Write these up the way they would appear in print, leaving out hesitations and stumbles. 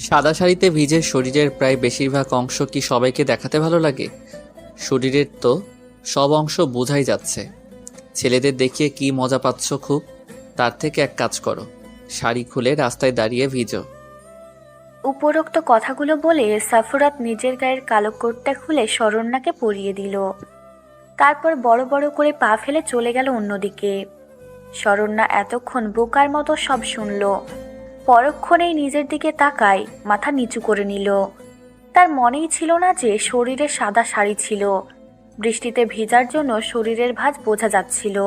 সাদা শাড়িতে ভিজে শরীরের প্রায় বেশিরভাগ অংশ কি সবাইকে দেখাতে ভালো লাগে? শরীরের তো সব অংশ বোঝাই যাচ্ছে। ছেলেদের দেখিয়ে কি মজা পাচ্ছ খুব? তার থেকে এক কাজ করো, শাড়ি খুলে রাস্তায় দাঁড়িয়ে ভিজো। উপরোক্ত কথাগুলো বলে সাফুরাত নিজের গায়ের কালো কোটটা খুলে শরণ্যাকে পরিয়ে দিল। তারপর বড় বড় করে পা ফেলে চলে গেল অন্যদিকে। শরণ্যা এতক্ষণ বোকার মতো সব শুনল, পরক্ষণেই নিজের দিকে তাকায়, মাথা নিচু করে নিল। তার মনেই ছিল না যে শরীরে সাদা শাড়ি ছিল। বৃষ্টিতে ভিজার জন্য শরীরের ভাঁজ বোঝা যাচ্ছিল।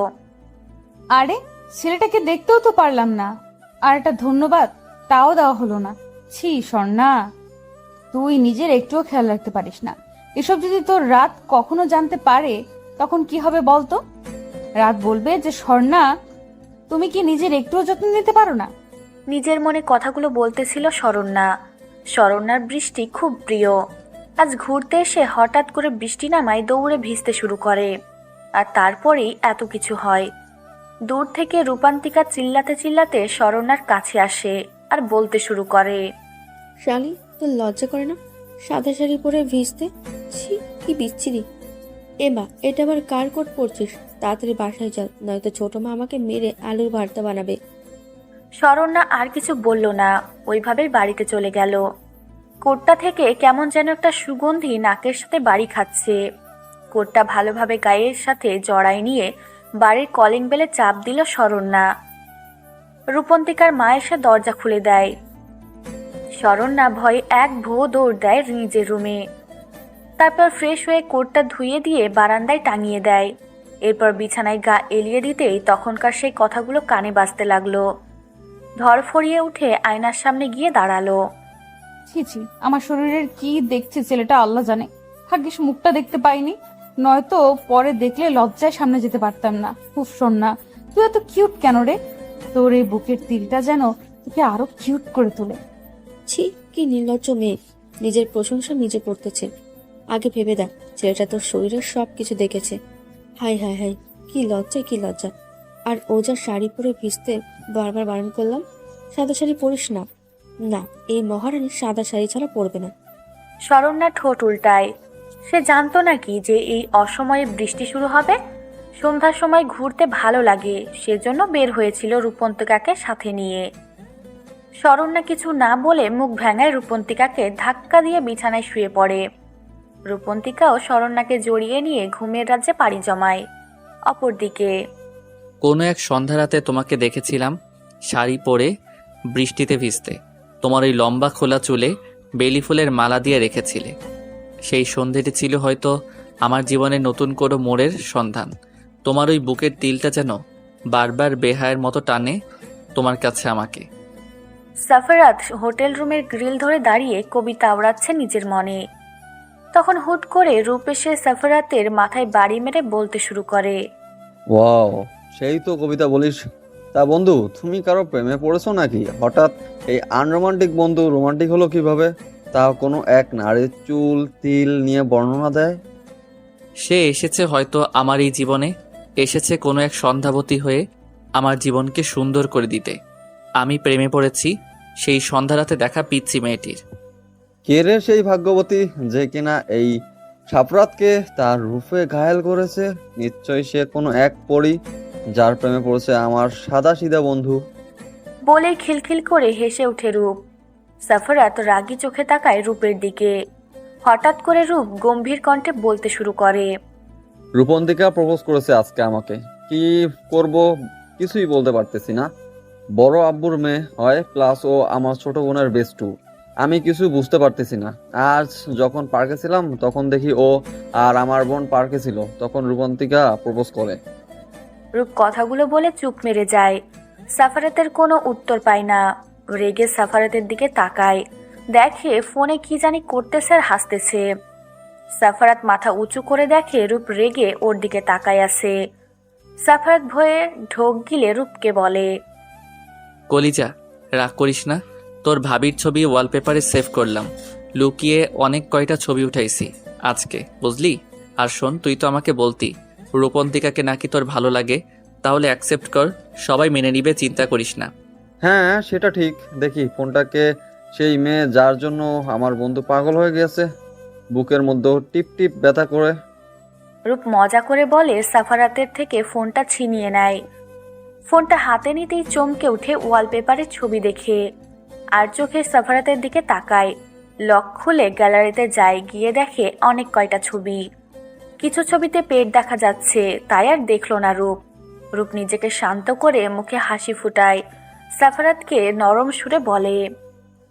আরে ছেলেটাকে দেখতেও তো পারলাম না, আর একটা ধন্যবাদ তাও দেওয়া হলো না। ছি স্বর্ণা, তুই নিজের একটুও খেয়াল রাখতে পারিস না। এসব যদি তোর রাত কখনো জানতে পারে তখন কি হবে বলতো? রাত বলবে যে স্বর্ণা, তুমি কি নিজের একটুও যত্ন নিতে পারো না? নিজের মনে কথাগুলো বলতেছিল শরণ্যা। শরণ্যার বৃষ্টি খুব প্রিয়। আজ ঘুরতে এসে হঠাৎ করে বৃষ্টি নামায় দৌড়ে ভিজতে শুরু করে। আর তারপরেই এত কিছু হয়। দূর থেকে রূপান্তিকা চিল্লাতে চিল্লাতে শরণ্যার কাছে আসে আর বলতে শুরু করে, শালি, তোর লজ্জা করে না সাদা শাড়ি পরে ভিজতে? ছি, কি বিচ্ছিরি। এমা, এটা আবার কার কোট পরছিস? তাড়াতাড়ি বাসায় চল, নয়তো ছোট মা আমাকে মেরে আলুর ভর্তা বানাবে। শরণ্যা আর কিছু বলল না, ওইভাবেই বাড়িতে চলে গেল। কোটটা থেকে কেমন যেন একটা সুগন্ধি নাকের সাথে বাড়ি খাচ্ছে। কোটটা ভালোভাবে গায়ের সাথে জড়ায় নিয়ে বাড়ির কলিং বেলে চাপ দিল শরণ্যা। রূপন্তিকার মা এসে দরজা খুলে দেয়। শরণ্যা ভয়ে এক ভো দৌড় দেয় নিজের রুমে। তারপর ফ্রেশ হয়ে কোটটা ধুয়ে দিয়ে বারান্দায় টাঙিয়ে দেয়। এরপর বিছানায় গা এলিয়ে দিতেই তখনকার সেই কথাগুলো কানে বাজতে লাগলো। ধরফরিয়ে উঠে আয়নার সামনে গিয়ে দাঁড়ালো। ছি ছি, আমার শরীরের কি দেখছে ছেলেটা আল্লাহ জানে। ভাগ্যিস মুখটা দেখতে পাইনি, নয়তো পরে দেখলে লজ্জায় সামনে যেতে পারতাম না। উফ স্বর্ণা, তুই এত কিউট কেন রে? তোর এই বুকের তিলটা যেন তোকে আরো কিউট করে তোলে। ছি, কি নির্লজ্জ মেয়ে, নিজের প্রশংসা নিজে করতেছে। আগে ভেবে দেখ, ছেলেটা তোর শরীরের সব কিছু দেখেছে। হাই হাই হাই, কি লজ্জা, কি লজ্জা। আর ও যা শাড়ি পরে ভিজতে বারবার বারণ করলাম, সাদা শাড়ি পরিস না। না, এই মহারানী সাদা শাড়ি ছাড়া পরবে না। শরণ্যা ঠোঁট উল্টায়। সে জানতো নাকি যে এই অসময়ে বৃষ্টি শুরু হবে। সন্ধ্যার সময় ঘুরতে ভালো লাগে, সেজন্য বের হয়েছিল রূপন্তিকাকে সাথে নিয়ে। শরণ্যা কিছু না বলে মুখ ভেঙায় রূপন্তিকাকে ধাক্কা দিয়ে বিছানায় শুয়ে পড়ে। রূপন্তিকাও শরণ্যাকে জড়িয়ে নিয়ে ঘুমের রাজ্যে পাড়ি জমায়। অপরদিকে কোনো এক সন্ধ্যা রাতে তোমাকে দেখেছিলাম শাড়ি পরে বৃষ্টিতে ভিজতে। তোমার ওই লম্বা খোলা চুলে বেলি ফুলের মালা দিয়ে রেখেছিলে। সেই সন্ধ্যেটি ছিল হয়তো আমার জীবনের নতুন কোনো মোড়ের সন্ধান। তোমার ওই বুকের তিলটা যেন বারবার বেহায়ের মতো টানে তোমার কাছে আমাকে। সাফারাত হোটেল রুমের গ্রিল ধরে দাঁড়িয়ে কবিতা আওড়াচ্ছে নিজের মনে। তখন হুট করে রূপ এসে সাফারাতের মাথায় বাড়ি মেরে বলতে শুরু করে, ওয়াও, সেই তো কবিতা বলিস। তা বন্ধু, তুমি কারো প্রেমে পড়েছো নাকি? হঠাৎ এই আনরোমান্টিক বন্ধু রোমান্টিক হলো কিভাবে? তাও কোনো এক নারীর চুল তিল নিয়ে বর্ণনা দেয়। সে এসেছে হয়তো আমার এই জীবনে, এসেছে কোনো এক সন্ধ্যাবতী হয়ে আমার জীবনকে সুন্দর করে দিতে। আমি প্রেমে পড়েছি সেই সন্ধ্যারাতে দেখা পিচ্চি মেয়েটির। কে রে সেই ভাগ্যবতী যে কিনা এই সাপরাতকে তার রূপে ঘায়েল করেছে? নিশ্চয়ই সে কোনো এক পরী যার প্রেমে পড়েছে আমার সাদা সিধা বন্ধু। বলেই খিলখিল করে হেসে ওঠে রূপ। সাফারাত রাগী চোখে তাকায় রূপের দিকে। হঠাৎ করে রূপ গম্ভীর কণ্ঠে বলতে শুরু করে, রূপন্তিকা প্রপোজ করেছে আজকে আমাকে। কি করব কিছুই বলতে পারতেছি না। বড় আব্বুর মেয়ে হয়, প্লাস ও আমার ছোট বোনের বেস্টু। আমি কিছু বুঝতে পারতেছি না। আজ যখন পার্কে ছিলাম তখন দেখি ও আর আমার বোন পার্কে ছিল, তখন রূপন্তিকা প্রপোজ করে। রূপ কথাগুলো বলে চুপ মেরে যায়। সাফারাতের কোনো উত্তর পায় না। রেগে সাফারাতের দিকে তাকায়, দেখে ফোনে কি জানি করতেছে আর হাসতেছে। সাফারাত মাথা উঁচু করে দেখে রূপ রেগে ওর দিকে তাকায় আছে। সাফারাত ভয়ে ঢোক গিলে রূপকে বলে, কলিজা, রাগ করিস না। তোর ভাবির ছবি ওয়ালপেপারে সেভ করলাম, লুকিয়ে অনেক কয়টা ছবি উঠাইছি আজকে, বুঝলি? আর শোন, তুই তো আমাকে বলতি রূপন্তিকাকে নাকি তোর ভালো লাগে, তাহলে অ্যাকসেপ্ট কর, সবাই মেনে নিবে, চিন্তা করিস না। হ্যাঁ সেটা ঠিক। দেখি ফোনটাকে, সেই মেয়ে যার জন্য আমার বন্ধু পাগল হয়ে গেছে, বুকের মধ্যে টিপ টিপ ব্যথা করে। রূপ মজা করে বলে সাফারাতের থেকে ফোনটা ছিনিয়ে নেয়। ফোনটা হাতে নিতেই চমকে উঠে ওয়ালপেপারের ছবি দেখে, আর চোখে সাফারাতের দিকে তাকায়। লক খুলে গ্যালারিতে যায়, গিয়ে দেখে অনেক কয়টা ছবি। কিছু ছবিতে পেট দেখা যাচ্ছে, তাই আর দেখল না রূপ। রূপ নিজেকে শান্ত করে মুখে হাসি ফুটায়, সাফারাতকে নরম সুরে বলে,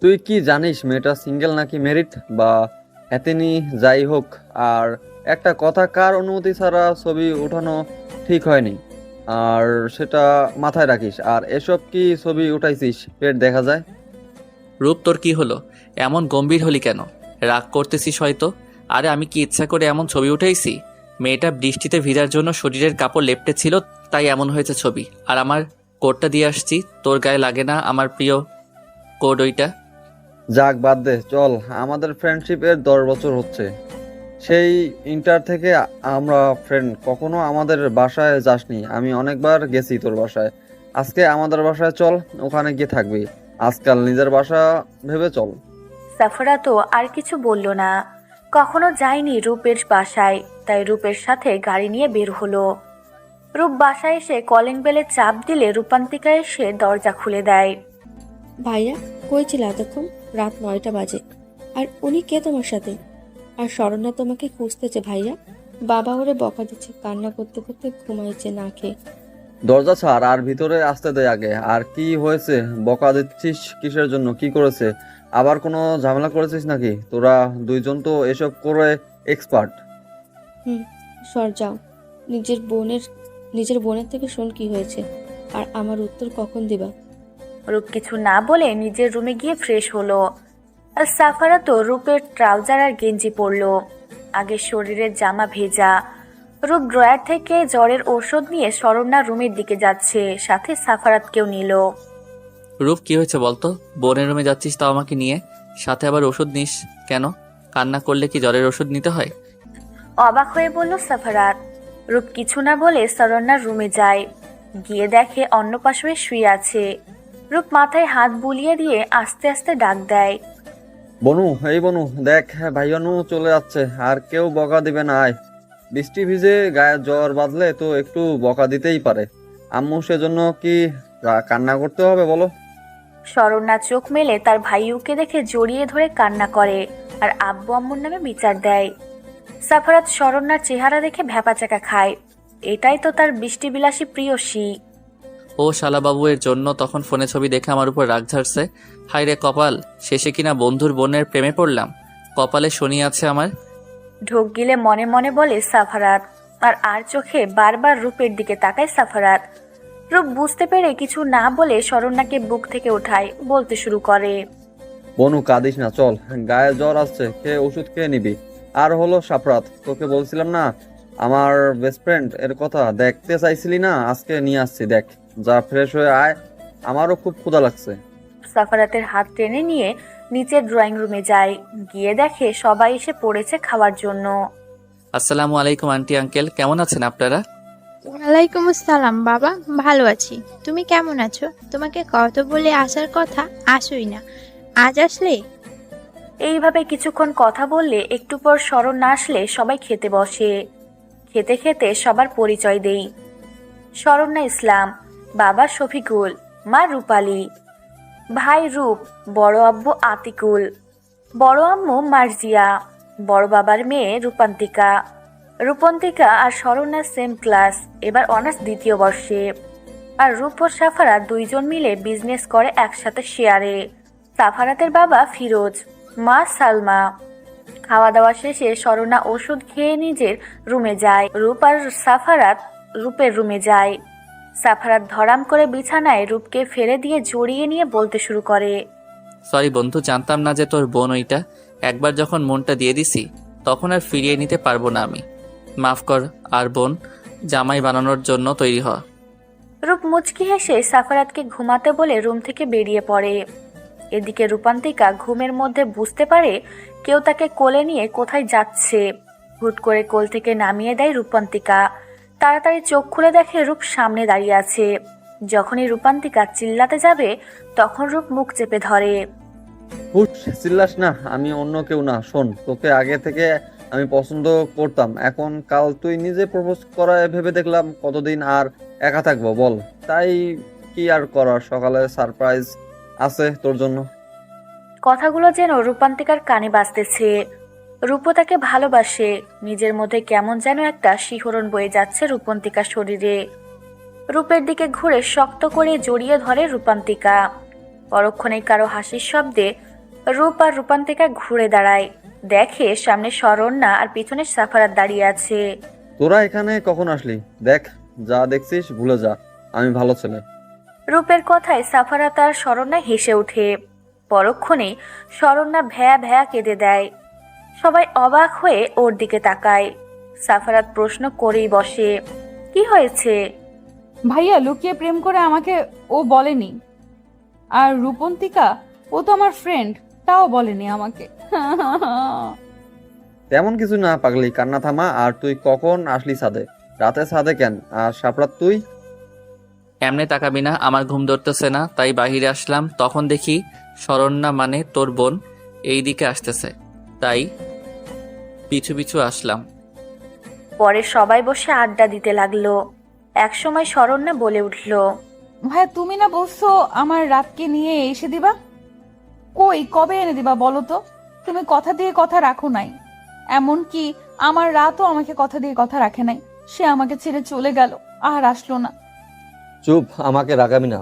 তুই কি জানিস মেয়েটা সিঙ্গেল নাকি ম্যারিড বা হ্যাতেনি যাই হোক, আর একটা কথা, কার অনুমতি ছাড়া ছবি উঠানো ঠিক হয়নি, আর সেটা মাথায় রাখিস। আর এসব কি ছবি উঠাইছিস পেট দেখা যায়? রূপ, তোর কি হলো? এমন গম্ভীর হলি কেন? রাগ করতেছিস হয়তো। আরে আমি কি ইচ্ছা করে এমন ছবি উঠাইছি? মেয়েটা বৃষ্টিতে ভিজার জন্য শরীরের কাপড় লেপটে ছিল, তাই এমন হয়েছে ছবি। আর আমার কোটটা দিয়ে আসছি, তোর গায়ে লাগে না আমার প্রিয় কোড ওইটা? যাক বাদ দে, চল। আমাদের ফ্রেন্ডশিপের 10 বছর হচ্ছে, সেই ইন্টার থেকে আমরা ফ্রেন্ড। কখনো আমাদের বাসায় যাসনি, আমি অনেকবার গেছি তোর বাসায়। আজকে আমাদের বাসায় চল, ওখানে গিয়ে থাকবি। আজকাল নিজের বাসা ভেবে চল। সাফারাতও আর কিছু বলল না। কখনো যায়নি রূপের বাসায়, তাই রূপের সাথে গাড়ি নিয়ে বের হলো। রূপ বাসায় এসে কলিং বেলে চাপ দিলে রূপান্তিকা এসে দরজা খুলে দেয়। ভাইয়া কই ছিল এতক্ষণ? রাত 9টা বাজে। আর উনি কে তোমার সাথে? আর শরণ্যা তোমাকে খুঁজতেছে ভাইয়া। বাবা ওরে বকা দিচ্ছে, কান্না করতে করতে ঘুমাইছে না খেয়ে। দরজা ছাড় আর ভিতরে আসতে দে আগে। আর কি হয়েছে? বকা দিচ্ছিস কিসের জন্য? কি করেছে? আবার কোনো ঝামেলা করেছিস নাকি? তোরা দুইজন তো এসব করে এক্সপার্ট। সর যাও। নিজের বোনের থেকে শোন কি হয়েছে, আর আমার উত্তর কখন দিবা? রূপ কিছু না বলে নিজের রুমে গিয়ে ফ্রেশ হলো। আর সাফারাতও রূপের ট্রাউজার আর গেঞ্জি পরলো। আগে শরীরের জামা ভেজা। রূপ ড্রয়ার থেকে জ্বরের ঔষধ নিয়ে শরণ্যার রুমের দিকে যাচ্ছে, সাথে সাফারাতকেও নিল। রূপ, কি হয়েছে বলতো? বোনের রুমে যাচ্ছিস তাও আমাকে নিয়ে, সাথে আবার ওষুধ নিস কেন? কান্না করলে কি জ্বরের ওষুধ নিতে হয়? অবাক হয়ে বলল সাফারাত। রূপ কিছু না বলে শরণ্যার রুমে যায়, গিয়ে দেখে অন্য পাশে শুয়ে আছে। রূপ মাথায় হাত বুলিয়ে দিয়ে আস্তে আস্তে ডাক দেয়, বনু, এই বনু দেখ, ভাইয়ানু চলে যাচ্ছে, আর কেউ বকা দিবে না, আয়। বৃষ্টি ভিজে গায়ে জ্বর বাঁধলে তো একটু বকা দিতেই পারে। আম্মু সেজন্য কি কান্না করতে হবে বলো? শরণ্যা চোখ মেলে তার ভাইউকে দেখে জড়িয়ে ধরে কান্না করে, আর আব্বু আম্মুর নামে বিচার দেয়। সাফারাত শরণ্যার চেহারা দেখে ভ্যাপাচাকা খায়। এটাই তো তার বৃষ্টিবিলাসী প্রিয়সী। ও শালাবাবু এর জন্য তখন ফোনে ছবি দেখে আমার উপর রাগ ঝাড়ছে। হায় রে কপাল, শেষে কিনা বন্ধুর বোনের প্রেমে পড়লাম। কপালে শনি আছে আমার। ঢোক গিলে মনে মনে বলে সাফারাত, আর চোখে বারবার রূপের দিকে তাকায় সাফারাত। রূপ বুঝতে পেরে কিছু না বলে শরণ্যাকে বুক থেকে ওঠায়, বলতে শুরু করে, বনু কাঁদিস না, চল। গায়ে জ্বর আসছে, খেয়ে ওষুধ খেয়ে নিবি। আর হলো সাফরাত, তোকে বলছিলাম না আমার বেস্ট ফ্রেন্ড এর কথা? দেখতে চাইছিলি না? আজকে নিয়ে আসছি, দেখ। যা, ফ্রেশ হয়ে আয়, আমারও খুব ক্ষুধা লাগছে। সাফারাতের হাত টেনে নিয়ে নিচের ড্রয়িং রুমে যায়, গিয়ে দেখে সবাই এসে পড়েছে খাওয়ার জন্য। আসসালামু আলাইকুম আন্টি আঙ্কেল, কেমন আছেন আপনারা? ওয়ালাইকুম আসসালাম বাবা, ভালো আছি। তুমি কেমন আছো? তোমাকে কত বলে আসার কথা, আসোই না, আজ আসলে? এইভাবে কিছুক্ষণ কথা বললে একটু পর স্মরণ না আসলে সবাই খেতে বসে। খেতে খেতে সবার পরিচয় দেই। শরণ্যা ইসলাম, বাবা শফিকুল, মা রূপালী, ভাই রূপ, বড় আব্বু আতিকুল, বড় আম্মু মার্জিয়া, বড় বাবার মেয়ে রূপান্তিকা। রূপন্তিকা আর শরণ্যা সেম ক্লাস, এবার অনার্স 2য় বর্ষে। আর রূপ ও সাফারাত দুইজন মিলে বিজনেস করে একসাথে শেয়ারে। সাফারাতের বাবা ফিরোজ, মা সালমা। খাওয়া দাওয়া শেষে শরণ্যা ওষুধ খেয়ে নিজের রুমে যায়। রূপ আর সাফারাত রূপের রুমে যায়। সাফারাত ধরাম করে বিছানায় রূপকে ফেলে দিয়ে জড়িয়ে নিয়ে বলতে শুরু করে, সরি বন্ধু, জানতাম না যে তোর বোন ওইটা। একবার যখন মনটা দিয়ে দিছি তখন আর ফিরিয়ে নিতে পারবো না আমি। মাফ কর। আর বোন, জামাই বানানোর জন্য তৈরি হ। রূপ মুচকি হেসে সাফারাতকে ঘুমাতে বলে রুম থেকে বেরিয়ে পড়ে। এদিকে রূপান্তিকা ঘুমের মধ্যে বুঝতে পারে কেউ তাকে কোলে নিয়ে কোথায় যাচ্ছে। হুট করে কোল থেকে নামিয়ে দেয় রূপান্তিকা। তাড়াতাড়ি চোখ খুলে দেখে রূপ সামনে দাঁড়িয়ে আছে। যখনই রূপান্তিকা চিল্লাতে যাবে তখন রূপ মুখ চেপে ধরে। হুট, চিল্লাস না, আমি অন্য কেউ না। শোন, তোকে আগে থেকে আমি পছন্দ করতাম, এখন কাল তুই নিজে প্রপোজ করায় ভেবে দেখলাম কতদিন আর একা থাকবো বল। তাই কি আর করার, সকালে সারপ্রাইজ আছে তোর জন্য। কথাগুলো যেন রূপান্তিকার কানে বাজতেছে। রূপও তাকে ভালোবাসে। নিজের মধ্যে কেমন যেন একটা শিহরণ বয়ে যাচ্ছে রূপন্তিকার শরীরে। রূপের দিকে ঘুরে শক্ত করে জড়িয়ে ধরে রূপান্তিকা। পরক্ষণে কারো হাসির শব্দে রূপ আর রূপান্তিকা ঘুরে দাঁড়ায়। দেখে সামনে শরণ্যা আর পিছনে সাফারাত দাঁড়িয়ে আছে। তোরা এখানে কখন আসলি? দেখ, যা দেখছিস ভুলে যা, আমি ভালো ছেলে। রূপের কথায় সাফারাত আর শরণ্যা হেসে ওঠে। পরক্ষণে শরণ্যা ভ্যা ভ্যা কেঁদে দেয়। সবাই অবাক হয়ে ওর দিকে তাকায়। সাফারাত প্রশ্ন করেই বসে, কি হয়েছে? ভাইয়া লুকিয়ে প্রেম করে আমাকে ও বলেনি। আর রূপন্তিকা, ও তো আমার ফ্রেন্ড, তাও বলেনি আমাকে। তেমন কিছু না পাগলি, কান্না থামা। আর তুই কখন আসলি ছাদে? রাতে ছাদে কেন? আর সাপরাত তুই? এমনি তাকাবি না, আমার ঘুম ধরতেছে না, তাই বাহিরে আসলাম। তখন দেখি শরণ্যা মানে তোর বোন এই দিকে আসতেছে, তাই পিছু পিছু আসলাম। পরে সবাই বসে আড্ডা দিতে লাগলো। একসময় শরণ্যা বলে উঠল, ভাইয়া তুমি না বলছো আমার রাতকে নিয়ে এসে দিবা? কই, কবে এনে দিবা বলো তো? তুমি কথা দিয়ে কথা রাখো নাই। এমনকি আমার রাতও আমাকে কথা দিয়ে কথা রাখে নাই। সে আমাকে ছেড়ে চলে গেল, আর আসলো না। চুপ, আমাকে রাগাবি না।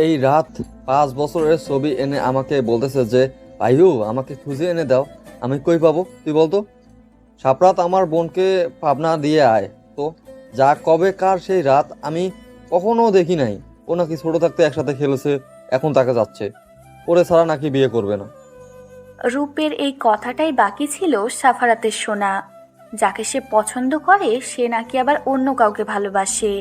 এই রাত 5 বছরের ছবি এনে আমাকে বলতেছে যে ভাইউ আমাকে খুঁজে এনে দাও। আমি কই পাবো তুই বলতো? সাপরাত আমার বোনকে পাবনা দিয়ে আয় তো। যা কবে কার সেই রাত আমি কখনো দেখি নাই। ও নাকি ছোট থাকতে একসাথে খেলেছে, এখন তাকে যাচ্ছে। ওরে ছাড়া নাকি বিয়ে করবে না। রূপের এই কথাটাই বাকি ছিল সাফারাতের শোনা। যাকে সে পছন্দ করে সে নাকি আবার অন্য কাউকে ভালোবাসে।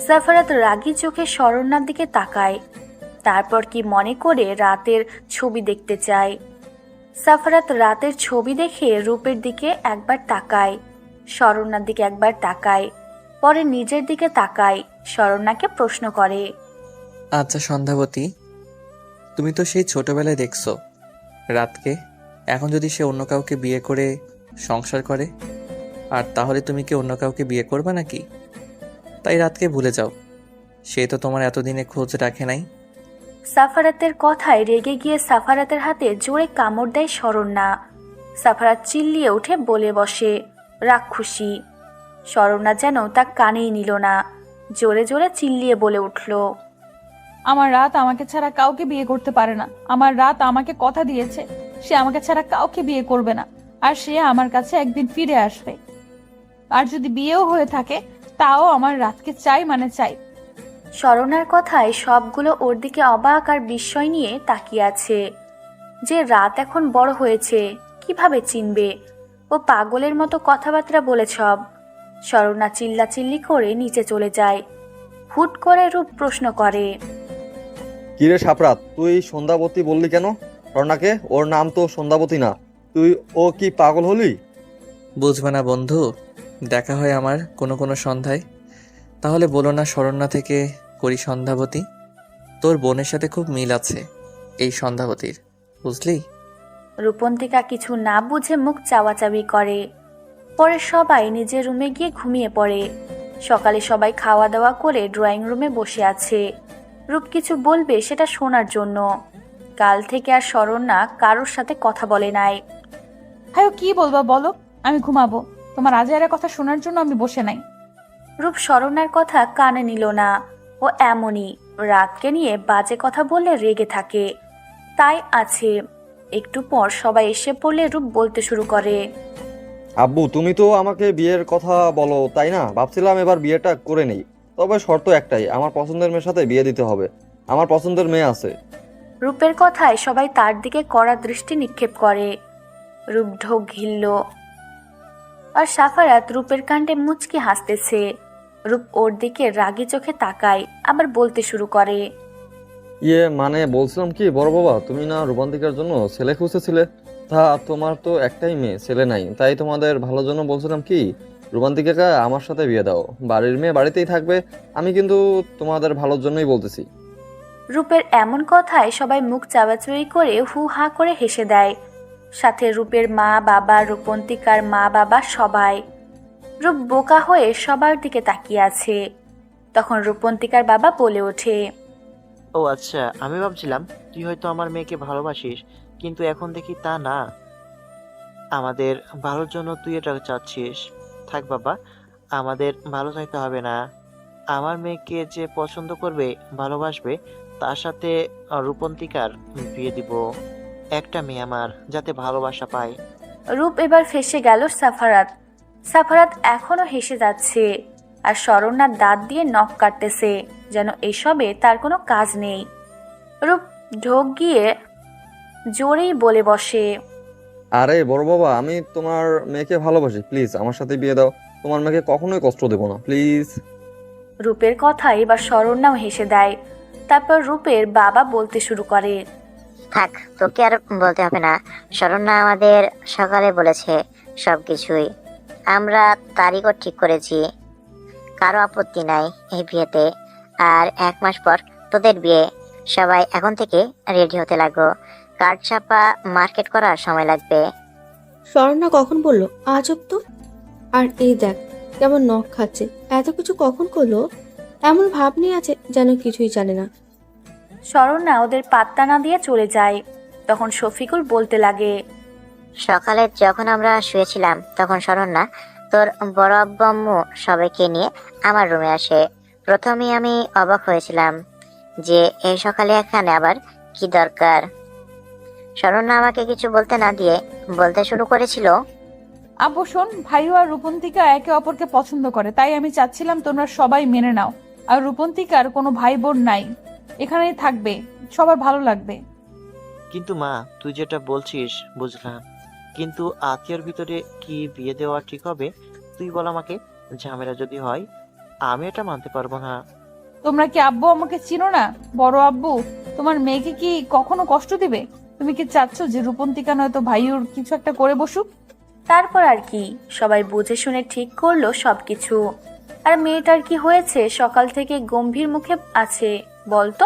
সাফারাত রাগী চোখে শরণ্যার দিকে তাকায়। তারপর কি মনে করে রাতের ছবি দেখতে চায়। সাফারাত রাতের ছবি দেখে রূপের দিকে একবার তাকায়, শরণ্যার দিকে একবার তাকায়, পরে নিজের দিকে তাকায়। শরণ্যাকে প্রশ্ন করে, আচ্ছা সন্ধ্যাবতী, তুমি তো সেই ছোটবেলায় দেখছো রাতকে, এখন যদি সে অন্য কাউকে বিয়ে করে সংসার করে, আর তাহলে তুমি কি অন্য কাউকে বিয়ে করবে নাকি? তাই রাতকে ভুলে যাও, সে তো তোমার এতদিনে খোঁজ রাখে নাই। সাফারাতের কথায় রেগে গিয়ে সাফারাতের হাতে জোরে কামড় দেয় শরণ্যা। সাফারাত চিল্লিয়ে উঠে বলে বসে, রাক্ষসী। শরণ্যা যেন তা কানেই নিল না, জোরে জোরে চিল্লিয়ে বলে উঠল, আমার রাত আমাকে ছাড়া কাউকে বিয়ে করতে পারে না। আমার রাত আমাকে কথা দিয়েছে সে আমাকে ছাড়া কাউকে বিয়ে করবে না, আর সে আমার কাছে একদিন ফিরে আসবে। আর যদি বিয়েও হয়ে থাকে তাও আমার রাতকে চাই, মানে চাই। শরণ্যার কথায় সবগুলো ওর দিকে অবাক আর বিস্ময় নিয়ে তাকিয়ে আছে। যে রাত এখন বড় হয়েছে, কিভাবে চিনবে? ও পাগলের মতো কথাবার্তা বলে সব। শরণ্যা চিল্লাচিল্লি করে নিচে চলে যায়। হুট করে রূপ প্রশ্ন করে, কিরে সাপরাত, তুই সন্ধ্যাবতী বললি কেন স্বর্ণাকে? ওর নাম তো সন্ধ্যাবতী না। তুই ও কি পাগল হলি? বুঝবে না বন্ধু, দেখা হয় আমার কোনো কোনো সন্ধ্যায়। তাহলে বলো না শরণ্যা থেকে করি সন্ধ্যাবতী। তোর বোনের সাথে খুব মিল আছে এই সন্ধ্যাবতীর, বুঝলি? রূপন্তিকা কিছু না বুঝে মুখ চাওয়াচাবি করে। পরে সবাই নিজের রুমে গিয়ে ঘুমিয়ে পড়ে। সকালে সবাই খাওয়া দাওয়া করে ড্রয়িং রুমে বসে আছে, রূপ কিছু বলবে সেটা শোনার জন্য। কাল থেকে আর শরণ্যা কারোর সাথে কথা বলে নাই। ভাইও কি বলবা বলো, আমি ঘুমাবো। তোমার আজের কথা শোনার জন্য আমি বসে নাই। রূপ শরণ্যার কথা কানে নিল না। ও এমনই, রাতকে নিয়ে বাজে কথা বললে রেগে থাকে, তাই আছে। একটু পর সবাই এসে পড়লে রূপ বলতে শুরু করে, আব্বু, তুমি তো আমাকে বিয়ের কথা বলো তাই না? ভাবছিলাম এবার বিয়েটা করে নেই, তবে শর্ত একটাই, আমার পছন্দের মেয়ের সাথে বিয়ে দিতে হবে। আমার পছন্দের মেয়ে আছে। রূপের কথায় সবাই তার দিকে কড়া দৃষ্টি নিক্ষেপ করে। রূপ ঢোক গিলল। আর সাফারাত রূপের কাণ্ডে মুচকি হাসতেছে। রূপ ওর দিকে রাগী চোখে তাকায়, আবার বলতে শুরু করে, মানে বলছিলাম কি বড় বাবা, তুমি না রূপান্তিকার জন্য ছেলে খুঁজতেছিলে? তা তোমার তো একটাই মেয়ে, ছেলে নাই, তাই তোমাদের ভালোর জন্য বলছিলাম কি রোমান্টিকাকে আমার সাথে বিয়ে দাও, বাড়ির মেয়ে বাড়িতেই থাকবে। আমি কিন্তু তোমাদের ভালোর জন্যই বলতেছি। রূপের এমন কথায় সবাই মুখ চাওয়াচুই করে হু হা করে হেসে দেয়, সাথে রূপের মা বাবা, রূপন্তিকার মা বাবা সবাই। রূপ বোকা হয়ে সবার দিকে তাকিয়ে আছে। তখন রূপন্তিকার বাবা বলে ওঠে, ও আচ্ছা, আমি ভাবছিলাম তুই হয়তো আমার মেয়েকে ভালোবাসিস, কিন্তু এখন দেখি তা না। আমাদের ভালোর জন্য তুই এটা চাচ্ছিস। থাক বাবা, আমাদের ভালো চাইতে হবে না। আমার মেয়েকে যে পছন্দ করবে, ভালোবাসবে, তার সাথে রূপন্তিকার বিয়ে দিব। একটা মেয়ে আমার যাতে ভালোবাসা পায়। রূপ এবার ফেঁসে গেল সাফারাত। সাফারাত এখনো হেসে যাচ্ছে, আর শরণ্যার দাঁত দিয়ে নখ কাটতেছে, যেন এসবে তার কোনো কাজ নেই। রূপ ঢোক গিয়ে জোরেই বলে বসে, আরে বড় বাবা, আমি তোমার মেয়েকে ভালোবাসি, প্লিজ আমার সাথে বিয়ে দাও। তোমার মেয়েকে কখনোই কষ্ট দেবো না, প্লিজ। রূপের কথায় এবার শরণ্যাও হেসে দেয়। তারপর রূপের বাবা বলতে শুরু করে, থাক, তোকে আর বলতে হবে না। শরণ্যা আমাদের সকালে বলেছে সবকিছুই। আমরা তারিখও ঠিক করেছি, কারো আপত্তি নাই এই বিয়েতে। আর 1 মাস পর তোদের বিয়ে। সবাই এখন থেকে রেডি হতে লাগো, কার্ড ছাপা মার্কেট করার সময় লাগবে। শরণ্যা কখন বলল? আজব তো। আর এই দেখ কেমন নখ খাচ্ছে। এত কিছু কখন করলো? এমন ভাব নিয়ে আছে যেন কিছুই জানে না। শরণ্যা ওদের পাত্তা না দিয়ে চলে যায়। তখন শফিকুল বলতে লাগে, সকালে যখন আমরা শুয়েছিলাম তখন শরণ্যা তোর বড় আব্বু আম্মু সবাইকে নিয়ে আমার রুমে আসে। প্রথমেই আমি অবাক হয়েছিলাম যে এই সকালে এখানে আবার কি দরকার। শরণ্যা আমাকে কিছু বলতে না দিয়ে বলতে শুরু করেছিল, আব্বু শোন, ভাইও আর রূপন্তিকা একে অপরকে পছন্দ করে, তাই আমি চাচ্ছিলাম তোমরা সবাই মেনে নাও। আর রূপন্তিকার কোনো ভাই বোন নাই, এখানেই থাকবে, সবার ভালো লাগবে। কিন্তু মা, তুই যেটা বলছিস বুঝলাম, কিন্তু আত্মীয়র ভিতরে কি বিয়ে দেওয়া ঠিক হবে? তুই বল আমাকে। ঝামেলা যদি হয় আমি এটা মানতে পারবো না। তোমরা কি আব্বু আমাকে চিনো না? বড় আব্বু তোমার মেয়েকে কি কখনো কষ্ট দিবে? তুমি কি চাচ্ছ যে রূপন্তিকা নয়তো ভাইউর কিছু একটা করে বসুক? তারপর আর কি, সবাই বুঝে শুনে ঠিক করলো সবকিছু। আর মেয়েটার কি হয়েছে? সকাল থেকে গম্ভীর মুখে আছে বলতো।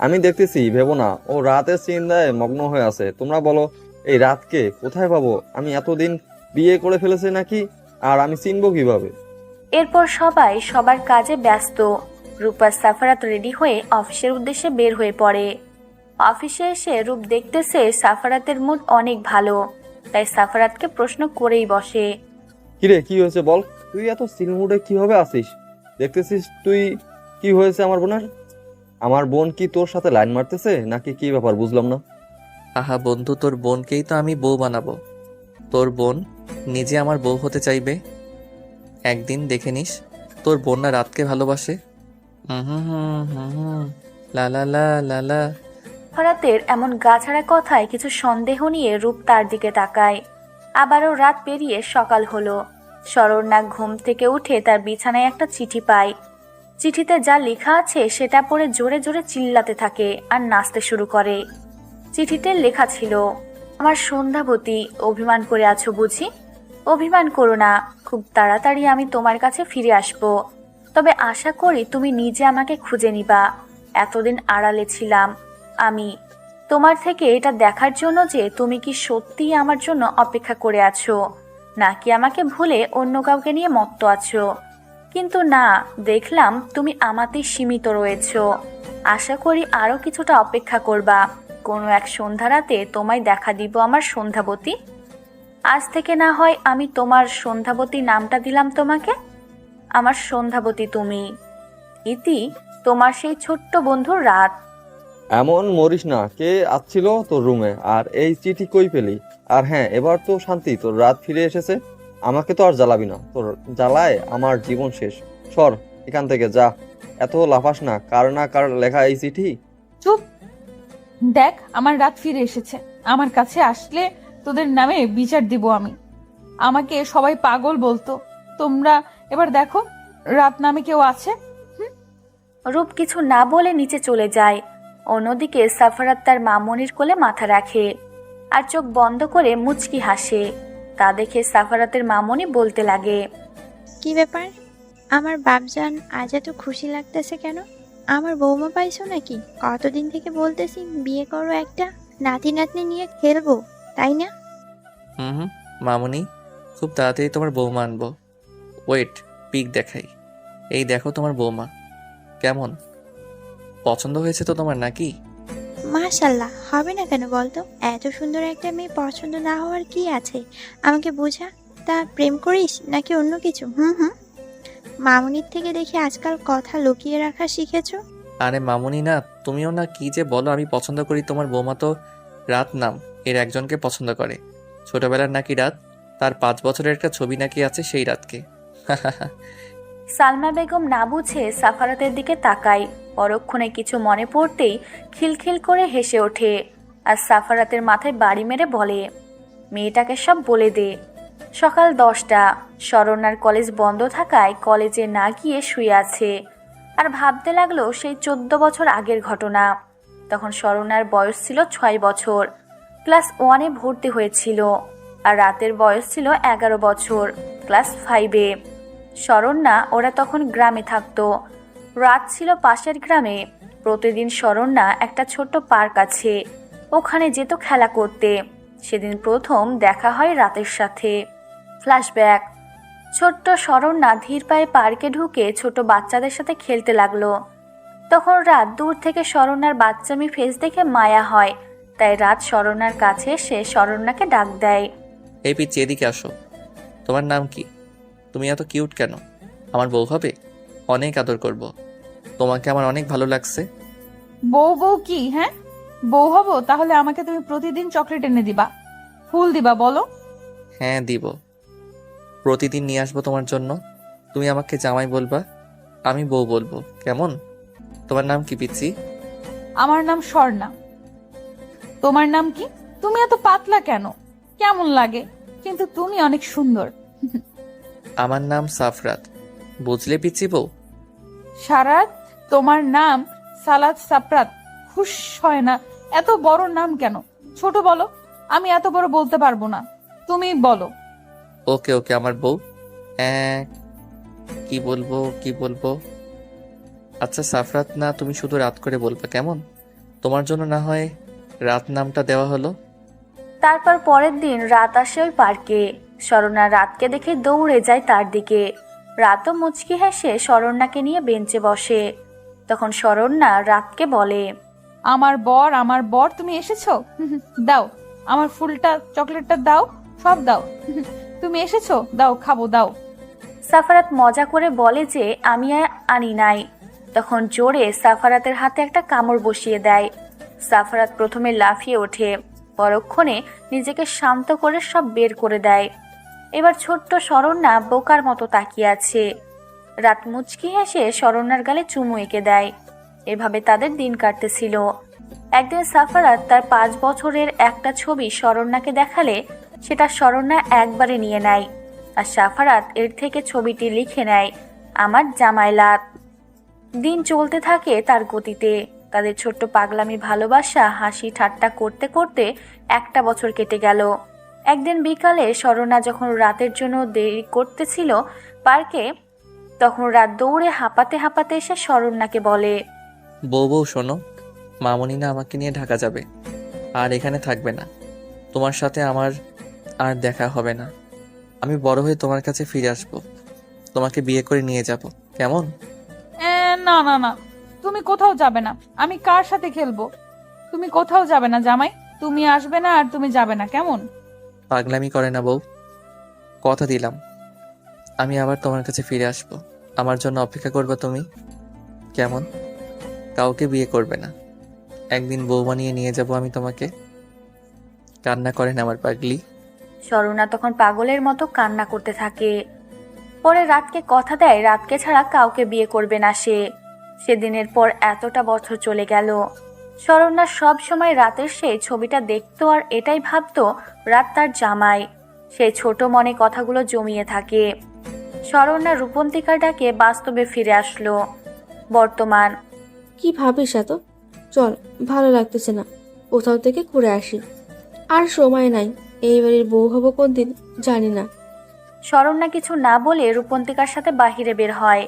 আমি দেখতেছি, ভেবো না। ও রাতের চিন্তায় মগ্ন হয়ে আছে। তোমরা বলো, এই রাতকে কোথায় পাবো? আমি এতদিন বিয়ে করে ফেলেছি নাকি? আর আমি চিনবো কিভাবে? এরপর সবাই সবার কাজে ব্যস্ত। রূপা সাফারাত রেডি হয়ে অফিসের উদ্দেশ্যে বের হয়ে পড়ে। অফিসে এসে রূপ দেখতেছে সাফারাতের মুড অনেক ভালো, তাই সাফারাতকে প্রশ্ন করেই বসে, কিরে, কি হয়েছে বল? তুই এত সিলমুডে কিভাবে আছিস? দেখতেছিস তুই কি হয়েছে আমার বোনের? আমার বোন কি তোর সাথে লাইন মারতেছে নাকি কি ব্যাপার, বুঝলাম না। আহা বন্ধু, তোর বোনকেই তো আমি বউ বানাবো। তোর বোন নিজে আমার বউ হতে চাইবে। একদিন দেখে নিস, তোর বোন না রাতকে ভালোবাসে। হুম হুম হুম হুম হুম, লা লা লা লা লা। সাফারাতের এমন গাছাড়া কথায় কিছু সন্দেহ নিয়ে রূপ তার দিকে তাকায়। আবারও রাত পেরিয়ে সকাল হলো। শরণ্যা ঘুম থেকে উঠে তার বিছানায় একটা চিঠি পায়। চিঠিতে যা লেখা আছে সেটা পড়ে জোরে জোরে চিল্লাতে থাকে আর নাচতে শুরু করে। চিঠিতে লেখা ছিল, আমার সন্ধ্যাবতী, অভিমান করে আছো বুঝি? অভিমান করো না, খুব তাড়াতাড়ি আমি তোমার কাছে ফিরে আসব। তবে আশা করি তুমি নিজে আমাকে খুঁজে নিবা। এতদিন আড়ালে ছিলাম আমি তোমার থেকে এটা দেখার জন্য যে তুমি কি সত্যিই আমার জন্য অপেক্ষা করে আছো, নাকি আমাকে ভুলে অন্য কাউকে নিয়ে মত্ত আছো। কিন্তু না, দেখলাম তুমি আমাতেই সীমিত রয়েছো। আশা করি আরও কিছুটা অপেক্ষা করবা। কোনো এক সন্ধ্যা রাতে তোমায় দেখা দিব আমার সন্ধ্যাবতী। আজ থেকে না হয় আমি তোমার সন্ধ্যাবতী নামটা দিলাম তোমাকে। আমার সন্ধ্যাবতী তুমি। ইতি, তোমার সেই ছোট্ট বন্ধু রাত। এমন মরিস না। কে আসছিল তোর রুমে? আর এই চিঠি কই পেলি? আর হ্যাঁ, এবার তো শান্তি, তোর রাত ফিরে এসেছে। আমাকে তো আর জ্বালাবি না, তোর জ্বালায় আমার জীবন শেষ। সর এখান থেকে, যা। এত লাফাস না। কার না কার লেখা এই চিঠি? চুপ! দেখ, আমার রাত ফিরে এসেছে। আমার কাছে আসলে তোদের নামে বিচার দিব আমি। আমাকে সবাই পাগল বলতো, তোমরা এবার দেখো রাত নামে কেউ আছে। রূপ কিছু না বলে নিচে চলে যায়। অন্যদিকে সাফারাত তার মামনির কোলে মাথা রাখে আর চোখ বন্ধ করে মুচকি হাসে। তা দেখে সাফারাতের মামনি বলতে লাগে, কি ব্যাপার? আমার বাপজান আজ এত খুশি লাগতেছে কেন? আমার বৌমা পাইছো নাকি? কতদিন থেকে বলতেছি বিয়ে করো, একটা নাতি নাতনি নিয়ে খেলবো, তাই না? হুম হুম, মামুনি, খুব তাড়াতাড়ি তোমার বৌমা আনবো। ওয়েট, পিক দেখাই। এই দেখো তোমার বৌমা। কেমন, পছন্দ হয়েছে তো তোমার নাকি? মাশাল্লাহ, হবে না কেন বলতো? এত সুন্দর একটা মেয়ে পছন্দ না হওয়ার কি আছে? আমাকে বোঝা। তা প্রেম করিস নাকি অন্য কিছু? হুম হুম। মামুনির থেকে দেখি আজকাল কথা লুকিয়ে রাখা শিখেছো। আরে মামুনি না, তুমিও না, কি যে বলো। আমি পছন্দ করি, তোমার বৌমা তো রাত নাম এর একজনকে পছন্দ করে। ছোটবেলার নাকি রাত, তার 5 বছরের একটা ছবি নাকি আছে সেই রাতকে। সালমা বেগম না বুঝে সাফারাতের দিকে তাকায়। পরক্ষণে কিছু মনে পড়তেই খিলখিল করে হেসে ওঠে আর সাফারাতের মাথায় বাড়ি মেরে বলে, মেয়েটাকে সব বলে দে। সকাল 10টা, শরণ্যার কলেজ বন্ধ থাকায় কলেজে না গিয়ে শুয়ে আছে আর ভাবতে লাগলো সেই 14 বছর আগের ঘটনা। তখন শরণ্যার বয়স ছিল 6 বছর, ক্লাস 1-এ ভর্তি হয়েছিল আর রাতের বয়স ছিল 11 বছর, ক্লাস 5-এ। শরণ্যা ওরা তখন গ্রামে থাকতো, রাত ছিল পাশের গ্রামে। প্রতিদিন শরণ্যা একটা ছোট্ট পার্ক আছে, ওখানে যেত খেলা করতে। সেদিন প্রথম দেখা হয় রাতের সাথে। ফ্ল্যাশব্যাক। ছোট্ট শরণ্যা ধীর পায়ে পার্কে ঢুকে ছোট বাচ্চাদের সাথে খেলতে লাগলো। তখন রাত দূর থেকে শরণ্যার বাচ্চামি ফেস দেখে মায়া হয়, তাই রাত শরণ্যার কাছে এসে শরণ্যাকে ডাক দেয়। এই পিচ্ছি, এদিকে আসো। তোমার নাম কি? তুমি এত কিউট কেন? আমার বউ হবে? অনেক আদর করব। তোমাকে আমার অনেক ভালো লাগছে। বউ বউ কি? হ্যাঁ, বউ হবো তাহলে আমাকে তুমি প্রতিদিন চকলেট এনে দিবা, ফুল দিবা, বলো। হ্যাঁ দিব, প্রতিদিন নিয়ে আসবো তোমার জন্য। তুমি আমাকে জামাই বলবা, আমি বউ বলবো, কেমন? তোমার নাম কি পিচ্ছি? আমার নাম স্বর্ণা। তোমার নাম কি? তুমি এত পাতলা কেন? কেমন লাগে? কিন্তু তুমি অনেক সুন্দর। আমার নাম সাফরাত, বুঝলে পিচ্ছি বউ? সারাত। তোমার নাম সালাদ সাপরাত। খুশ হয় না। এত বড় নাম কেন? ছোট বলো, আমি এত বড় বলতে পারবো না, তুমি বলো। ওকে ওকে, আমার বউ। হ্যাঁ, কি বলবো কি বলবো? আচ্ছা সাফরাত না, তুমি শুধু রাত করে বলবা, কেমন? তোমার জন্য না হয় রাত নামটা দেওয়া হলো। তারপর পরের দিন রাত আসে ওই পার্কে। শরণ্যা রাতকে দেখে দৌড়ে যায় তার দিকে। রাতও মুচকি হেসে শরণ্যাকে নিয়ে বেঞ্চে বসে। তখন শরণ্যা রাতকে বলে, আমার বর, আমার বর, তুমি এসেছো? দাও, আমার ফুলটা, চকলেটটা দাও, সব দাও। তুমি এসেছো, দাও, খাবো, দাও। সাফারাত মজা করে বলে যে আমি আনি নাই। তখন জোরে সাফারাতের হাতে একটা কামড় বসিয়ে দেয়। সাফারাত প্রথমে লাফিয়ে ওঠে, পরক্ষণে নিজেকে শান্ত করে সব বের করে দেয়। এবার ছোট্ট শরণ্যা বোকার মতো তাকিয়ে আছে। রাত মুচকি হেসে শরণ্যার গালে চুমু এঁকে দেয়। এভাবে তাদের দিন কাটতেছিল। একদিন সাফারাত তার 5 বছরের একটা ছবি শরণ্যাকে দেখালে সেটা শরণ্যা একবারে নিয়ে নেয় আর সাফারাত এর থেকে ছবিটি লিখে নেয়, আমার জামাইলাত। দিন চলতে থাকে তার গতিতে। তাদের ছোট্ট পাগলামি ভালোবাসা হাসি ঠাট্টা করতে করতে 1 বছর কেটে গেল। একদিন বিকালে শরণ্যা যখন রাতের জন্য দেরি করতেছিল পার্কে, তখন রাত দৌড়ে হাঁপাতে হাঁপাতে এসে শরণ্যাকে বলে, বউ বউ শোনো, মামুনি না আমাকে নিয়ে ঢাকা যাবে, আর এখানে থাকবে না। তোমার সাথে আমার আর দেখা হবে না। আমি বড় হয়ে তোমার কাছে ফিরে আসব, তোমাকে বিয়ে করে নিয়ে যাব, কেমন? না না না, তুমি কোথাও যাবে না। আমি কার সাথে খেলবো? তুমি কোথাও যাবে না জামাই, তুমি আসবে না আর তুমি যাবে না, কেমন? পাগলামি করে না বউ, কথা দিলাম আমি আবার তোমার কাছে ফিরে আসব। আমার জন্য অপেক্ষা করবে তুমি, কেমন? কাউকে বিয়ে করবে না, একদিন বউ বানিয়ে নিয়ে যাব আমি তোমাকে। কান্না করেন আমার পাগলি। শরণ্যা তখন পাগলের মতো কান্না করতে থাকে। পরে রাতকে কথা দেয় রাতকে ছাড়া কাউকে বিয়ে করবে না সে। সেদিনের পর এতটা বছর চলে গেল। শরণ্যা সব সময় রাতের সেই ছবিটা দেখতো আর এটাই ভাবতো রাত তার জামাই। সেই ছোট মনে কথাগুলো জমিয়ে থাকে। শরণ্যা রূপন্তিকার ডাকে বাস্তবে ফিরে আসলো। বর্তমান। কি ভাবিস এত? চল, ভালো লাগতেছে না, কোথাও থেকে ঘুরে আসি। আর সময় নাই, এই বাড়ির বউ হবো কোনদিন জানি না। শরণ্যা কিছু না বলে রূপন্তিকার সাথে বাহিরে বের হয়,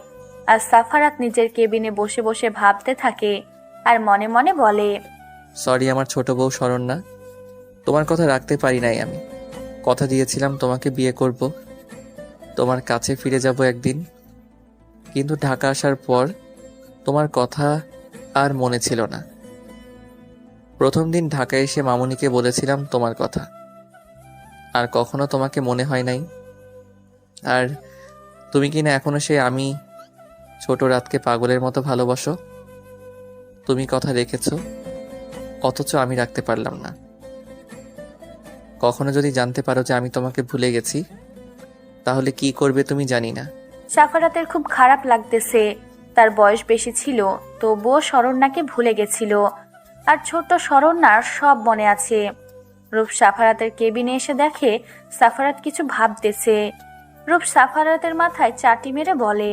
আর সাফারাত নিজের কেবিনে বসে বসে ভাবতে থাকে আর মনে মনে বলে, সরি আমার ছোট বউ শরণ্যা, তোমার কথা রাখতে পারি নাই আমি। কথা দিয়েছিলাম তোমাকে বিয়ে করব, তোমার কাছে ফিরে যাব একদিন, কিন্তু ঢাকা আসার পর তোমার কথা আর মনে ছিল না। প্রথম দিন ঢাকায় এসে মামুনিকে বলেছিলাম তোমার কথা, আর কখনো তোমাকে মনে হয় নাই। আর তুমি কি না এখনো সে আমি ছোট রাতকে পাগলের মতো ভালোবাসো? তুমি কথা রেখেছো, অথচ আমি রাখতে পারলাম না। কখনো যদি জানতে পারো যে আমি তোমাকে ভুলে গেছি, তাহলে কি করবে তুমি জানি না। সাফারাতের খুব খারাপ লাগতেছে। তার বয়স বেশি ছিল, তবুও শরণ্যাকে ভুলে গেছিল, আর ছোট্ট শরণ্যার সব মনে আছে। রূপ সাফারাতের কেবিনে এসে দেখে সাফারাত কিছু ভাবতেছে। রূপ সাফারাতের মাথায় চাটি মেরে বলে,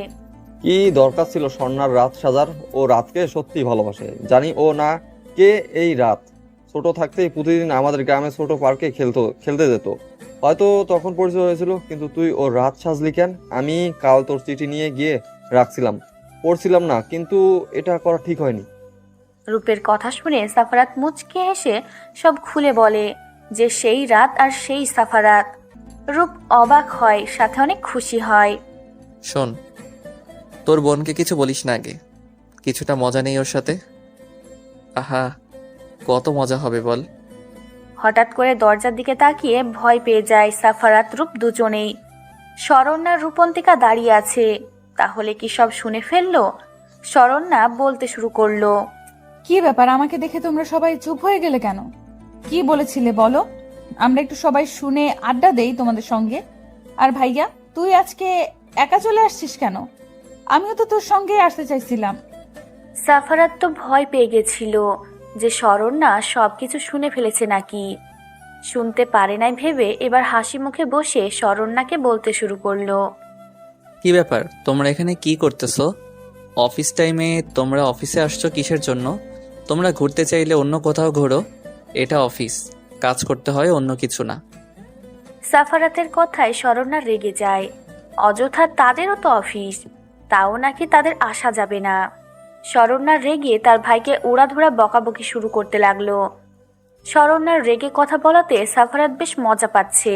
কি দরকার ছিল স্বর্ণার রাত সাজার? ও রাতকে সত্যি ভালোবাসে, জানি ও না কে এই রাত। ছোট থাকতেই প্রতিদিন আমাদের গ্রামে ছোট পার্কে খেলতে যেত। হয়তো তখন পরিচয় হয়েছিল, কিন্তু তুই ও রাত সাজলি কেন? আমি কাল তোর চিঠি নিয়ে গিয়ে রাখছিলাম, পড়ছিলাম না, কিন্তু এটা করা ঠিক হয়নি। রূপের কথা শুনে সাফারাত মুচকে হেসে সব খুলে বলে যে সেই রাত আর সেই সাফারাত। রূপ অবাক হয়, সাথে অনেক খুশি হয়। শোন, তোর বোনকে কিছু বলিস না আগে, কিছুটা মজা নেই ওর সাথে। আহা, কত মজা হবে বল। হঠাৎ করে দরজার দিকে তাকিয়ে ভয় পেয়ে যায় সাফারাত রূপ দুজনেই। শরণ্যার রূপন্তিকা দাঁড়িয়ে আছে। তাহলে কি সব শুনে ফেললো? শরণ্যা বলতে শুরু করলো, কি ব্যাপার, আমাকে দেখে তোমরা সবাই চুপ হয়ে গেলে কেন? কি বলেছিলে বলো, আমরা একটু সবাই শুনে আড্ডা দেই তোমাদের সঙ্গে। আর ভাইয়া, তুই আজকে একা চলে আসছিস কেন? আমিও তো তোর সঙ্গে আসতে চাইছিলাম। সাফারাত তো ভয় পেয়ে গেছিল যে শরণ্যা সবকিছু শুনে ফেলেছে নাকি। শুনতে পারে নাই ভেবে এবার হাসি মুখে বসে শরণ্যাকে বলতে শুরু করলো, কি ব্যাপার, তোমরা এখানে কি করতেছো? অফিস টাইমে তোমরা অফিসে আসছো কিসের জন্য? তোমরা ঘুরতে চাইলে অন্য কোথাও ঘোরো, এটা অফিস, কাজ করতে হয়, অন্য কিছু না। সাফারাতের কথায় শরণ্যা রেগে যায়। অযথা তাদেরও তো অফিস, তাও নাকি তাদের আসা যাবে না। শরণ্যার রেগে তার ভাইকে উড়াধুরা বকাবকি শুরু করতে লাগলো। শরণ্যার রেগে কথা বলাতে সাফারাত বেশ মজা পাচ্ছে।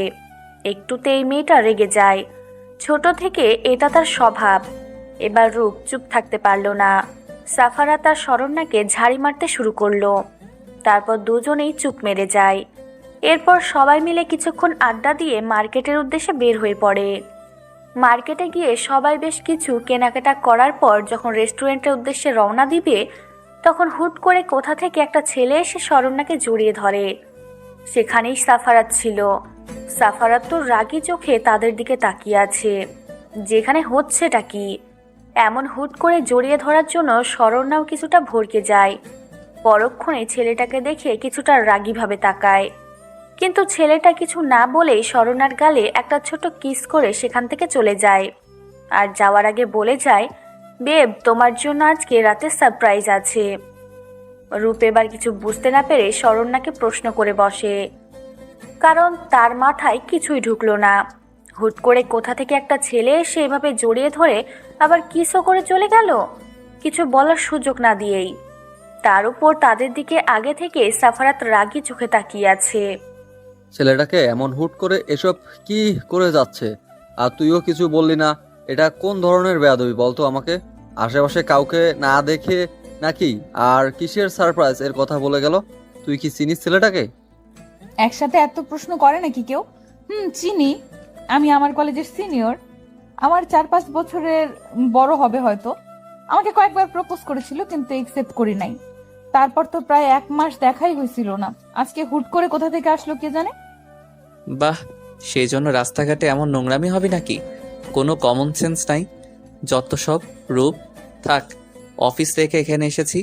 একটুতে এই মেয়েটা রেগে যায়, ছোট থেকে এটা তার স্বভাব। এবার রূপ চুপ থাকতে পারল না। সাফারাত আর শরণ্যাকে ঝাড়ি মারতে শুরু করলো। তারপর দুজনেই চুপ মেরে যায়। এরপর সবাই মিলে কিছুক্ষণ আড্ডা দিয়ে মার্কেটের উদ্দেশ্যে বের হয়ে পড়ে। মার্কেটে গিয়ে সবাই বেশ কিছু কেনাকাটা করার পর যখন রেস্টুরেন্টের উদ্দেশ্যে রওনা দিবে, তখন হুট করে কোথা থেকে একটা ছেলে এসে শরণ্যাকে জড়িয়ে ধরে। সেখানেই সাফারাত ছিল। সাফারাত তো রাগী চোখে তাদের দিকে তাকিয়ে আছে, যেখানে হচ্ছেটা কি। এমন হুট করে জড়িয়ে ধরার জন্য শরণ্যাও কিছুটা ভড়কে যায়। পরক্ষণে ছেলেটাকে দেখে কিছুটা রাগীভাবে তাকায়, কিন্তু ছেলেটা কিছু না বলেই শরণ্যার গালে একটা ছোট কিস করে সেখান থেকে চলে যায়। আর যাওয়ার আগে বলে যায়, বেব, তোমার জন্য আজকে রাতে সারপ্রাইজ আছে। রূপ এবার কিছু বুঝতে না পেরে শরণ্যাকে প্রশ্ন করে বসে, কারণ তার মাথায় কিছুই ঢুকলো না। হুট করে কোথা থেকে একটা ছেলে এসে এভাবে জড়িয়ে ধরে আবার কিসও করে চলে গেল, কিছু বলার সুযোগ না দিয়েই। তার উপর তাদের দিকে আগে থেকে সাফারাত রাগী চোখে তাকিয়ে আছে। ছেলেটাকে এমন হুট করে এসব কি করে যাচ্ছে, আর তুইও কিছু বললি না? এটা কোন ধরনের বেয়াদবি বলতো আমাকে? আশেপাশে কাউকে না দেখে নাকি? আর কিসের সারপ্রাইজ এর কথা বলে গেল? তুই কি চিনিস ছেলেটাকে? একসাথে এত প্রশ্ন করে নাকি কেউ? চিনি, আমি আমার কলেজের সিনিয়র। আমার 4-5 বছরের বড় হবে হয়তো। আমাকে কয়েকবার প্রপোজ করেছিল, কিন্তু একসেপ্ট করি নাই। তারপর তো প্রায় 1 মাস দেখাই হয়েছিল না। আজকে হুট করে কোথা থেকে আসলো কে জানে। বাহ, সেই জন্য রাস্তাঘাটে এমন নোংরামি হবে নাকি? কোনো কমন সেন্স নাই, যত সব। রূপ, থাক, অফিস থেকে এখানে এসেছি,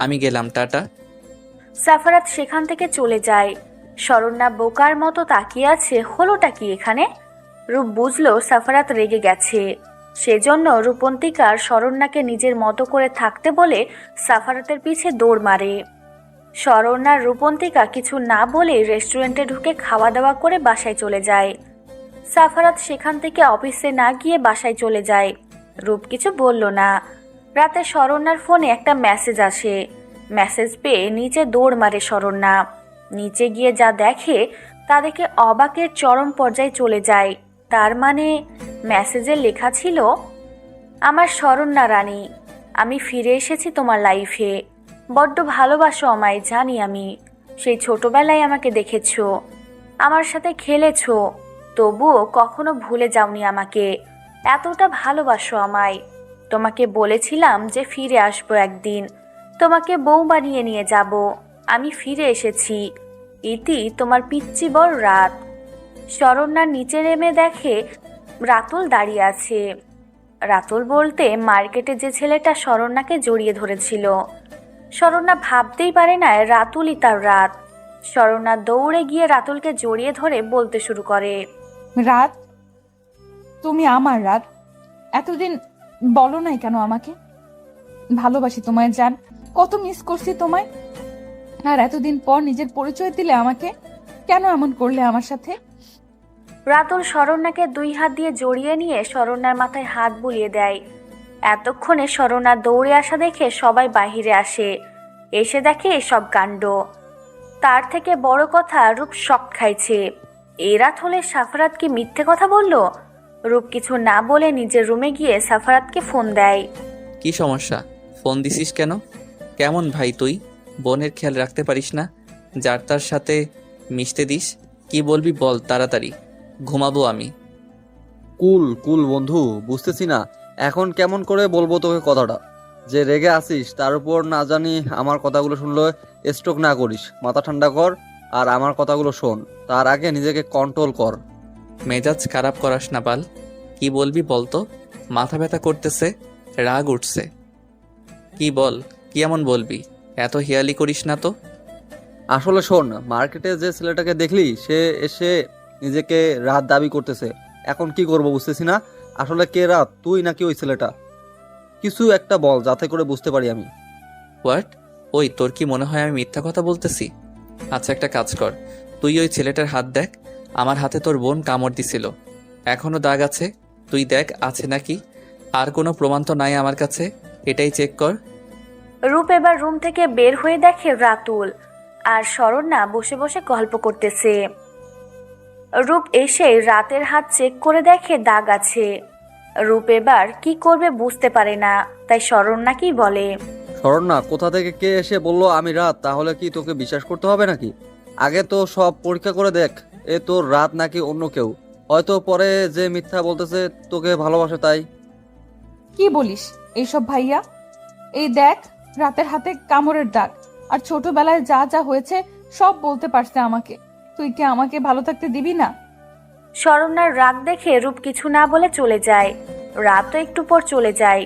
আমি গেলাম, টাটা। সাফারাত সেখান থেকে চলে যায়। শরণ্যা বোকার মতো তাকিয়ে আছে, হলোটা কি এখানে। রূপ বুঝলো সাফারাত রেগে গেছে, সেজন্য রূপন্তিকার শরণ্যাকে নিজের মতো করে থাকতে বলে সাফারাতের পিছে দৌড় মারে। শরণ্যার রূপন্তিকা কিছু না বলে রেস্টুরেন্টে ঢুকে খাওয়া দাওয়া করে বাসায় চলে যায়। সাফারাত সেখান থেকে অফিসে না গিয়ে বাসায় চলে যায়। রূপ কিছু বলল না। রাতে শরণ্যার ফোনে একটা মেসেজ আসে। মেসেজ পেয়ে নিচে দৌড় মারে শরণ্যা। নিচে গিয়ে যা দেখে তা দেখে অবাকের চরম পর্যায়ে চলে যায়। তার মানে মেসেজে লেখা ছিল, আমার শরণ্যা রানী, আমি ফিরে এসেছি তোমার লাইফে। বড্ড ভালোবাসো আমায় জানি আমি। সেই ছোটবেলায় আমাকে দেখেছো, আমার সাথে খেলেছো, তবুও কখনো ভুলে যাওনি আমাকে। এতটা ভালোবাসো আমায়। তোমাকে বলেছিলাম যে ফিরে আসবো একদিন, তোমাকে বউ বানিয়ে নিয়ে যাব। আমি ফিরে এসেছি। ইতি তোমার পিচ্চি বড় রাত। শরণ্যার নিচে নেমে দেখে রাতুল দাঁড়িয়ে আছে। রাতুল বলতে মার্কেটে যে ছেলেটা শরণ্যাকে জড়িয়ে ধরেছিল। শরণ্যা ভাবতেই পারে না রাতুলই তার রাত। শরণ্যা দৌড়ে গিয়ে রাতুলকে জড়িয়ে ধরে বলতে শুরু করে, রাত, তুমি আমার রাত। এতদিন বলো নাই কেন আমাকে? ভালোবাসি তোমায় জান, কত মিস করছি তোমায়। আর এতদিন পর নিজের পরিচয় দিলে আমাকে, কেন এমন করলে আমার সাথে? রাতুল শরণ্যাকে 2 হাত দিয়ে জড়িয়ে নিয়ে শরণ্যার মাথায় হাত বুলিয়ে দেয়। এতক্ষণে শরণ্যা দৌড়ে আসা দেখে সবাই বাহিরে আসে। এসে দেখে এসব কাণ্ড। তার থেকে বড় কথা, রূপ শক খাইছে। এই রাত হলে সাফারাত কি মিথ্যে কথা বলল? রূপ কিছু না বলে নিজের রুমে গিয়ে সাফারাতকে ফোন দেয়। কি সমস্যা? ফোন দিছিস কেন? কেমন ভাই তুই? বোনের খেয়াল রাখতে পারিস না? যার তার সাথে মিশতে দিস? কি বলবি বল তাড়াতাড়ি, ঘুমাবো আমি। কুল কুল বন্ধু, বুঝতেছি না এখন কেমন করে বলবো তোকে কথাটা। যে রেগে আসিস তার উপর না জানি আমার কথাগুলো শুনলে স্ট্রোক না করিস। মাথা ঠান্ডা কর আর আমার কথাগুলো শোন। তার আগে নিজেকে কন্ট্রোল কর। মেজাজ খারাপ করাস না বাল। কি বলবি বলতো? মাথা ব্যথা করতেছে, রাগ উঠছে। কি বল, কি এমন বলবি? এত হিয়ালি করিস না তো। আসলে শোন, মার্কেটে যে ছেলেটাকে দেখলি সে এসে নিজেকে রাত দাবি করতেছে। এখন কি করব বুঝতেছি না। আসলে কে রাত, তুই নাকি ওই ছেলেটা? কিছু একটা বল যাতে করে বুঝতে পারি আমি। হোয়াট? ওই তোর কি মনে হয় আমি মিথ্যা কথা বলতেছি? আচ্ছা একটা কাজ কর, তুই ওই ছেলেটার হাত দেখ। আমার হাতে তোর বোন কামড় দিছিল, এখনো দাগ আছে। তুই দেখ আছে নাকি। আর কোনো প্রমাণ তো নাই আমার কাছে, এটাই চেক কর। রূপ এবার রুম থেকে বের হয়ে দেখে রাতুল আর শরণ্যা বসে বসে গল্প করতেছে। রূপ এসে রাতের হাত চেক করে দেখে দাগ আছে। রূপ এবার কি করবে বুঝতে পারে না, তাই শরণ্যাকেই বলে, শরণ্যা, কোথা থেকে কে এসে বললো আমি রাত? তাহলে কি তোকে বিশ্বাস করতে হবে নাকি? আগে তো সব পরীক্ষা করে দেখ, এ তোর রাত নাকি অন্য কেউ। হয়তো পরে যে মিথ্যা বলতেছে তোকে ভালোবাসে তাই। কি বলিস এইসব ভাইয়া? এই দেখ, রাতের হাতে কামড়ের দাগ। আর ছোটবেলায় যা যা হয়েছে সব বলতে পারছে আমাকে। তুই কি আমাকে ভালো থাকতে দিবি না? শরণ্যার রাগ দেখে রূপ কিছু না বলে চলে যায়। রাতও একটু পর চলে যায়।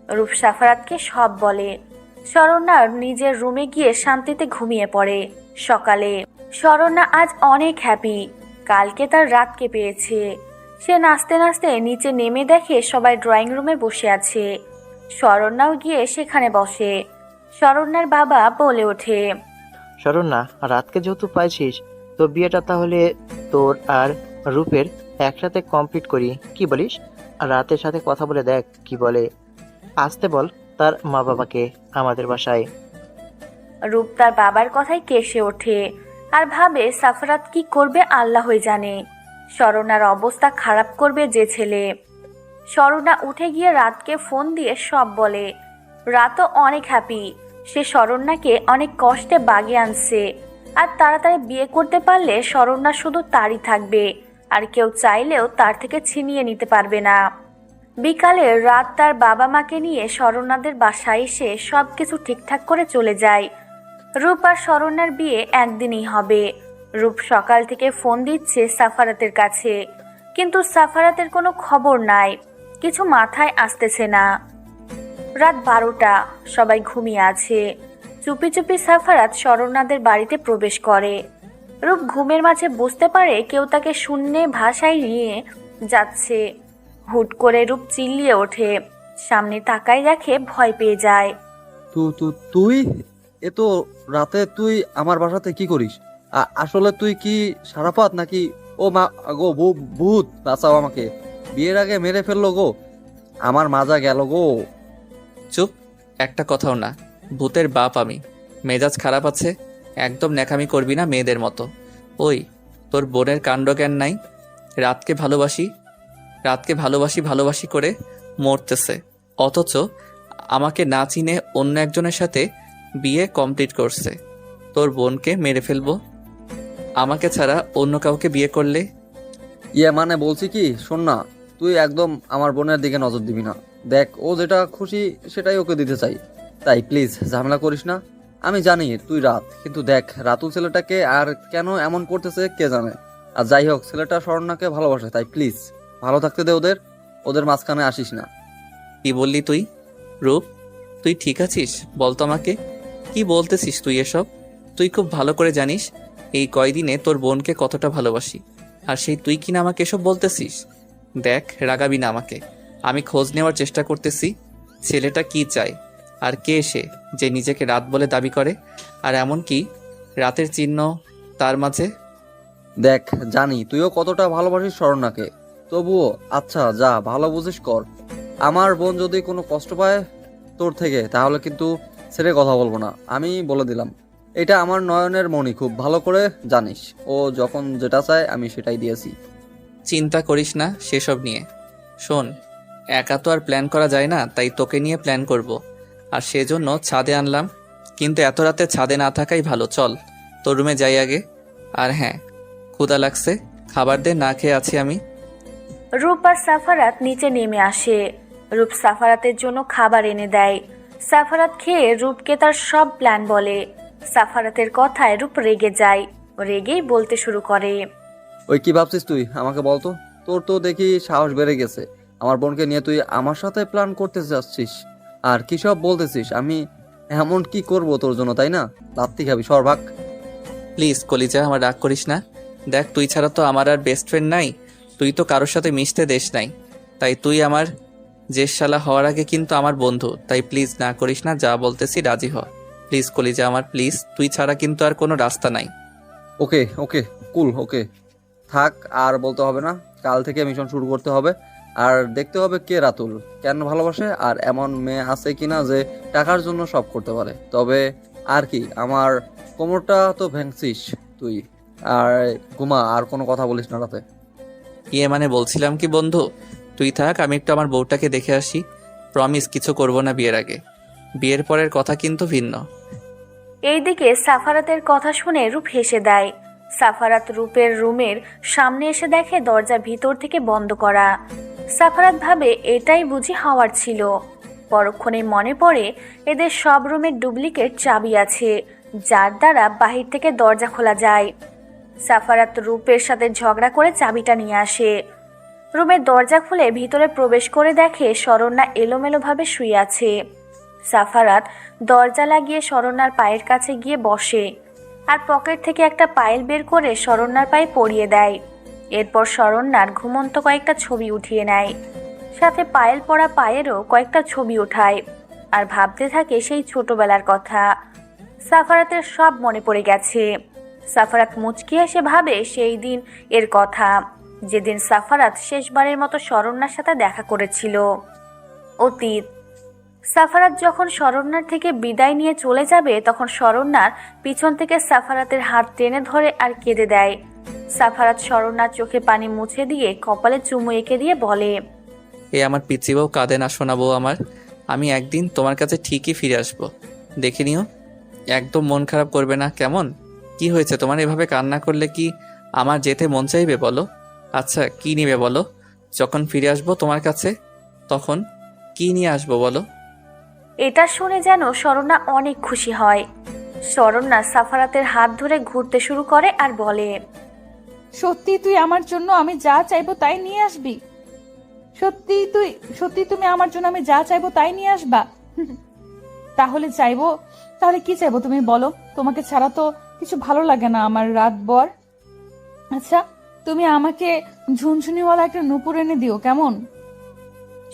রূপ সাফারাতকে সব বলে। শরণ্যার নিজের রুমে গিয়ে শান্তিতে ঘুমিয়ে পড়ে। সকালে শরণ্যা আজ অনেক হ্যাপি। কালকে তার রাতকে পেয়েছে। সে নাচতে নাচতে নিচে নেমে দেখে সবাই ড্রয়িং রুমে বসে আছে। শরণ্যাও গিয়ে সেখানে বসে। শরণ্যার বাবা বলে ওঠে, শরণ্যা, রাতকে যেহেতু পাইছিস, তো বিয়েটা তাহলে তোর আর রূপের একসাথে কমপ্লিট করি, কি বলিস? আর রাতের সাথে কথা বলে দেখ কি বলে। আসতে বল তার মা বাবাকে আমাদের বাসায়। রূপ তার বাবার কথায় কেসে ওঠে আর ভাবে সাফারাত কি করবে আল্লাহই জানে। শরণ্যার অবস্থা খারাপ করবে যে ছেলে। শরণ্যা উঠে গিয়ে রাতকে ফোন দিয়ে সব বলে। রাতও অনেক হ্যাপি। সে শরণ্যাকে অনেক কষ্টে বাগিয়ে আনছে। আর তাড়াতাড়ি বিয়ে করতে পারলে শরণ্যা শুধু তারই থাকবে, আর কেউ চাইলেও তার থেকে ছিনিয়ে নিতে পারবে না। বিকালে রাত তার বাবা মাকে নিয়ে শরণ্যাদের বাসায় এসে সব কিছু ঠিকঠাক করে চলে যায়। রূপ আর শরণ্যার বিয়ে একদিনই হবে। রূপ সকাল থেকে ফোন দিচ্ছে সাফারাতের কাছে, কিন্তু সাফারাতের কোনো খবর নাই। কিছু মাথায় আসতেছে না। রাত 12টা, সবাই ঘুমিয়ে আছে। চুপি চুপি সাফারাত শরণ্যাদের বাড়িতে প্রবেশ করে। রূপ ঘুমের মাঝে বুঝতে পারে কেউ তাকে শূন্যে ভাষায় নিয়ে যাচ্ছে। হুট করে রূপ চিল্লিয়ে ওঠে। সামনে তাকায় দেখে ভয় পেয়ে যায়। তুই এ তো রাতে তুই আমার বাসাতে কি করিস? আসলে তুই কি সারাপাত নাকি ও মা গো, ভূত বাঁচাও আমাকে, বিয়ের আগে মেরে ফেললো গো, আমার মাজা গেল গো। চুপ, একটা কথাও না। ভূতের বাপ আমি। মেজাজ খারাপ আছে? একদম ন্যাকামি করবি না মেয়েদের মতো। ওই, তোর বোনের কাণ্ডজ্ঞান নাই? রাতকে ভালোবাসি ভালোবাসি করে মরতেছে, অথচ আমাকে না চিনে অন্য একজনের সাথে বিয়ে কমপ্লিট করছে। তোর বোনকে মেরে ফেলবো আমাকে ছাড়া অন্য কাউকে বিয়ে করলে? ইয়ে মানে বলছি কি, শোন না, তুই একদম আমার বোনের দিকে নজর দিবি না। দেখ, ও যেটা খুশি সেটাই ওকে দিতে চাই, তাই প্লিজ ঝামেলা করিস না। আমি জানি তুই রাত, কিন্তু দেখ রাতুল ছেলেটাকে আর কেন এমন করতেছে কে জানে। আর যাই হোক, ছেলেটা স্বর্ণাকে ভালোবাসে, তাই প্লিজ ভালো থাকতে দে ওদের, ওদের মাঝখানে আসিস না। কি বললি তুই? রূপ, তুই ঠিক আছিস? বলতো আমাকে, কি বলতেছিস তুই এসব? তুই খুব ভালো করে জানিস এই কয়দিনে তোর বোনকে কতটা ভালোবাসি, আর সেই তুই কিনা আমাকে এসব বলতেছিস? দেখ, রাগাবি না আমাকে। আমি খোঁজ নেওয়ার চেষ্টা করতেছি ছেলেটা কি চায়, আর কে সে যে নিজেকে রাত বলে দাবি করে, আর এমন কি রাতের চিহ্ন তার মাঝে। দেখ, জানি তুইও কতটা ভালোবাসিস স্বর্ণাকে, তবুও আচ্ছা যা ভালো বুঝিস কর। আমার বোন যদি কোনো কষ্ট পায় তোর থেকে, তাহলে কিন্তু ছেড়ে কথা বলবো না, আমি বলে দিলাম। এটা আমার নয়নের মণি, খুব ভালো করে জানিস। ও যখন যেটা চায় আমি সেটাই দিয়েছি। চিন্তা করিস না সেসব নিয়ে। শোন, একা তো আর প্ল্যান করা যায় না, তাই তোকে নিয়ে প্ল্যান করব, আর সেজন্য ছাদে আনলাম। কিন্তু এত রাতে ছাদে না থাকাই ভালো। চল তোর রুমে যাই আগে। আর হ্যাঁ, ক্ষুধা লাগছে, খাবার দে, না খেয়ে আছি আমি। রূপ আর সাফারাত নিচে নেমে আসে। রূপ সাফারাতের জন্য খাবার এনে দেয়। সাফারাত খেয়ে রূপকে তার সব প্ল্যান বলে। সাফারাতের কথায় রূপ রেগে যায়, রেগেই বলতে শুরু করে। ওই কি ভাবছিস তুই, আমাকে বলতো? তোর তো দেখি সাহস বেড়ে গেছে, আমার বোনকে নিয়ে তুই আমার সাথে প্ল্যান করতে যাচ্ছিস, আর কি সব বলতেছিস? আমি এমন কি করব তোর জন্য, তাই না? লাত্তি খাবি, সর ভাগ। প্লিজ কলিজা, আমার রাগ করিস না। দেখ, তুই ছাড়া তো আমার আর বেস্ট ফ্রেন্ড নাই। তুই তো কারোর সাথে মিশতে দেশ নাই, তাই তুই আমার জেশশালা হওয়ার আগে কিন্তু আমার বন্ধু। তাই প্লিজ না করিস না, যা বলতেছি রাজি হ। প্লিজ কলিজা আমার, প্লিজ। তুই ছাড়া কিন্তু আর কোনো রাস্তা নাই। ওকে ওকে, কুল, ওকে থাক, আর বলতে হবে না। কাল থেকে মিশন শুরু করতে হবে, আর দেখতে হবে কে রাতুল কেন ভালোবাসে, আর এমন মেয়ে আছে কিনা যে টাকার জন্য সব করতে পারে। তবে আর কি, আমার কোমরটা তো ভেঙছিস তুই, আর ঘুমা, আর কোনো কথা বলিস না রাতে। ইয়ে মানে বলছিলাম কি বন্ধু, তুই থাক, আমি একটু আমার বউটাকে দেখে আসি। প্রমিস কিছু করব না বিয়ের আগে। বিয়ের পরের কথা কিন্তু ভিন্ন। এইদিকে সাফারাতের কথা শুনে রূপ হেসে দেয়। সাফারাত রূপের রুমের সামনে এসে দেখে দরজা ভিতর থেকে বন্ধ করা। সাফারাত ভাবে এটাই বুঝি হওয়ার ছিল। পরক্ষণে মনে পড়ে এদের সব রুমের ডুপ্লিকেট চাবি আছে, যার দ্বারা বাহির থেকে দরজা খোলা যায়। সাফারাত রূপের সাথে ঝগড়া করে চাবিটা নিয়ে আসে। রুমের দরজা খুলে ভিতরে প্রবেশ করে দেখে শরণ্যা এলোমেলোভাবে শুয়ে আছে। সাফারাত দরজা লাগিয়ে শরণ্যার পায়ের কাছে গিয়ে বসে, আর পকেট থেকে একটা পায়েল বের করে শরণ্যার পায়ে পরিয়ে দেয়। এরপর শরণ্যার ঘুমন্ত কয়েকটা ছবি উঠিয়ে নেয়, সাথে পায়েল পরা পায়েরও কয়েকটা ছবি ওঠায়, আর ভাবতে থাকে সেই ছোটবেলার কথা। সাফারাতের সব মনে পড়ে গেছে। সাফারাত মুচকি এসে ভাবে সেই দিন এর কথা, যেদিন সাফারাত শেষবারের মতো শরণ্যার সাথে দেখা করেছিল। অতীত। সাফারাত যখন শরণ্যার থেকে বিদায় নিয়ে চলে যাবে, তখন শরণ্যার পিছন থেকে সাফারাতের হাত টেনে ধরে আর কেঁদে দেয়। সাফারাত শরণ্যার চোখে পানি মুছে দিয়ে কপালে চুমু এঁকে দিয়ে বলে, এ আমার পিচি বউ কাঁদে না, শোনাবো আমার। আমি একদিন তোমার কাছে ঠিকই ফিরে আসবো, দেখে নিও। একদম মন খারাপ করবে না, কেমন? কি হয়েছে তোমার? এভাবে কান্না করলে কি আমার যেতে মন চাইবে বলো? আচ্ছা, কি নিবে বলো? যখন ফিরে আসবো তোমার কাছে, তখন কি নিয়ে আসবো বলো? এটা শুনে যেন শরণ্যা অনেক খুশি হয়। শরণ্যা সাফারাতের হাত ধরে ঘুরতে শুরু করে আর বলে, সত্যি তুই আমার জন্য আমি যা চাইবো তাই নিয়ে আসবি? সত্যি তুমি আমার জন্য আমি যা চাইবো তাই নিয়ে আসবা? তাহলে কি চাইবো তুমি বলো? তোমাকে ছাড়া তো কিছু ভালো লাগে না আমার রাত বর। আচ্ছা, তুমি আমাকে ঝুনঝুনিওয়ালা একটা নুপুর এনে দিও, কেমন?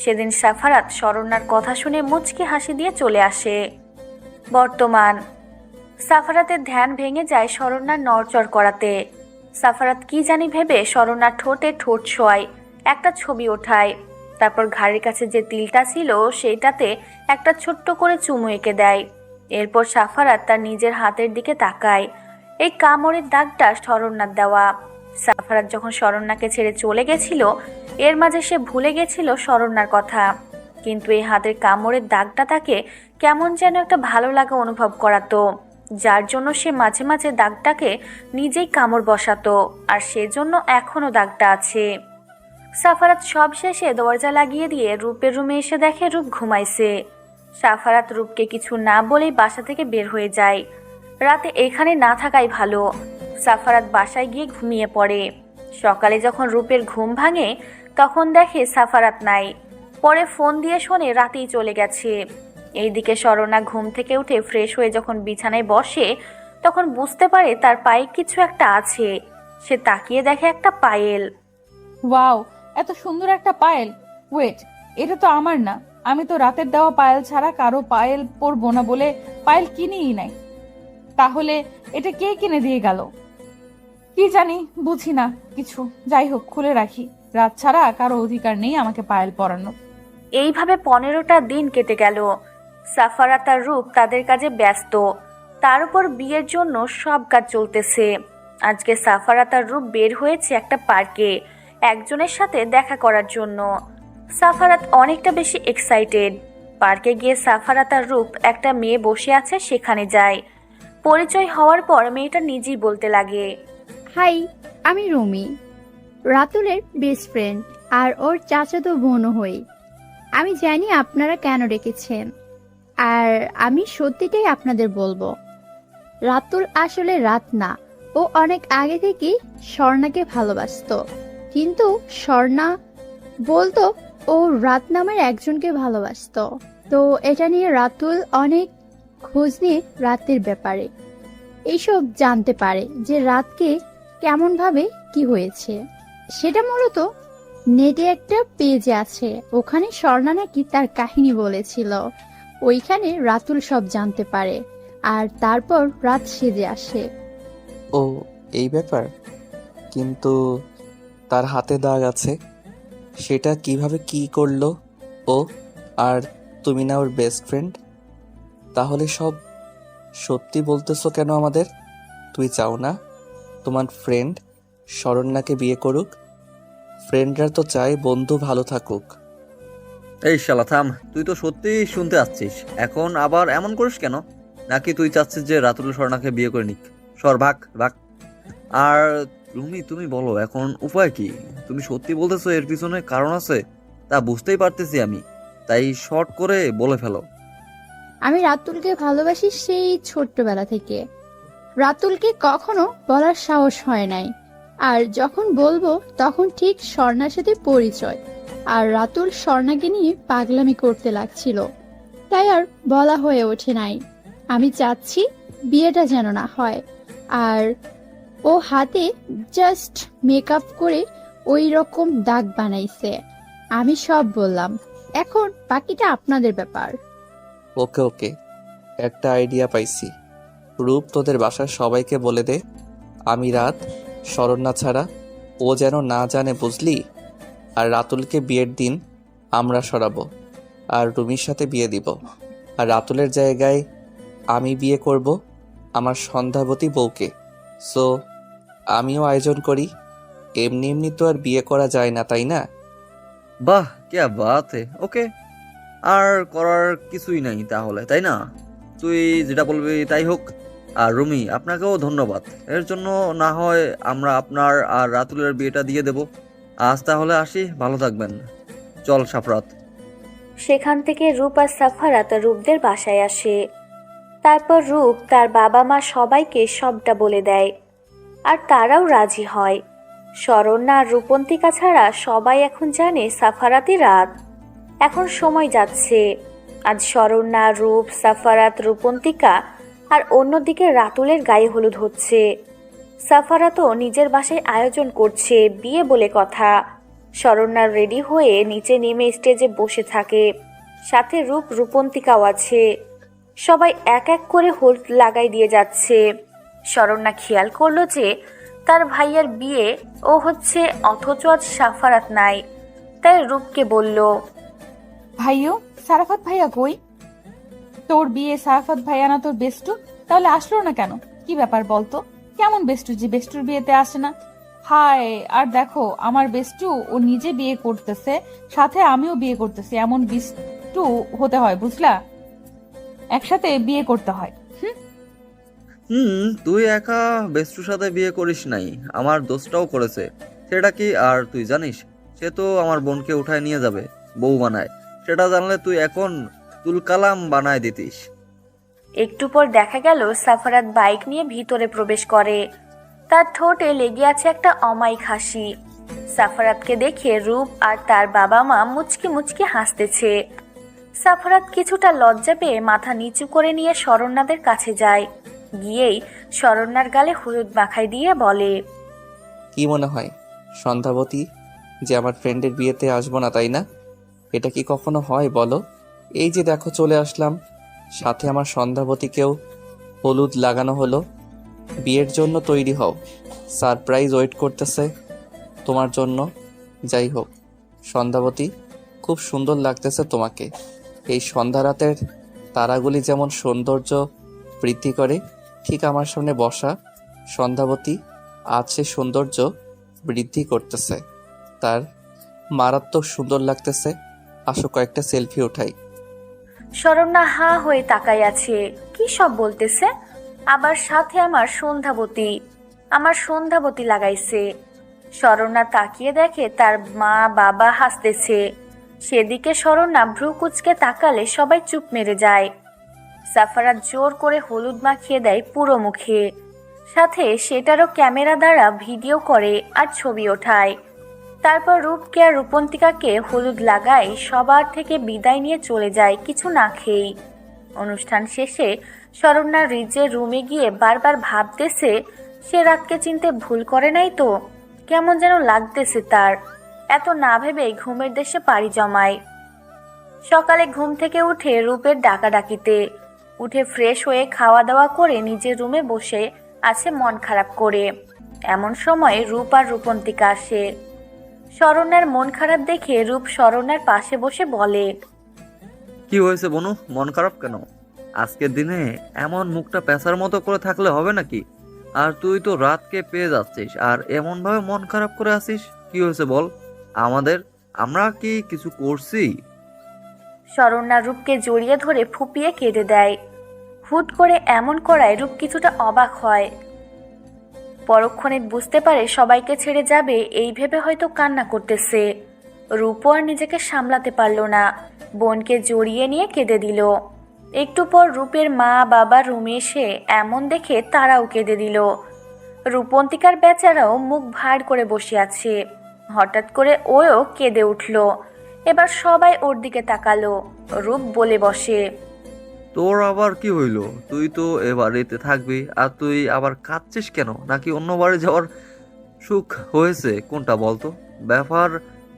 সেদিন সাফারাত শরণ্যার কথা শুনে মুচকি হাসি দিয়ে চলে আসে। বর্তমান। সাফারাতের ধ্যান ভেঙে যায় শরণ্যার নড়চড় করাতে। সাফারাত কি জানি ভেবে শরণ্যার ঠোঁটে ঠোঁট ছোঁয়ায়, একটা ছবি ওঠায়। তারপর ঘাড়ের কাছে যে তিলটা ছিল সেইটাতে একটা ছোট্ট করে চুমু এঁকে দেয়। এরপর সাফারাত তার নিজের হাতের দিকে তাকায়। এই কামড়ের দাগটা শরণ্যার দেওয়া। সাফারাত যখন শরণ্যাকে ছেড়ে চলে গেছিল, এর মাঝে সে ভুলে গেছিল শরণ্যার কথা। কিন্তু এই হাতের কামড়ের দাগটা তাকে কেমন যেন একটা ভালো লাগা অনুভব করাতো, যার জন্য সে মাঝে মাঝে দাগটাকে নিজেই কামড় বসাতো, আর সেজন্য এখনো দাগটা আছে। সাফারাত সব শেষে দরজা লাগিয়ে দিয়ে রূপের রুমে এসে দেখে রূপ ঘুমাইছে। সাফারাত রূপকে কিছু না বলেই বাসা থেকে বের হয়ে যায়। রাতে এখানে না থাকাই ভালো। সাফারাত বাসায় গিয়ে ঘুমিয়ে পড়ে। সকালে যখন রূপের ঘুম ভাঙে তখন দেখে সাফারাত নাই। পরে ফোন দিয়ে শোনে রাতেই চলে গেছে। এইদিকে শরণ্যা ঘুম থেকে উঠে ফ্রেশ হয়ে যখন বিছানায় বসে তখন বুঝতে পারে তার পায়ে কিছু একটা আছে। সে তাকিয়ে দেখে একটা পায়েল। ওয়াও, এত সুন্দর একটা পায়েল। ওয়েট, এটা তো আমার না। আমি তো রাতের দেওয়া পায়েল ছাড়া কারো পায়েল পরবো না বলে পায়েল কিনেই নাই। তাহলে এটা কে কিনে দিয়ে গেল? কি জানি, বুঝি না কিছু। যাই হোক, খুলে রাখি। রাত ছাড়া কারো অধিকার নেই আমাকে পায়েল পরানো। এইভাবে 15টা দিন কেটে গেল। সাফারাত আর রূপ তাদের কাজে ব্যস্ত। তার উপর বিয়ের জন্য সব কাজ চলতেছে। আজকে সাফারাত আর রূপ বের হয়েছে একটা পার্কে একজনের সাথে দেখা করার জন্য। সাফারাত অনেকটা বেশি এক্সাইটেড। পার্কে গিয়ে সাফারাত আর রূপ একটা মেয়ে বসে আছে সেখানে যায়। পরিচয় হওয়ার পর মেয়েটা নিজেই বলতে লাগে, হাই, আমি রুমি, রাতুলের বেস্ট ফ্রেন্ড আর ওর চাচাতো বোনও হই। আমি জানি আপনারা কেন ডেকেছেন, আর আমি সত্যিটাই আপনাদের বলবো। রাতুল আসলে রাত না, ও অনেক আগে থেকেই স্বর্ণাকে ভালোবাসতো। কিন্তু স্বর্ণা বলতো ও রাত নামের একজনকে ভালোবাসতো। তো এটা নিয়ে রাতুল অনেক খোঁজ নিয়ে রাতের ব্যাপারে এইসব জানতে পারে যে রাতকে কেমনভাবে কি হয়েছে। সেটা মূলত নেটে একটা পেজ আছে, ওখানে স্বর্ণা নাকি তার কাহিনী বলেছিল। ওইখানে রাতুল সব জানতে পারে, আর তারপর রাত সেজে আসে। ও, এই ব্যাপার। কিন্তু তার হাতে দাগ আছে, সেটা কিভাবে কি করলো ও? আর তুমি না ওর বেস্ট ফ্রেন্ড? তাহলে সব সত্যি বলতেছো কেন আমাদের? তুই চাও না তোমার ফ্রেন্ড শরণ্যাকে বিয়ে করুক? ফ্রেন্ডরা তো চায় বন্ধু ভালো থাকুক। এই শালা থাম, তুই তো সত্যিই শুনতে আসছিস। এখন আবার এমন করিস কেন? নাকি তুই চাচ্ছিস যে রাতুল স্বর্ণাকে বিয়ে করে নিক? সর, ভাগ ভাগ। আর রুমি, তুমি বলো এখন উপায় কি? তুমি সত্যি বলতেছো এর পিছনে কারণ আছে? তা বুঝতেই পারতেছি আমি, তাই শর্ট করে বলে ফেলো। আমি রাতুলকে ভালোবাসি সেই ছোট্টবেলা থেকে। রাতুলকে কখনো বলার সাহস হয় নাই, আর যখন বলবো তখন ঠিক স্বর্ণার সাথে পরিচয়। আর রাতুল স্বর্ণাকে নিয়ে পাগলামি করতে লাগছিল, তাই আর বলা হয়ে ওঠে নাই। আমি চাচ্ছি বিয়েটা যেন না হয়। আর ও হাতে জাস্ট মেকআপ করে ওই রকম দাগ বানাইছে। আমি সব বললাম, এখন বাকিটা আপনাদের ব্যাপার। ওকে ওকে, একটা আইডিয়া পাইছি। রূপ, তোদের বাসার সবাইকে বলে দে আমি রাত শরণ্যা ছাড়া ও যেন না জানে, বুঝলি? আর রাতুলকে বিয়ের দিন আমরা সরাবো আর রুমির সাথে বিয়ে দিব। আর রাতুলের জায়গায় আমি বিয়ে করব আমার সন্ধ্যাবতী বউকে। সো আমিও আয়োজন করি। এমনি এমনি তো আর বিয়ে করা যায় না, তাই না? বাহ, কে বাত হে। ওকে, আর করার কিছুই নাই তাহলে, তাই না? তুই যেটা বলবি তাই হোক। আর রুমি, আপনাকেও ধন্যবাদ এর জন্য। না হয় আমরা আপনার আর রাতুলের বিয়েটা দিয়ে দেব। আজ তাহলে আসি, ভালো থাকবেন। চল সাফরাত। সেখান থেকে রূপ আর সাফারাত রূপদের বাসায় আসে। তারপর রূপ তার বাবা মা সবাইকে সবটা বলে দেয়, আর তারাও রাজি হয়। শরণ্যা আর রূপন্তিকা ছাড়া সবাই এখন জানে সাফারাতই রাত। এখন সময় যাচ্ছে। আজ শরণ্যা, রূপ, সাফারাত, রূপন্তিকা আর অন্যদিকে রাতুলের গায়ে হলুদ হচ্ছে। সাফারাতও নিজের বাসায় আয়োজন করছে, বিয়ে বলে কথা। শরণ্যা রেডি হয়ে নিচে নেমে স্টেজে বসে থাকে। সাথে রূপ, রূপন্তিকাও আছে। সবাই এক এক করে হলুদ লাগাই দিয়ে যাচ্ছে। শরণ্যা খেয়াল করলো যে তার ভাইয়ের বিয়ে ও হচ্ছে, অথচ আজ সাফারাত নাই। তাই রূপকে বলল, ভাইও, সারাফাত ভাইয়া কই? তোর বিয়ে সারাফাত ভাইয়া না তোর বেস্টু? তাহলে আসলো না কেন? কি ব্যাপার বলতো? কেমন বেস্টু যে বেস্টুর বিয়েতে আসে না? হায়, আর দেখো আমার বেস্টু ও নিজে বিয়ে করতেছে, সাথে আমিও বিয়ে করতেছি। এমন বেস্টু হতে হয়, বুঝলা? একসাথে বিয়ে করতে হয়। তুই একা বেস্টুর সাথে বিয়ে করিস নাই, আমার দোস্তটাও করেছে। সেটা কি আর তুই জানিস? সে তো আমার বোনকে উঠায় নিয়ে যাবে, বউ বানায়। সেটা জানলে তুই এখন তুলকালাম বানায় দিতিস। একটু পর দেখা গেল সাফারাত বাইক নিয়ে ভিতরে প্রবেশ করে। তার ঠোঁটে লেগে আছে একটা অমায়িক হাসি। সাফারাতকে দেখে রূপ আর তার বাবা মা মুচকি মুচকি হাসতেছে। সাফারাত কিছুটা লজ্জা পেয়ে মাথা নিচু করে নিয়ে শরণ্যাদের কাছে যায়। গিয়েই শরণ্যার গালে হলুদ মাখাই দিয়ে বলে, কি মনে হয় সন্ধ্যাবতী যে আমার ফ্রেন্ডের বিয়েতে আসবো না, তাই না? এটা কি কখনো হয় বলো? এই যে দেখো চলে আসলাম, সাথে আমার সন্ধ্যাবতীকেও হলুদ লাগানো হলো। বিয়ের জন্য তৈরি হও, সারপ্রাইজ ওয়েট করতেছে তোমার জন্য। যাই হোক সন্ধ্যাবতী, খুব সুন্দর লাগতেছে তোমাকে। এই সন্ধ্যা রাতের তারাগুলি যেমন সৌন্দর্য বৃদ্ধি করে, ঠিক আমার সামনে বসা সন্ধ্যাবতী আজ সে সৌন্দর্য বৃদ্ধি করতেছে। তার মারাত্মক সুন্দর লাগতেছে। আসো কয়েকটা সেলফি উঠাই। শরণ্যা হা হয়ে তাকাই আছে, কি সব বলতেছে? আবার সাথে আমার সন্ধ্যাবতী লাগাইছে। শরণ্যা তাকিয়ে দেখে তার মা বাবা হাসতেছে। সেদিকে শরণ্যা ভ্রু কুচকে তাকালে সবাই চুপ মেরে যায়। সাফারাত জোর করে হলুদ মাখিয়ে দেয় পুরো মুখে, সাথে সেটারও ক্যামেরা দ্বারা ভিডিও করে আর ছবি ওঠায়। তারপর রূপকে আর রূপন্তিকাকে হলুদ লাগাই সবার থেকে বিদায় নিয়ে চলে যায় কিছু না খেয়েই। অনুষ্ঠান শেষে শরণ্যা রিজের রুমে গিয়ে বারবার ভাবতেছে সে রাতকে চিনতে ভুল করে নাই তো। কেমন যেন লাগতেছে তার। এত না ভেবেই ঘুমের দেশে পাড়ি জমায়। সকালে ঘুম থেকে উঠে রূপের ডাকাডাকিতে উঠে ফ্রেশ হয়ে খাওয়া দাওয়া করে নিজের রুমে বসে আছে মন খারাপ করে। এমন সময় রূপ আর রূপন্তিকা আসে। শরণ্যার মন খারাপ দেখে রূপ শরণ্যার পাশে বসে বলে, কি হয়েছে বনু, মন খারাপ কেন? আজকের দিনে এমন মুখটা পেঁচার মতো করে থাকলে হবে নাকি? আর তুই তো রাতকে পেয়ে যাচ্ছিস আর এমন ভাবে মন খারাপ করে আসিস। কি হয়েছে বল? আমরা কি কিছু করছি? শরণ্যা রূপকে জড়িয়ে ধরে ফুপিয়ে কেঁদে দেয়। হুট করে এমন করায় রূপ কিছুটা অবাক হয়। পরক্ষণে বুঝতে পারে সবাইকে ছেড়ে যাবে, এই ভেবে হয়তো কান্না করতেছে। রূপও আর নিজেকে সামলাতে পারল না, বোনকে জড়িয়ে নিয়ে কেঁদে দিল। একটু পর রূপের মা বাবা রুমে এসে এমন দেখে তারাও কেঁদে দিল। রূপন্তিকার বেচারাও মুখ ভার করে বসে আছে। হঠাৎ করে ওও কেঁদে উঠল। এবার সবাই ওর দিকে তাকালো। রূপ বলে বসে, তোর আবার কি হইল? তুই তো এ বাড়িতে থাকবি আর তুই আবার কাঁদছিস কেন? নাকি অন্য বাড়ি যাওয়ার সুখ হয়েছে? কোনটা বলতো? ব্যাপার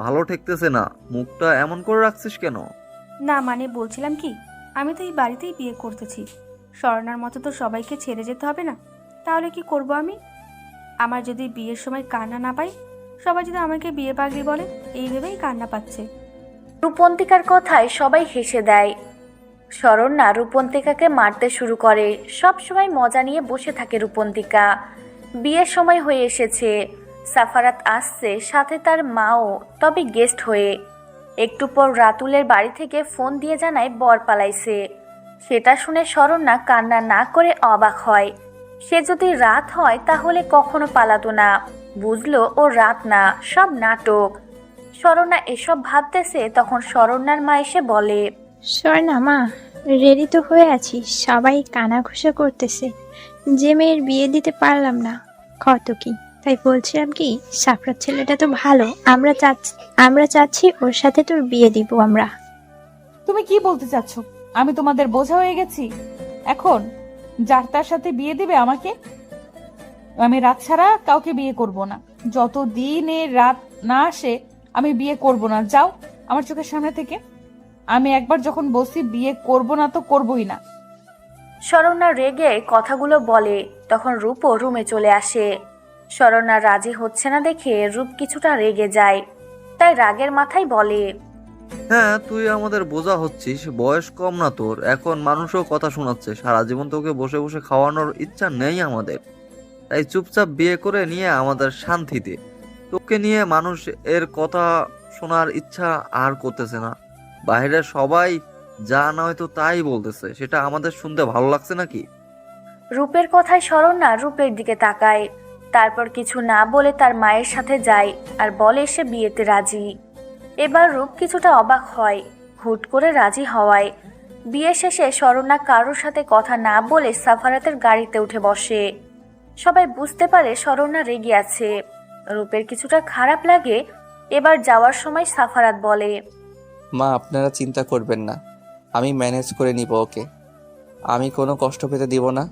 ভালো ঠেকতেছে না, মুখটা এমন করে রাখছিস কেন? না মানে বলছিলাম কি, আমি তো এই বাড়িতেই বিয়ে করতেছি। স্বর্ণার মতো তো সবাইকে ছেড়ে যেতে হবে না। তাহলে কি করব আমি? আমার যদি বিয়ের সময় কান্না না পাই, সবাই যদি আমাকে বিয়ে পাগলি বলে, এই ভেবেই কান্না পাচ্ছে। রূপন্তিকার কথায় সবাই হেসে দেয়। শরণ্যা রূপন্তিকাকে মারতে শুরু করে। সব সময় মজা নিয়ে বসে থাকে রূপন্তিকা। বিয়ের সময় হয়ে এসেছে। সাফারাত আসছে, সাথে তার মাও, তবে গেস্ট হয়ে। একটু পর রাতুলের বাড়ি থেকে ফোন দিয়ে জানায় বর পালাইছে। সেটা শুনে শরণ্যা কান্না না করে অবাক হয়। সে যদি রাত হয় তাহলে কখনো পালাতো না। বুঝলো ও রাত না, সব নাটক। শরণ্যা এসব ভাবতেছে, তখন শরণ্যার মা এসে বলে, স্বর্ণা মা, রেডি তো হয়ে আছি, সবাই কানাঘুষা করতেছে যে মেয়ের বিয়ে দিতে পারলাম না, কত কি। তাই বলছিলাম কি, সাফরাত ছেলেটা তো ভালো, আমরা চাচ্ছি ওর সাথে তোর বিয়ে দিব আমরা। তুমি কি বলতে চাচ্ছ? আমি তোমাদের বোঝা হয়ে গেছি এখন? যার তার সাথে বিয়ে দিবে আমাকে? আমি রাত ছাড়া কাউকে বিয়ে করব না। যতদিন এর রাত না আসে আমি বিয়ে করব না। যাও আমার চোখের সামনে থেকে। আমি একবার যখন বলছি বিয়ে করব না তো করবই না। শরণ্যা রেগে কথাগুলো বলে। তখন রূপও রুমে চলে আসে। শরণ্যা রাজি হচ্ছে না দেখে রূপ কিছুটা রেগে যায়, তাই রাগের মাথায় বলে, হ্যাঁ, তুই আমাদের বোঝা হচ্ছিস, বয়স কম না তোর, এখন মানুষও কথা শোনাচ্ছে, সারা জীবন তোকে বসে বসে খাওয়ানোর ইচ্ছা নেই আমাদের, তাই চুপচাপ বিয়ে করে নিয়ে আমাদের শান্তিতে। তোকে নিয়ে মানুষ এর কথা শোনার ইচ্ছা আর করতেছে না। বাইরের সবাই যা না হয়তো তাই বলতেছে, সেটা আমাদের শুনতে ভালো লাগছে নাকি? রূপের কথায় শরণ্যা রূপের দিকে তাকায়, তারপর কিছু না বলে তার মায়ের সাথে যায় আর বলে সে বিয়েতে রাজি। এবার রূপ কিছুটা অবাক হয় হুট করে রাজি হওয়ায়। বিয়ে শেষে শরণ্যা কারোর সাথে কথা না বলে সাফারাতের গাড়িতে উঠে বসে। সবাই বুঝতে পারে শরণ্যা রেগে আছে। রূপের কিছুটা খারাপ লাগে। এবার যাওয়ার সময় সাফারাত বলে, মা, আপনারা চিন্তা করবেন না, আমি ম্যানেজ করে নিব ওকে। আমি কোনো কষ্ট পেতে দিব না,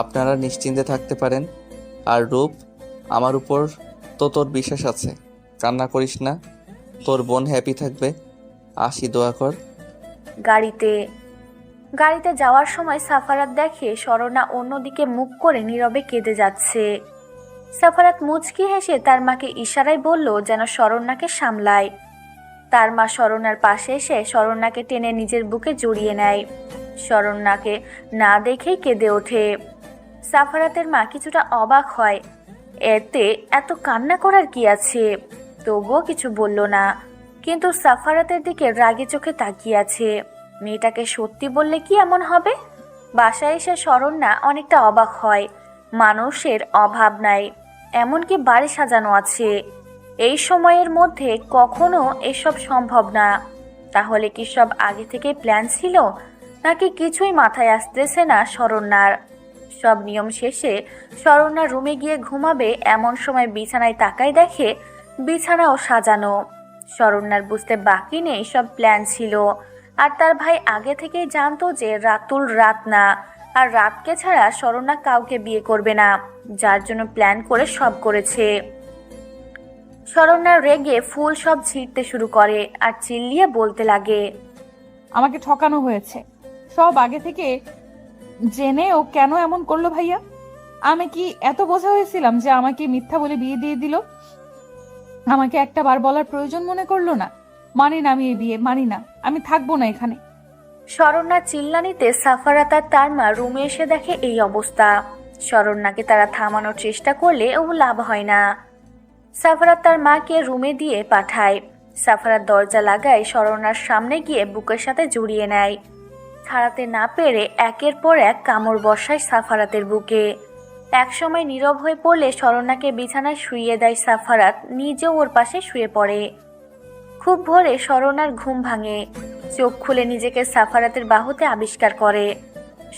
আপনারা নিশ্চিন্তে থাকতে পারেন। আর রূপ, আমার উপর তো তোর বিশ্বাস আছে, কান্না করিস না, তোর বোন হ্যাপি থাকবে। আসি, দোয়া কর। গাড়িতে যাওয়ার সময় সাফারাত দেখে শরণ্যা অন্যদিকে মুখ করে নীরবে কেঁদে যাচ্ছে। সাফারাত মুচকি হেসে তার মাকে ইশারায় বলল যেন শরণ্যাকে সামলায়। তার মা শরণ্যার পাশে এসে শরণ্যাকে টেনে নিজের বুকে জড়িয়ে নেয়। শরণ্যাকে না দেখেই কেঁদে ওঠে। সাফারাতের মা কিছুটা অবাক হয়, এতে এত কান্না করার কি আছে, তবুও কিছু বলল না। কিন্তু সাফারাতের দিকে রাগে চোখে তাকিয়ে আছে। মেয়েটাকে সত্যি বললে কি এমন হবে? বাসায় এসে শরণ্যা অনেকটা অবাক হয়। মানুষের অভাব নাই, এমনকি বাড়ি সাজানো আছে। এই সময়ের মধ্যে কখনো এসব সম্ভব না। তাহলে কি সব আগে থেকে প্ল্যান ছিল, নাকি কিছুই মাথায় আসতেছে না শরণ্যার? সব নিয়ম শেষে শরণ্যা রুমে গিয়ে ঘুমাবে এমন সময় বিছানায় তাকায়, দেখে বিছানাও সাজানো। শরণ্যার বুঝতে বাকি নেই সব প্ল্যান ছিল। আর তার ভাই আগে থেকেই জানতো যে রাতুল রাত না, আর রাতকে ছাড়া শরণ্যা কাউকে বিয়ে করবে না, যার জন্য প্ল্যান করে সব করেছে। শরণ্যার রেগে ফুল সব ছিঁড়তে শুরু করে আর চিল্লিয়ে বলতে লাগে, আমাকে ঠকানো হয়েছে, সব আগে থেকে জেনে ও কেন এমন করলো ভাইয়া? আমি কি এত বোঝা হয়েছিলাম যে আমাকে মিথ্যা বলে বিয়ে দিয়ে দিল? আমাকে একটা বার বলার প্রয়োজন মনে করলো না। মানি না আমি এই বিয়ে, মানি না, আমি থাকবো না এখানে। শরণ্যা চিল্লানিতে সাফারাত আর তার মা রুমে এসে দেখে এই অবস্থা। শরণ্যাকে তারা থামানোর চেষ্টা করলে ও লাভ হয় না। সাফারাত তার মাকে রুমে দিয়ে পাঠায়। সাফারাত দরজা লাগায়, শরণ্যার সামনে গিয়ে বুকের সাথে জড়িয়ে নেয়। ছাড়াতে না পেরে একের পর এক কামড় বসায় সাফারাতের বুকে। একসময় নীরব হয়ে পড়লে শরণ্যাকে বিছানায় শুইয়ে দেয় সাফারাত, নিজেও ওর পাশে শুয়ে পড়ে। খুব ভোরে শরণ্যার ঘুম ভাঙে। চোখ খুলে নিজেকে সাফারাতের বাহুতে আবিষ্কার করে।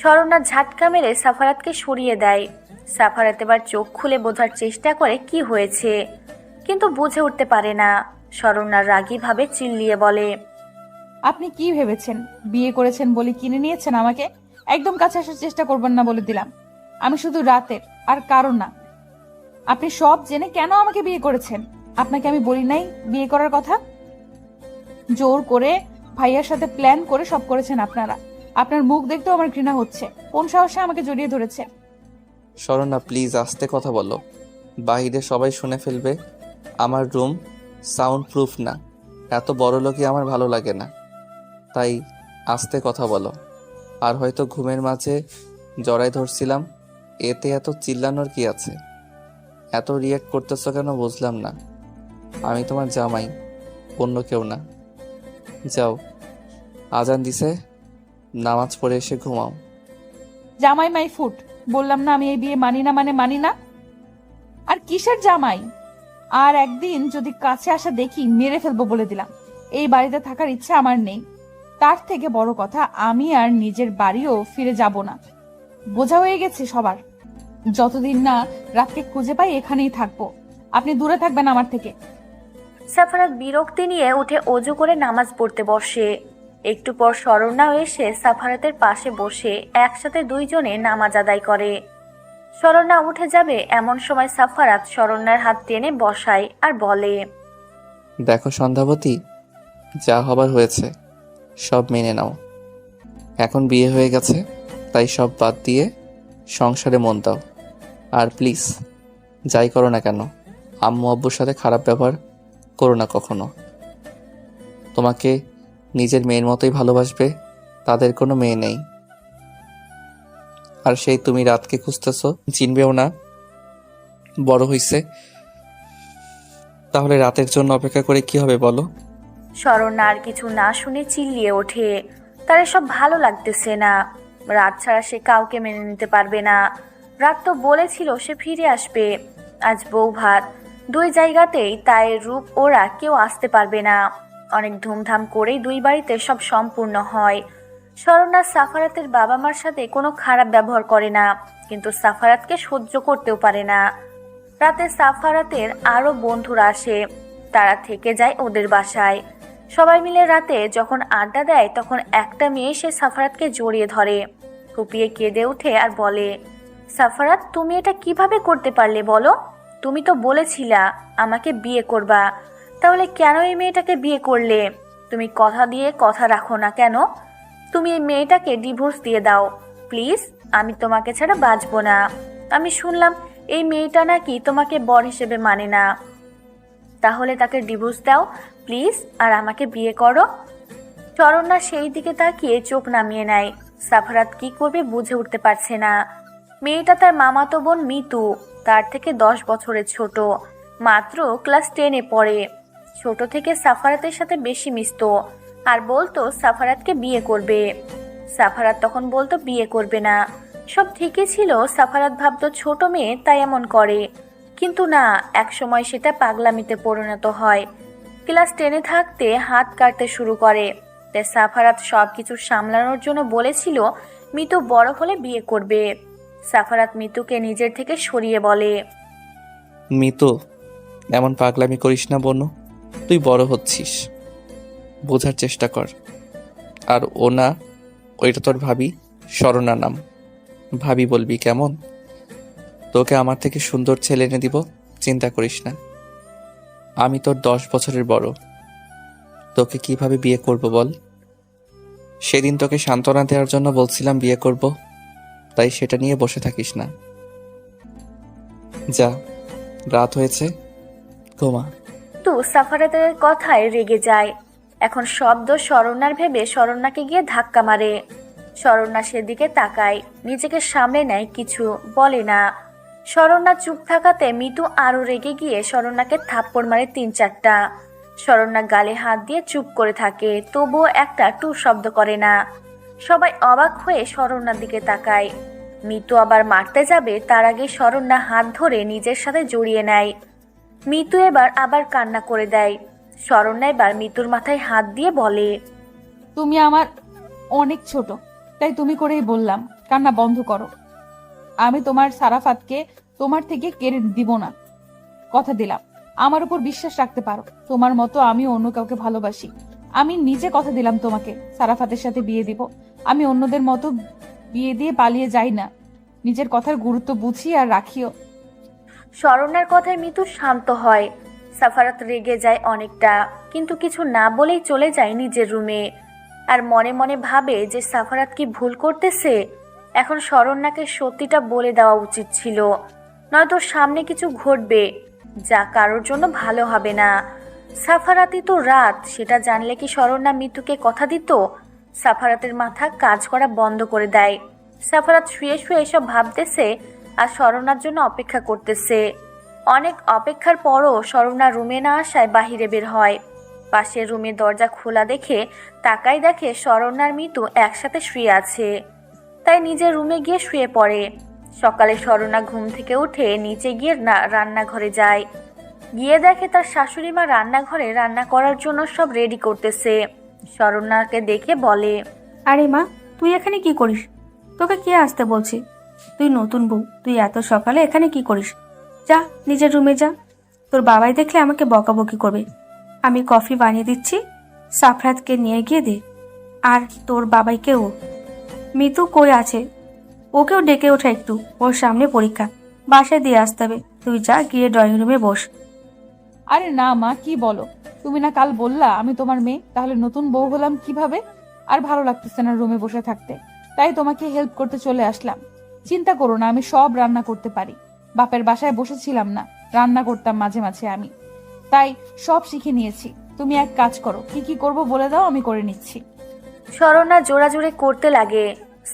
শরণ্যা ঝাটকা মেরে সাফারাতকে সরিয়ে দেয়। সাফারাত এবার চোখ খুলে বোঝার চেষ্টা করে কি হয়েছে, কিন্তু বুঝে উঠতে পারে না। শরণ্যা রাগীভাবে চিল্লিয়ে বলে, আপনি কি ভেবেছেন বিয়ে করেছেন বলে কিনে নিয়েছেন আমাকে? একদম কাছে আসার চেষ্টা করবেন না বলে দিলাম। আমি শুধু রাতের, আর কারণ না। আপনি সব জেনে কেন আমাকে বিয়ে করেছেন? আপনাকে আমি বলি নাই বিয়ে করার কথা? জোর করে ভাইয়ার সাথে প্ল্যান করে সব করেছেন আপনারা। আপনার মুখ দেখতেও আমার ঘৃণা হচ্ছে। কোন সাহসে আমাকে জড়িয়ে ধরেছে? শরণ্যা, প্লিজ আস্তে কথা বলো, বাহিরে সবাই শুনে ফেলবে। আমার রুম সাউন্ড প্রুফ না, এত বড় লোকই আমার ভালো লাগে না, তাই আস্তে কথা বলো। আর হয়তো ঘুমের মাঝে জড়াই ধরছিলাম, এতে এত চিল্লানোর কি আছে? এত রিয়াক্ট করতেছ কেন বুঝলাম না। আমি তোমার জামাই, অন্য কেউ না। যাও, আজান দিছে, নামাজ পড়ে এসে ঘুমাও। জামাই মাই ফুট, বললাম না আমি এই বিয়ে মানি না, মানে মানি না। আর কিসের জামাই? আর একদিন যদি কাছে আসা দেখি মেরে ফেলবো বলে দিলাম। এই বাড়িতে থাকার ইচ্ছা আমার নেই। তার থেকে বড় কথা, আমি আর নিজের বাড়িও ফিরে যাব না। বোঝা হয়ে গেছে সবার। যতদিন না রাতকে খুঁজে পাই এখানেই থাকবো। আপনি দূরে থাকবেন আমার থেকে। সাফারাত বিরক্তি নিয়ে উঠে অজু করে নামাজ পড়তে বসে। একটু পর শরণ্যাও এসে সাফারাতের পাশে বসে একসাথে দুইজনে নামাজ আদায় করে। শরণ্যা উঠে যাবে এমন সময় সাফারাত শরণ্যার হাত টেনে বসায় আর বলে, দেখো সন্ধ্যাবতী, যা হবার হয়েছে সব মেনে নাও। এখন বিয়ে হয়ে গেছে, তাই সব বাদ দিয়ে সংসারে মন দাও। আর প্লিজ যাই করো না কেন, আম্মু আব্বুর সাথে খারাপ ব্যবহার করো না কখনো। তোমাকে নিজের মেয়ের মতোই ভালোবাসবে, তাদের কোনো মেয়ে নেই। আর সেই তুমি রাতকে খুঁজতেছো, চিনবেও না, বড় হইছে। তাহলে রাতের জন্য অপেক্ষা করে কি হবে বলো? শরণ্যা আর কিছু না শুনে চিল্লিয়ে ওঠে। তার এসব ভালো লাগতেছে না। রাত ছাড়া সে কাউকে মেনে নিতে পারবে না। রাত তো বলেছিল সে ফিরে আসবে। আজ বউ ভাত, দুই জায়গাতেই তাই রূপ ওরা কেউ আসতে পারবে না। অনেক ধুমধাম করেই দুই বাড়িতে সব সম্পূর্ণ হয়। শরণ্যা সাফারাতের বাবা মার সাথে কোনো খারাপ ব্যবহার করে না, কিন্তু সাফারাতকে সহ্য করতেও পারে না। রাতে সাফারাতের আরো বন্ধুরা আসে, তারা থেকে যায় ওদের বাসায়। সবাই মিলে রাতে যখন আড্ডা দেয় তখন একটা মেয়ে সে সাফারাতকে জড়িয়ে ধরে, ফুপিয়ে কেঁদে ওঠে আর বলে, সাফারাত তুমি এটা কিভাবে করতে পারলে বলো? তুমি তো বলেছিলা আমাকে বিয়ে করবা, তাহলে কেন এই মেয়েটাকে বিয়ে করলে? তুমি কথা দিয়ে কথা রাখো না কেন? তুমি এই মেয়েটাকে ডিভোর্স দিয়ে দাও প্লিজ, আমি তোমাকে ছাড়া বাঁচবো না। আমি শুনলাম এই মেয়েটা নাকি তোমাকে বর হিসেবে মানে না, তাহলে তাকে ডিভোর্স দাও প্লিজ আর আমাকে বিয়ে করো। শরণ্যা সেই দিকে তাকিয়ে চোখ নামিয়ে নেয়। সাফারাত কি করবে বুঝে উঠতে পারছে না। মেয়েটা তার মামাতো বোন মিতু, তার থেকে 10 বছরের ছোট, মাত্র ক্লাস 10-এ পড়ে। ছোট থেকে সাফারাতের সাথে বেশি মিশতো আর বলতো সাফারাতকে বিয়ে করবে। সাফারাত তখন বলতো বিয়ে করবে না। সব ঠিকই ছিল, সাফারাত ভাবতো ছোট মেয়ে তাই এমন করে, কিন্তু না, একসময় সেটা পাগলামিতে পরিণত হয়। ক্লাস 10-এ থাকতে হাত কাটতে শুরু করে। তাই সাফারাত সব কিছু সামলানোর জন্য বলেছিল মিতু বড় হলে বিয়ে করবে। সাফারাত মিতুকে নিজের থেকে সরিয়ে বলে, মিতু, এমন পাগলামি করিস না বোন, তুই বড় হচ্ছিস, বোঝার চেষ্টা কর। আর ও না, ওইটা তোর ভাবি, শরণ্যা নাম, ভাবি বলবি কেমন? তোকে আমার থেকে সুন্দর ছেলে এনে দিব, চিন্তা করিস না। আমি তোর 10 বছরের বড়, তোকে কিভাবে বিয়ে করব বল? সেদিন তোকে সান্ত্বনা দেওয়ার জন্য বলছিলাম বিয়ে করব, তাই সেটা নিয়ে বসে থাকিস না। যা, রাত হয়েছে, ঘুমা। তো সাফারাতের কথায় রেগে যায়। এখন শব্দ শরণ্যার ভেবে শরণ্যাকে গিয়ে ধাক্কা মারে। শরণ্যা সেদিকে তাকায়, নিজেকে সামলে নেয়, কিছু বলে না। শরণ্যা চুপ থাকাতে মিতু আরো রেগে গিয়ে শরণ্যাকে থাপ্পড় মারে 3-4টা। শরণ্যা গালে হাত দিয়ে চুপ করে থাকে, তবুও একটা টু শব্দ করে না। সবাই অবাক হয়ে শরণ্যার দিকে তাকায়। মিতু আবার মারতে যাবে তার আগে শরণ্যা হাত ধরে নিজের সাথে জড়িয়ে নেয়। মিতু এবার আবার কান্না করে দেয়। শরণ্যা এবার মিতুর মাথায় হাত দিয়ে বলে, তুমি আমার অনেক ছোট, তাই তুমি করেই বললাম কান্না বন্ধ করো। আমি তোমার সারাফাতকে তোমার থেকে কেড়ে দিব না, কথা দিলাম। আমার উপর বিশ্বাস রাখতে পারো, তোমার মতো আমি অন্য কাউকে ভালোবাসি। আমি নিজে কথা দিলাম তোমাকে সারাফাতের সাথে বিয়ে দিব। আমি অন্যদের মতো বিয়ে দিয়ে পালিয়ে যাই না, নিজের কথার গুরুত্ব বুঝি আর রাখিও। শরণ্যার কথায় মিতু শান্ত হয়। সাফারাত রেগে যায় অনেকটা, কিন্তু কিছু না বলেই চলে যায় নিজের রুমে। আর মনে মনে ভাবে যে সাফারাত কি ভুল করতেছে। এখন শরণ্যাকে সত্যিটা বলে দেওয়া উচিত ছিল, নয়তো সামনে কিছু ঘটবে যা কারোর জন্য ভালো হবে না। সাফারাতই তো রাত, সেটা জানলে কি শরণ্যা মিতুকে কথা দিত? সাফারাতের মাথা কাজ করা বন্ধ করে দেয়। সাফারাত শুয়ে শুয়ে এসব ভাবতেছে আর শরণ্যার জন্য অপেক্ষা করতেছে। অনেক অপেক্ষার পরও শরণ্যা রুমে না আসায় বাহিরে বের হয়। পাশের রুমের দরজা খোলা দেখে তাকাই দেখে শরণ্যার মিতু একসাথে শুয়ে আছে, তাই নিজের রুমে গিয়ে শুয়ে পড়ে। সকালে শরণ্যা ঘুম থেকে উঠে নিচে গিয়ে রান্নাঘরে যায়। গিয়ে দেখে তার শাশুড়ি মা রান্নাঘরে রান্না করার জন্য সব রেডি করতেছে। শরণ্যাকে দেখে বলে, আরে মা, তুই এখানে কি করিস? তোকে কে আসতে বলছে? তুই নতুন বউ, তুই এত সকালে এখানে কি করিস? যা নিজের রুমে যা, তোর বাবাই দেখলে আমাকে বকাবকি করবে। আমি কফি বানিয়ে দিচ্ছি, সাফরাতকে নিয়ে গিয়ে দে। আর তোর বাবাইকেও। মিতু কই আছে? ওকেও ডেকে ওঠা একটু, ওর সামনে পরীক্ষা, বাসায় দিয়ে আসতে হবে। তুই যা, গিয়ে ড্রয়িং রুমে বস। আরে না মা, কি বলো? তুমি না কাল বললা আমি তোমার মেয়ে, তাহলে নতুন বউ হলাম কিভাবে? আর ভালো লাগতেছে না রুমে বসে থাকতে, তাই তোমাকে হেল্প করতে চলে আসলাম। চিন্তা করো না, আমি সব রান্না করতে পারি। বাপের বাসায় বসেছিলাম না, রান্না করতাম মাঝে মাঝে আমি, তাই সব শিখে নিয়েছি। তুমি এক কাজ করো, কি কি করব বলে দাও, আমি করে নিচ্ছি। স্বর্ণা জোরাজোরে করতে লাগে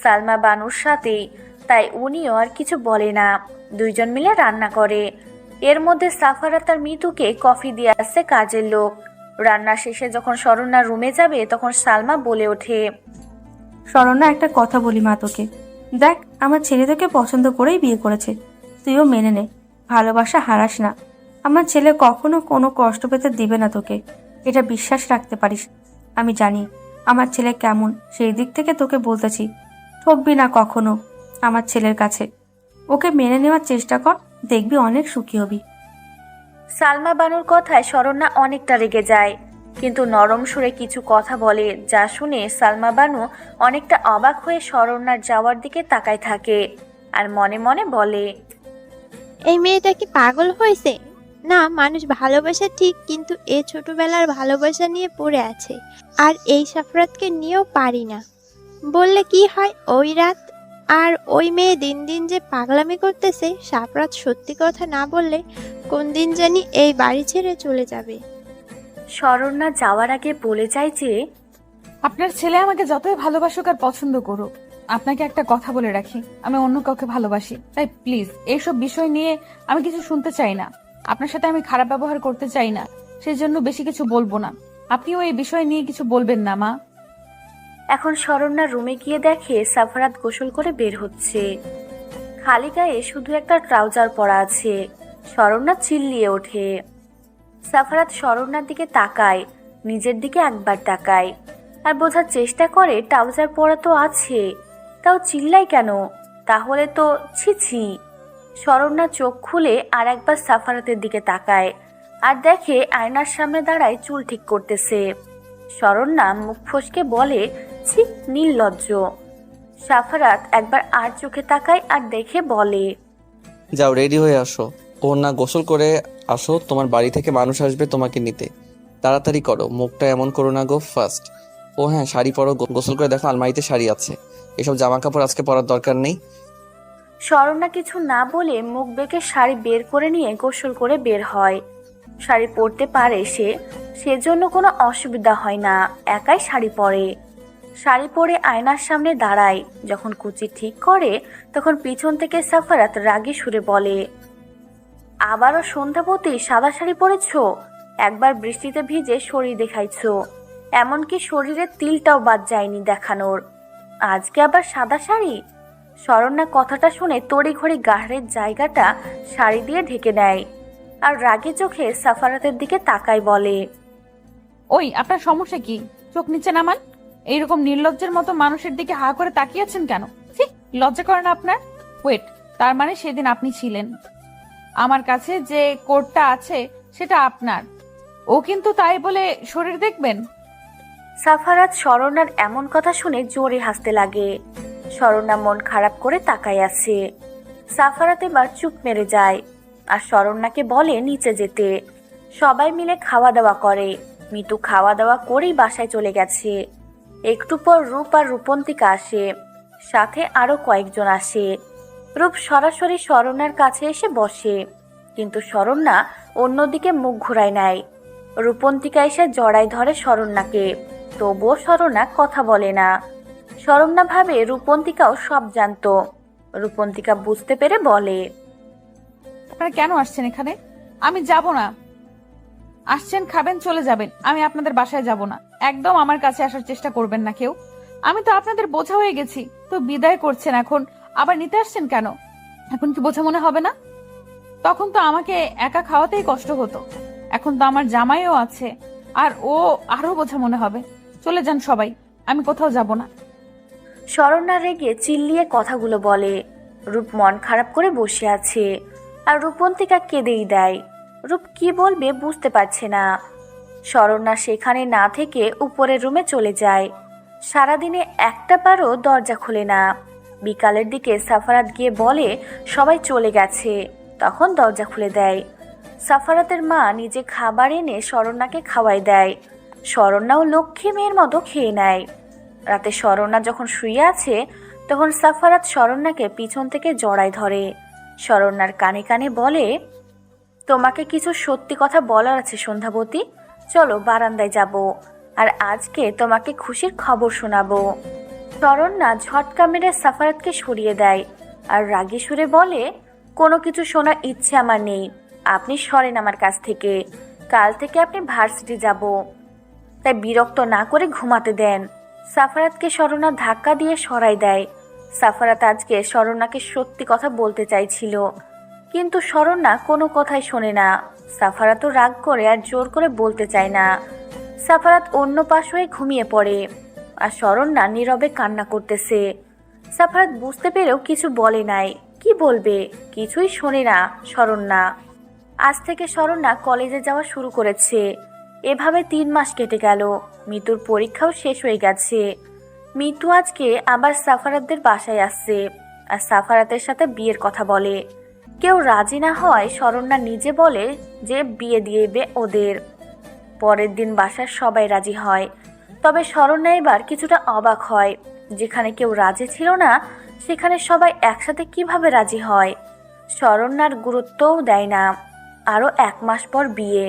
সালমা বানুর সাথে, তাই উনিও আর কিছু বলে না। দুইজন মিলে রান্না করে। এর মধ্যে সাফারাত আর মিতুকে কফি দিয়ে আসছে কাজের লোক। রান্না শেষে যখন স্বর্ণা রুমে যাবে তখন সালমা বলে ওঠে, শরণ্যা, একটা কথা বলি মা তোকে। দেখ, আমার ছেলে তোকে পছন্দ করেই বিয়ে করেছে, তুইও মেনে নে। ভালোবাসা হারাস না। আমার ছেলে কখনো কোনো কষ্ট পেতে দিবে না তোকে, এটা বিশ্বাস রাখতে পারিস। আমি জানি আমার ছেলে কেমন, সেই দিক থেকে তোকে বলতেছি, ঠকবি না কখনো আমার ছেলের কাছে। ওকে মেনে নেওয়ার চেষ্টা কর, দেখবি অনেক সুখী হবি। সালমা বানুর কথায় স্বর্ণা অনেকটা রেগে যায়, কিন্তু নরম সুরে কিছু কথা বলে, যা শুনে সালমা বানু অনেকটা অবাক হয়ে স্বর্ণার যাওয়ার দিকে তাকায় থাকে আর মনে মনে বলে, এই মেয়েটা কি পাগল হয়েছে? না, মানুষ ভালোবাসা ঠিক, কিন্তু এ ছোটবেলার ভালোবাসা নিয়ে পড়ে আছে। আর এই সাফরাতকে নিয়েও পারি না। বললে কি হয়, ওই রাত আর ওই মেয়ে দিন দিন যে পাগলামি করতেছে, সাফরাত সত্যি কথা না বললে কোন দিন জানি এই বাড়ি ছেড়ে চলে যাবে। স্বর্ণা যাওয়ার আগে বলে যায় যে, আপনার ছেলে আমাকে যতই ভালোবাসুক আর পছন্দ করুক, আপনাকে একটা কথা বলে রাখি, আমি অন্য কাউকে ভালোবাসি। তাই প্লিজ এইসব বিষয় নিয়ে আমি কিছু শুনতে চাই না। আপনার সাথে আমি খারাপ ব্যবহার করতে চাই না, সেই জন্য বেশি কিছু বলবো না। আপনিও এই বিষয় নিয়ে কিছু বলবেন না মা। এখন স্বর্ণা রুমে গিয়ে দেখে সাফারাত গোসল করে বের হচ্ছে। খালি গায়ে শুধু একটা ট্রাউজার পরা আছে। স্বর্ণা চিল্লিয়ে ওঠে। সাফারাত স্বর্ণার দিকে তাকায়, নিজের দিকে একবার তাকায় আর বোঝার চেষ্টা করে ট্রাউজার পরা তো আছে, তাও চিল্লাই কেন? তাহলে তো ছি। স্বর্ণা চোখ খুলে আর একবার সাফারাতের দিকে তাকায় আর দেখে আয়নার সামনে দাঁড়ায় চুল ঠিক করতেছে। স্বর্ণা মুখ ফসকে বলে, ছি, নির্লজ্জ। সাফারাত একবার আর চোখে তাকায় আর দেখে বলে, যাও রেডি হয়ে আসো, ওর না গোসল করে আসো, তোমার বাড়ি থেকে মানুষ আসবে তোমাকে নিতে। তাড়াতাড়ি করো, মুখটা এমন করো না গো ফার্স্ট। ও হ্যাঁ, শাড়ি পরো, গোসল করে দেখো আলমারিতে শাড়ি আছে, এসব জামা কাপড় আজকে পরার দরকার নেই। স্বর্ণা কিছু না বলে মুখ বেঁকে শাড়ি বের করে নিয়ে গোসল করে বের হয়। শাড়ি পরতে পারে সে, সেজন্য কোনো অসুবিধা হয় না, একাই শাড়ি পরে। শাড়ি পরে আয়নার সামনে দাঁড়ায়। যখন কুচি ঠিক করে তখন পিছন থেকে সাফারাত রাগী সুরে বলে, আবারও সন্ধ্যাবতী সাদা শাড়ি পরেছ? একবার বৃষ্টিতে ভিজে শরীর দেখাইছ, এমনকি শরীরের তিলটাও বাদ যায়নি দেখানোর, আজকে আবার সাদা শাড়ি? স্বর্ণা কথাটা শুনে তড়িঘড়ি গাঢ়ের জায়গাটা শাড়ি দিয়ে ঢেকে নেয় আর রাগে চোখে সাফারাতের দিকে তাকায় বলে, ওই আপনার সমস্যা কি? চোখ নিচে নামান। এইরকম নির্লজ্জের মতো মানুষের দিকে হা করে তাকিয়েছেন কেন? ছি, লজ্জা করে না আপনার? ওয়েট, তার মানে সেদিন আপনি ছিলেন। আমার কাছে যে কোটটা আছে সেটা আপনার, ও কিন্তু তাই বলে শরীর দেখবেন? সাফারাত স্বর্ণার এমন কথা শুনে জোরে হাসতে লাগে। স্বর্ণা মন খারাপ করে তাকায় আছে। সাফারাত এবার চুপ মেরে যায় আর স্বর্ণাকে বলে নিচে যেতে। সবাই মিলে খাওয়া দাওয়া করে। মিতু খাওয়া দাওয়া করেই বাসায় চলে গেছে। একটু পর রূপ আর রূপন্তিকা আসে, সাথে আরো কয়েকজন আসে। রূপ সরাসরি স্বর্ণার কাছে এসে বসে, কিন্তু স্বর্ণা অন্যদিকে মুখ ঘুরায় নেয়। রূপন্তিকা এসে জড়ায় ধরে স্বর্ণাকে, তবুও স্বর্ণা কথা বলে না। স্বর্ণা ভাবে রূপন্তিকাও সব জানতো। রূপন্তিকা বুঝতে পেরে বলে, আপনারা কেন আসছেন এখানে? আমি যাব না। আসছেন, খাবেন, চলে যাবেন, আমি আপনাদের বাসায় যাব না। একদম আমার কাছে আসার চেষ্টা করবেন না কেউ। আমি তো আপনাদের বোঝা হয়ে গেছি, তো বিদায় করছেন, এখন আবার নিতে আসছেন কেন? এখন কি বোঝা মনে হবে না? তখন তো আমাকে একা খাওয়াতেই কষ্ট হতো, এখন তো আমার জামাইও আছে, আর ও আরো বোঝা মনে হবে। চলে যান সবাই, আমি কোথাও যাব না। স্বর্ণা রেগে চিল্লিয়ে কথাগুলো বলে। রূপ মন খারাপ করে বসে আছে আর রূপন্তিকা কেঁদেই দেয়। রূপ কি বলবে বুঝতে পারছে না। স্বর্ণা সেখানে না থেকে উপরের রুমে চলে যায়। সারাদিনে একটা বারও দরজা খোলে না। বিকালের দিকে সাফারাত গিয়ে বলে সবাই চলে গেছে, তখন দরজা খুলে দেয়। সাফারাতের মা নিজে খাবার এনে স্বর্ণাকে খাওয়াই দেয়। স্বর্ণাও লক্ষ্মী মেয়ের মতো খেয়ে নেয়। রাতে স্বর্ণা যখন শুয়ে আছে তখন সাফারাত স্বর্ণাকে পিছন থেকে জড়ায় ধরে শরণ্যার কানে কানে বলে, তোমাকে কিছু সত্যি কথা বলার আছে সন্ধ্যাবতী, চলো বারান্দায় যাব, আর আজকে তোমাকে খুশির খবর শোনাবো। শরণ্যা ঝটকা মেরে সাফারাতকে সরিয়ে দেয় আর রাগী সুরে বলে, কোনো কিছু শোনার ইচ্ছে আমার নেই, আপনি সরেন আমার কাছ থেকে, কাল থেকে আপনি ভার্সিটি যাব। তাই বিরক্ত না করে ঘুমাতে দেন। সাফারাতকে শরণ্যা ধাক্কা দিয়ে সরাই দেয়। সাফারাত আজকে শরণ্যাকে সত্যি কথা বলতে চাইছিল, কিন্তু শরণ্যা কোনো কথাই শোনে না। সাফারাতও রাগ করে আর জোর করে বলতে চায় না। সাফারাত অন্য পাশ হয়ে ঘুমিয়ে পড়ে আর শরণ্যা নীরবে কান্না করতেছে। সাফারাত বুঝতে পেরেও কিছু বলে নাই, কি বলবে, কিছুই শোনে না শরণ্যা। আজ থেকে শরণ্যা কলেজে যাওয়া শুরু করেছে। এভাবে 3 মাস কেটে গেল। মিতুর পরীক্ষাও শেষ হয়ে গেছে। মিতু আজকে আবার সাফারাতদের বাসায় আসছে আর সাফারাতের সাথে বিয়ের কথা বলে। কেউ রাজি না হওয়ায় শরণ্যা নিজে বলে যে বিয়ে দিয়েবে ওদের। পরের দিন বাসার সবাই রাজি হয়, তবে শরণ্যা এবার কিছুটা অবাক হয়। যেখানে কেউ রাজি ছিল না সেখানে সবাই একসাথে কিভাবে রাজি হয়। শরণ্যার গুরুত্বও দেয় না। আরও 1 মাস পর বিয়ে।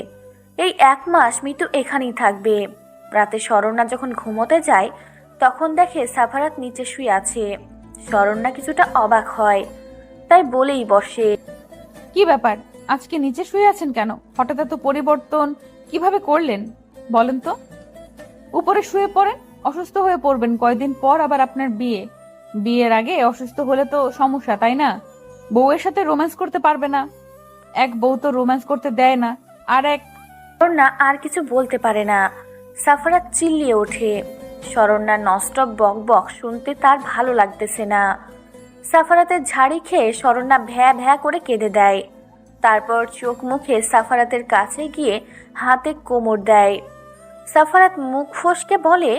এই 1 মাস মিতু এখানেই থাকবে। রাতে শরণ্যা যখন ঘুমোতে যায় তখন দেখে সাফারাত নিচে শুয়ে আছে। শরণ্যা কিছুটা অবাক হয়, তাই বলেই বসে, কি ব্যাপার, আজকে নিচে শুয়ে আছেন কেন? হঠাৎ এত পরিবর্তন কিভাবে করলেন বলেন তো? উপরে শুয়ে পড়েন, অসুস্থ হয়ে পড়বেন কয়দিন পর, আবার আপনার বিয়ে। বিয়ের আগে অসুস্থ হলে তো সমস্যা, তাই না? বউয়ের সাথে রোম্যান্স করতে পারবে না। এক বউ তো রোম্যান্স করতে দেয় না, আর এক। শরণ্যা আর কিছু বলতে পারে না। সাফারাত চিল্লিয়ে ওঠে। শরণ্যা নস্টপ বক বক শুনতে তার ভালো লাগতেছে না। সাফারাতের ঝাড়ি খেয়ে শরণ্যা ভ্যা ভ্যা করে কেঁদে দেয়। তারপর চোখ মুখে সাফারাতের কাছে গিয়ে হাতে কোমর দেয়। সাফারাত মুখ ফসকে বলে,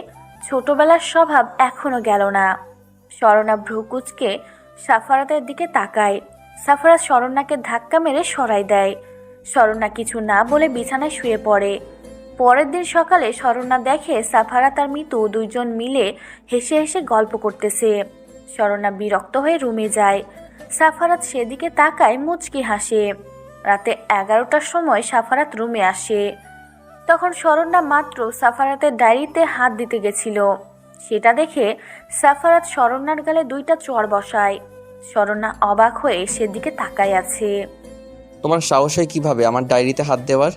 ছোটবেলার স্বভাব এখনো গেল না। শরণ্যা ভ্রুকুচকে সাফারাতের দিকে তাকায়। সাফারাত শরণ্যাকে ধাক্কা মেরে সরাই দেয়। শরণ্যা কিছু না বলে বিছানায় শুয়ে পড়ে। পরের দিন সকালে শরণ্যা দেখে সাফারাত আর মিতু দুইজন মিলে হেসে হেসে গল্প করতেছে। শরণ্যা বিরক্ত হয়ে রুমে যায়। সাফারাত সেদিকে তাকায়, মুচকি হাসে। রাতে 11টার সময় সাফারাত রুমে আসে। তখন শরণ্যা মাত্র সাফারাতের ডায়েরিতে হাত দিতে গেছিল। সেটা দেখে সাফারাত শরণ্যার গালে 2টা চড় বসায়। শরণ্যা অবাক হয়ে সেদিকে তাকায় আছে। তোমার সাহস হয় কিভাবে আমার ডায়েরিতে হাত দেওয়ার?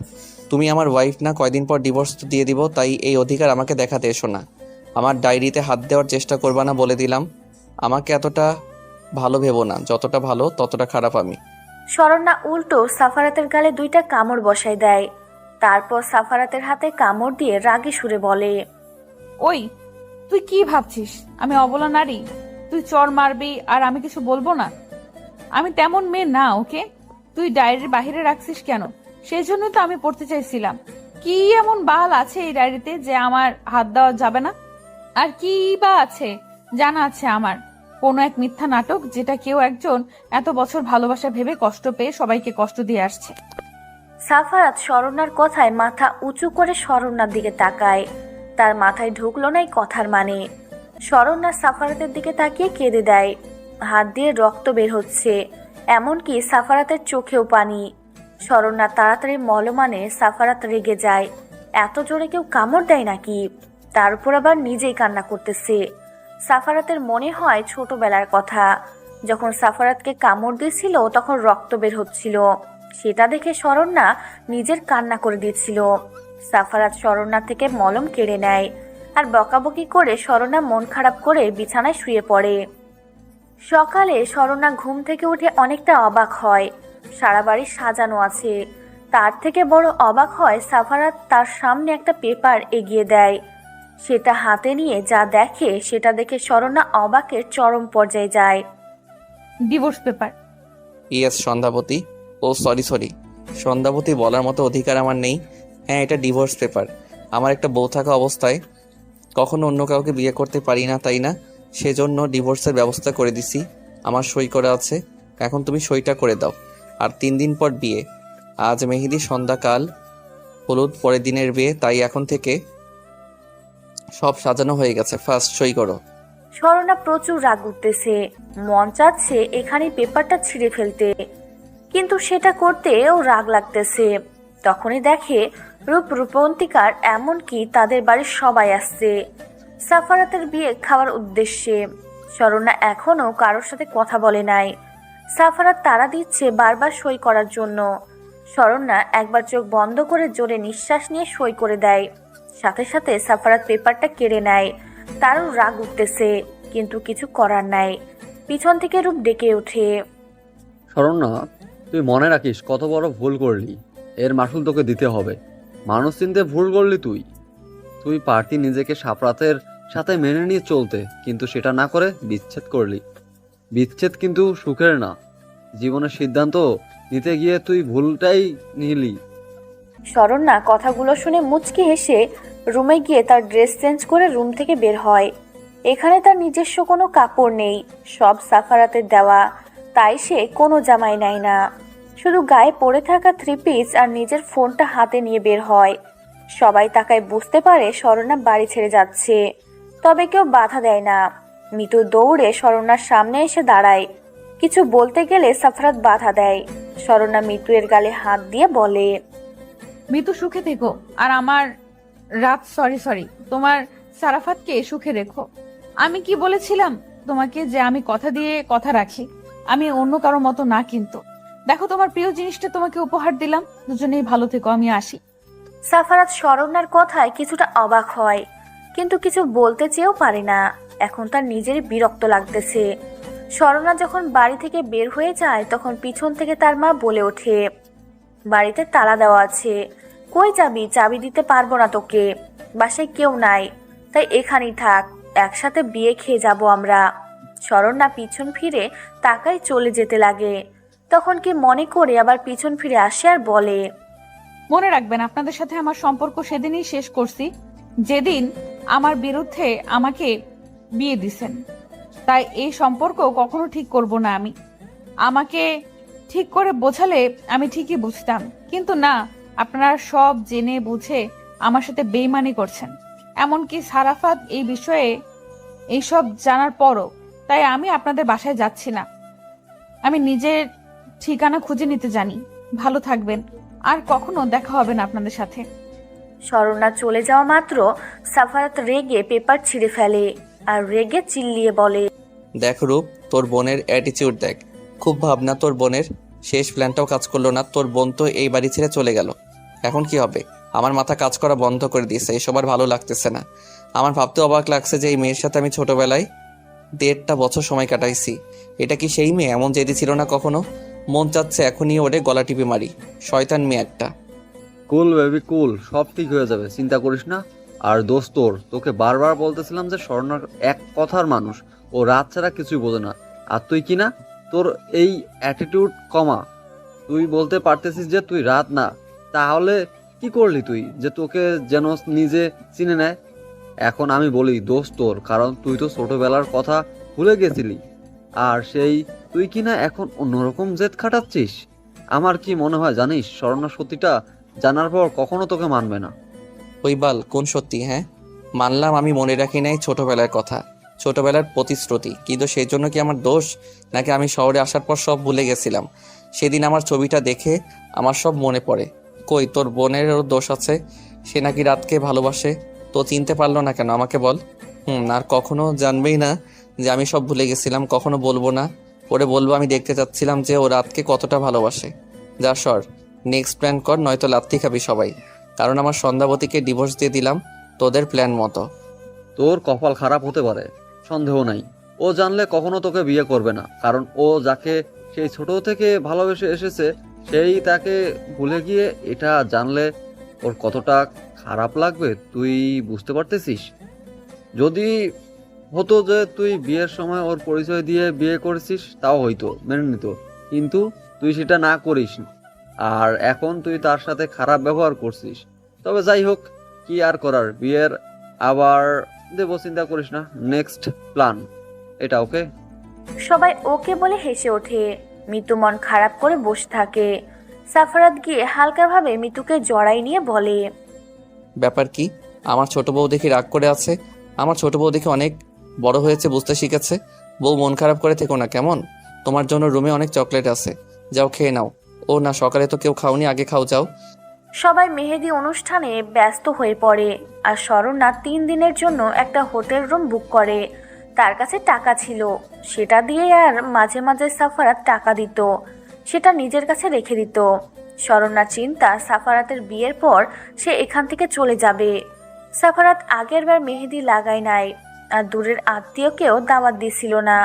তুমি আমার ওয়াইফ না, কয়দিন পর ডিভোর্স দিয়ে দিব, তাই এই অধিকার আমাকে দেখাতে এসো না। আমার ডায়েরিতে হাত দেওয়ার চেষ্টা করবা না বলে দিলাম। আমাকে এতটা ভালো ভেবো না, যতটা ভালো ততটা খারাপ আমি। শরণ্যা উল্টো সাফারাতের গালে 2টা কামড় বসায় দেয়। তারপর সাফারাতের হাতে কামড় দিয়ে রাগী সুরে বলে, ওই, তুই কি ভাবছিস আমি অবলা নারী? তুই চর মারবি আর আমি কিছু বলবো না? আমি তেমন মেয়ে না, ওকে? তুই ডায়েরির বাইরে রাখছিস কেন? সেই জন্য তো আমি পড়তে চাইছিলাম। কি এমন বাল আছে এই ডায়েরিতে যে আমার হাত দেওয়া যাবে না? আর কি বা আছে জানা আছে আমার? কোনো এক মিথ্যা নাটক, যেটা কেউ একজন এত বছর ভালোবাসা ভেবে কষ্ট পেয়ে সবাইকে কষ্ট দিয়ে আসছে। সাফারাত শরণ্যার কথায় মাথা উঁচু করে শরণ্যার দিকে তাকায়। তার মাথায় ঢুকলো না এই কথার মানে। শরণ্যা সাফারাতের দিকে তাকিয়ে কেঁদে দেয়। হাত দিয়ে রক্ত বের হচ্ছে, এমনকি সাফারাতের চোখেও পানি। শরণ্যা তাড়াতাড়ি মলমানে সাফারাত রেগে যায়। এত জোরে কেউ কামড় দেয় নাকি? তার উপর আবার নিজেই কান্না করতেছে। সাফারাতের মনে হয় ছোটবেলার কথা, যখন সাফারাতকে কামড় দিয়েছিল তখন রক্ত বের হচ্ছিল। সেটা দেখে শরণ্যা নিজের কান্না করে দিয়েছিল। সাফারাত শরণ্যা থেকে মলম কেড়ে নেয় আর বকাবকি করে শরণ্যা মন খারাপ করে বিছানায় শুয়ে পড়ে। সকালে শরণ্যা ঘুম থেকে উঠে অনেকটা অবাক হয়। সারা বাড়ি সাজানো আছে। তার থেকে বড় অবাক হয় সাফারাত তার সামনে একটা পেপার এগিয়ে দেয়। সেটা হাতে নিয়ে যা দেখে সেটা দেখে শরণ্যা অবাকের চরম পর্যায়ে যায়। Divorce paper? ইয়েস সন্ধ্যাবতী। ও সরি, সন্ধ্যাবতী বলার মতো অধিকার আমার নেই। হ্যাঁ, এটা ডিভোর্স পেপার। আমার একটা বউ থাকা অবস্থায় কখনো অন্য কাউকে বিয়ে করতে পারি না, তাই না? সেজন্য ডিভোর্সের ব্যবস্থা করে দিছি। আমার সই করা আছে, এখন তুমি সইটা করে দাও। আর 3 দিন পর বিয়ে। আজ মেহেদি, সন্ধ্যাকাল হলুদ, পরের দিনের বিয়ে, তাই এখন থেকে সব সাজানো হয়ে গেছে। ফার্স্ট সই করো। স্বর্ণা প্রচুর রাগ উঠতেছে, মন চাচ্ছে এখানে পেপারটা ছিঁড়ে ফেলতে, কিন্তু সেটা করতে ও রাগ লাগতেছে। তখনই দেখে রূপবন্তিকার এমনকি তাদের বাড়ির সবাই আসছে সাফারাতের বিয়ে খাওয়ার উদ্দেশ্যে। স্বর্ণা এখনো কারোর সাথে কথা বলে নাই। সাফারাত তাড়া দিচ্ছে বারবার সই করার জন্য। স্বর্ণা একবার চোখ বন্ধ করে জোরে নিঃশ্বাস নিয়ে সই করে দেয়। সাথে সাথে সাফারাত পেপারটা কেড়ে নেয়। তারও রাগ উঠতেছে, কিন্তু কিছু করার নাই। পিছন থেকে রূপ ডেকে ওঠে। শরণ্যা, তুই মনে রাখিস কত বড় ভুল করলি, এর মাসুল তোকে দিতে হবে। মানুষ চিনতে ভুল করলি তুই। তুই পারতি নিজেকে সাফরাতের সাথে মেনে নিয়ে চলতে, কিন্তু সেটা না করে বিচ্ছেদ করলি। বিচ্ছেদ কিন্তু সুখের না। জীবনের সিদ্ধান্ত নিতে গিয়ে তুই ভুলটাই নিলি। স্বর্ণা কথাগুলো শুনে মুচকি হেসে রুমে গিয়ে তার ড্রেস চেঞ্জ করে রুম থেকে বের হয়। এখানে তার নিজস্ব কোনো কাপড় নেই, সব সাফারাতের দেওয়া, তাই সে কোনো জামাই নেয় না। শুধু গায়ে পরে থাকা 3 পিস আর নিজের ফোনটা হাতে নিয়ে বের হয়। সবাই তাকায় বুঝতে পারে স্বর্ণা বাড়ি ছেড়ে যাচ্ছে, তবে কেউ বাধা দেয় না। মিতু দৌড়ে স্বর্ণার সামনে এসে দাঁড়ায়। কিছু বলতে গেলে সাফারাত বাধা দেয়। স্বর্ণা মিতুয়ের গালে হাত দিয়ে বলে, মৃত্যু সুখে থেকো, আর আমার রাত সরি তোমার সারাফাতকে সুখে রেখো। আমি কি বলেছিলাম তোমাকে যে আমি কথা দিয়ে কথা রাখি, আমি অন্য কারো মতো না। কিন্তু দেখো, তোমার প্রিয় জিনিসটা তোমাকে উপহার দিলাম, দুজনেই ভালো থেকো, আমি আসি। সাফারাত স্বর্ণার কথায় কিছুটা অবাক হয়, কিন্তু কিছু বলতে চেয়েও পারে না। এখন তার নিজেরই বিরক্ত লাগতেছে। স্বর্ণা যখন বাড়ি থেকে বের হয়ে যায়, তখন পিছন থেকে তার মা বলে ওঠে, বাড়িতে তালা দেওয়া আছে, কই যাবি? চাবি দিতে পারবো না তোকে, বাসায় কেউ নাই, তাই এখানেই থাক, একসাথে বিয়ে খেয়ে যাব আমরা। স্বর্ণা পিছন ফিরে তাকাই চলে যেতে লাগে। তখন কি মনে করে আবার পিছন ফিরে আসে আর বলে, মনে রাখবেন, আপনাদের সাথে আমার সম্পর্ক সেদিনই শেষ করছি যেদিন আমার বিরুদ্ধে আমাকে বিয়ে দিছেন। তাই এই সম্পর্ক কখনো ঠিক করব না আমি। আমাকে ঠিক করে বোঝালে আমি ঠিকই বুঝতাম, কিন্তু না, আপনারা সব জেনে বুঝে আমার সাথে বেইমানি করছেন। এমনকি সারাফাত এই বিষয়ে এইসব জানার পরও। তাই আমি আপনাদের বাসায় যাচ্ছি না, আমি নিজের ঠিকানা খুঁজে নিতে জানি। ভালো থাকবেন, আর কখনো দেখা হবে না আপনাদের সাথে। স্বর্ণা চলে যাওয়া মাত্র সাফারাত রেগে পেপার ছিঁড়ে ফেলে আর রেগে চিল্লিয়ে বলে, দেখ রূপ, তোর বোনের অ্যাটিচিউড দেখ। খুব ভাবনা তোর বোনের, শেষ প্ল্যানটাও কাজ করলো না। তোর বোন তো এই বাড়ি ছেড়ে চলে গেল, এখন কি হবে? আমার মাথা কাজ করা বন্ধ করে দিয়েছে, এসব আর ভালো লাগতেছে না। আমার ভাবতে অবাক লাগছে যে এই মেয়ের সাথে আমি ছোটবেলায় 1.5 বছর সময় কাটাইছি। এটা কি সেই মেয়ে? এমন জেদি ছিল না কখনো। মন চাচ্ছে এখনই ওরে গলা টিপে মারি, শয়তান মেয়ে একটা। কুল বেবি কুল, সব ঠিক হয়ে যাবে, চিন্তা করিস না। আর দোস্ত, তোকে বারবার বলতেছিলাম যে স্বর্ণার এক কথার মানুষ, ও রাত ছাড়া কিছুই বোঝে না। আর তুই কি না, তোর এই অ্যাটিটিউড কমা। তুই বলতে পারতেছিস যে তুই রাত না, তাহলে কি করলি তুই যে তোকে যেন নিজে চিনে নেয়? এখন আমি বলি দোষ তোর, কারণ তুই তো ছোটবেলার কথা ভুলে গেছিলি। আর সেই তুই কি না এখন অন্যরকম জেদ খাটাচ্ছিস। আমার কি মনে হয় জানিস, স্বর্ণা সত্যিটা জানার পর কখনো তোকে মানবে না। ওই বাল, কোন সত্যি? হ্যাঁ মানলাম আমি মনে রাখি নাই ছোটবেলার কথা, ছোটবেলার প্রতিশ্রুতি, কিন্তু সেই জন্য কি আমার দোষ? নাকি আমি শহরে আসার পর সব ভুলে গেছিলাম? সেদিন আমার ছবিটা দেখে আমার সব মনে পড়ে। কই, তোর বোনেরও দোষ আছে, সে নাকি রাতকে ভালোবাসে, তো চিনতে পারলো না কেন আমাকে বল? আর কখনো জানবেই না যে আমি সব ভুলে গেছিলাম, কখনো বলবো না। ওরে বলবো আমি দেখতে চাচ্ছিলাম যে ও রাতকে কতটা ভালোবাসে। যা সর, নেক্সট প্ল্যান কর, নয়তো লাত্তি খাবি সবাই। কারণ আমার সন্ধ্যাবতীকে ডিভোর্স দিয়ে দিলাম তোদের প্ল্যান মতো। তোর কপাল খারাপ হতে পারে, সন্দেহ নাই। ও জানলে কখনো তোকে বিয়ে করবে না, কারণ ও যাকে সেই ছোট থেকে ভালোবেসে এসেছে সেই তাকে ভুলে গিয়ে এটা জানলে ওর কতটা খারাপ লাগবে তুই বুঝতে পারতেছিস? যদি হতো যে তুই বিয়ের সময় ওর পরিচয় দিয়ে বিয়ে করেছিস, তাও হয়তো মেনে নিত, কিন্তু তুই সেটা না করিস। আর এখন তুই তার সাথে খারাপ ব্যবহার করছিস। তবে যাই হোক, কি আর করার, বিয়ের আবার দেব, চিন্তা করিস না। নেক্সট প্ল্যান এটা, ওকে? সবাই ওকে বলে হেসে ওঠে। মিতু মন খারাপ করে বসে থাকে। সাফারাত গিয়ে হালকাভাবে মিতুকে জড়াই নিয়ে বলে, ব্যাপার কি? আমার ছোট বউ দেখি রাগ করে আছে। আমার ছোট বউ দেখি অনেক বড় হয়েছে, বুঝতে শিখেছে। বউ, মন খারাপ করে থেকো না কেমন? তোমার জন্য রুমে অনেক চকলেট আছে, যাও খেয়ে নাও। ও না, সকালে তো কেউ খাওনি, আগে খাও যাও। সবাই মেহেদি অনুষ্ঠানে ব্যস্ত হয়ে পড়ে আর শরণ্যা 3 দিনের জন্য একটা হোটেল রুম বুক করে। তার কাছে টাকা ছিল, সেটা দিয়ে আর মাঝে মাঝে সাফারাত টাকা দিত, সেটা নিজের কাছে রেখে দিত। শরণ্যার চিন্তা সাফারাতের বিয়ের পর সে এখান থেকে চলে যাবে। সাফারাত আগের বার মেহেদি লাগায় নাই আর দূরের আত্মীয়কেও দাওয়াত দিছিল না,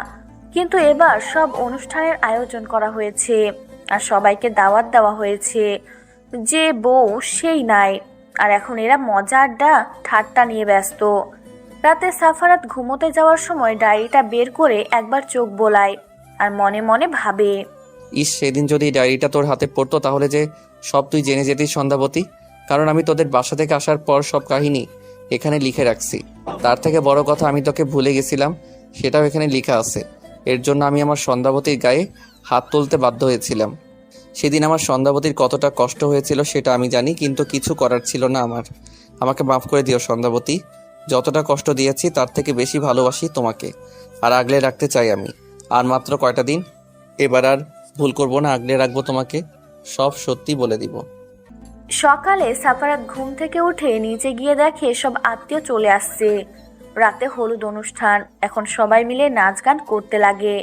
কিন্তু এবার সব অনুষ্ঠানের আয়োজন করা হয়েছে আর সবাইকে দাওয়াত দেওয়া হয়েছে। যে বউ সেই নাই, আর এখন এরা মজা আড্ডা ঠাট্টা নিয়ে ব্যস্ত। রাতে সাফারাত ঘুমোতে যাওয়ার সময় ডায়েরিটা বের করে একবার চোখ বোলায় আর মনে মনে ভাবে, ইস, সেদিন যদি এই ডায়েরিটা তোর হাতে পড়তো তাহলে যে সব তুই জেনে যেতিস সন্ধ্যাবতী। কারণ আমি তোদের বাসা থেকে আসার পর সব কাহিনী এখানে লিখে রাখছি। তার থেকে বড় কথা, আমি তোকে ভুলে গেছিলাম, সেটাও এখানে লেখা আছে। এর জন্য আমি আমার সন্ধ্যাবতীর গায়ে হাত তুলতে বাধ্য হয়েছিলাম। সেদিন আমার সন্ধ্যাবতীর কতটা কষ্ট হয়েছিল সেটা আমি জানি, কিন্তু কিছু করার ছিল না আমার। আমাকে মাফ করে দিও সন্ধ্যাবতী। যতটা কষ্ট দিয়েছি তার থেকে বেশি ভালোবাসি তোমাকে, আর আগলে রাখতে চাই আমি। আর মাত্র কয়টা দিন, এবার আর ভুল করবো না, আগলে রাখবো তোমাকে, সব সত্যি বলে দিব। সকালে সাফারাত ঘুম থেকে উঠে নিচে গিয়ে দেখে সব আত্মীয় চলে আসছে। রাতে হলুদ অনুষ্ঠান, এখন সবাই মিলে নাচ গান করতে লাগে।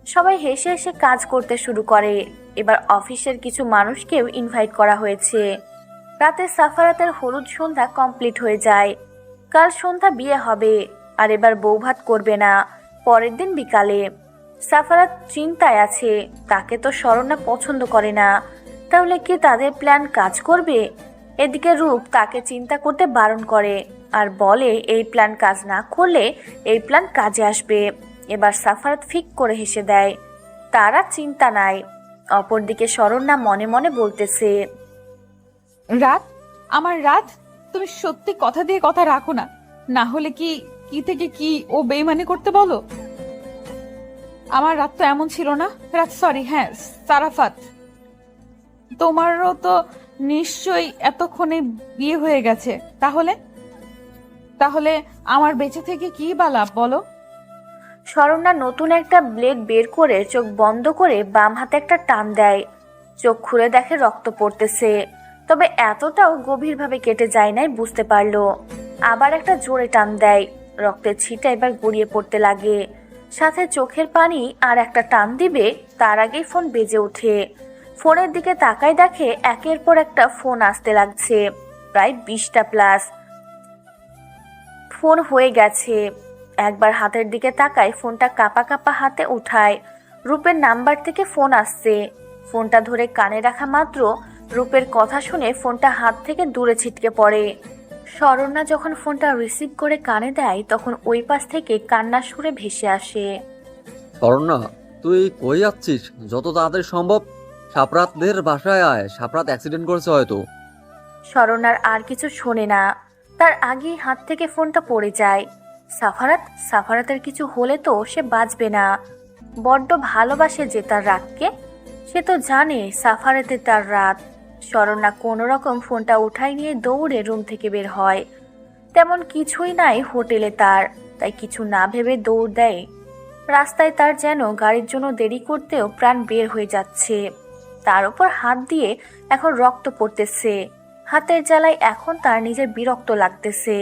সবাই হেসে হেসে কাজ করতে শুরু করে। এবার অফিসের কিছু মানুষকেও ইনভাইট করা হয়েছে। রাতে সাফারাতের হলুদ সন্ধ্যা কমপ্লিট হয়ে যায়। কাল সন্ধ্যা বিয়ে হবে, আর এবার বৌভাত করবে না, পরের দিন বিকালে। সাফারাত চিন্তায় আছে, তাকে তো শরণ্যা পছন্দ করে না, তাহলে কি তাদের প্ল্যান কাজ করবে? এদিকে রূপ তাকে চিন্তা করতে বারণ করে আর বলে এই প্ল্যান কাজ না করলে এই প্ল্যান কাজে আসবে। এবার সাফারাত ফিক করে হেসে দেয়, তারা চিন্তা নাই। অপরদিকে শরণ্যা মনে মনে বলতেছে, রাত, আমার রাত, তুমি সত্যি কথা দিয়ে কথা রাখো না, না হলে কি কি থেকে কি ও বেইমানি করতে বলো। আমার রাত তো এমন ছিল না। রাত, সরি, হ্যাঁ সারাফাত, তোমারও তো নিশ্চয়ই এতক্ষণে বিয়ে হয়ে গেছে। তাহলে তাহলে আমার বেঁচে থেকে কি বা লাভ বলো? শরণ্যা নতুন একটা ব্লেড বের করে চোখ বন্ধ করে বাম হাতে একটা টান দেয়। চোখ খুলে দেখে রক্ত পড়তেছে, তবে এতটাও গভীরভাবে কেটে যায় নাই বুঝতে পারলো। আবার একটা জোরে টান দেয়, রক্তের ছিটা এবার গড়িয়ে পড়তে লাগে। সাথে চোখের পানি আর একটা টান দিবে তার আগেই ফোন বেজে ওঠে। ফোনের দিকে তাকায় দেখে একের পর একটা ফোন আসতে লাগছে, প্রায় 20টা প্লাস ফোন হয়ে গেছে। একবার হাতের দিকে তাকায়, ফোনটা কাঁপা কাঁপা হাতে উঠায়। রূপের নাম্বার থেকে ফোন আসছে। ফোনটা ধরে কানে রাখা মাত্র রূপের কথা শুনে ফোনটা হাত থেকে দূরে ছিটকে পড়ে। শরণ্যা যখন ফোনটা রিসিভ করে কানে দেয় তখন ওই পাশ থেকে কান্নার সুরে ভেসে আসে, শরণ্যা, তুই কই যাচ্ছিস? যত তাড়াতাড়ি সম্ভব সাপরাতদের বাসায় আয়, সাপরাত অ্যাক্সিডেন্ট করেছে হয়তো। শরণ্যার আর কিছু শোনে না, তার আগেই হাত থেকে ফোনটা পড়ে যায়। সাফারাতের কিছু হলে তো সে বাঁচবে না। বড্ড ভালোবাসে যে তার রাতকে, সে তো জানে সাফারাতে তার রাত। শরণ্যা কোনো রকম ফোনটা উঠাই নিয়ে দৌড়ে রুম থেকে বের হয়। তেমন কিছুই নাই হোটেলে তার, তাই কিছু না ভেবে দৌড় দেয়। রাস্তায় তার যেন গাড়ির জন্য দেরি করতেও প্রাণ বের হয়ে যাচ্ছে। তার উপর হাত দিয়ে এখন রক্ত পড়তেছে। হাতের জ্বালায় এখন তার নিজের বিরক্ত লাগতেছে।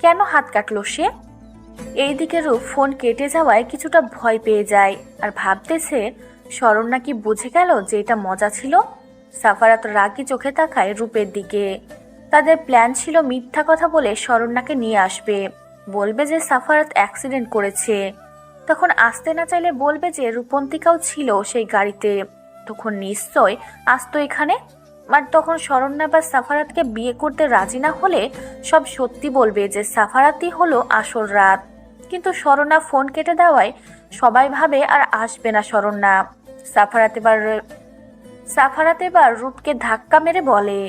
কেন হাত কাটলো সে? এইদিকে রূপ ফোন কেটে যাওয়ায় কিছুটা ভয় পেয়ে যায় আর ভাবতেছে শরণ্যা কি বুঝে গেল যে এটা মজা ছিল। সাফারাত রাগী চোখে তাকায় রূপের দিকে। তাদের প্ল্যান ছিল মিথ্যা কথা বলে শরণ্যাকে নিয়ে আসবে, বলবে যে সাফারাত অ্যাক্সিডেন্ট করেছে। তখন আসতে না চাইলে বলবে যে রূপন্তিকাও ছিল সেই গাড়িতে, তখন নিশ্চয় আসতো এখানে। আর তখন শরণ্যা বা সাফারাতকে বিয়ে করতে রাজি না হলে সব সত্যি বলবে যে সাফারাতই হলো আসল রাত। কিন্তু শরণ্যা ফোন কেটে দেওয়ায় সবাই ভাবে আর আসবে না শরণ্যা। সাফারাত এবার রূপকে ধাক্কা মেরে বলে,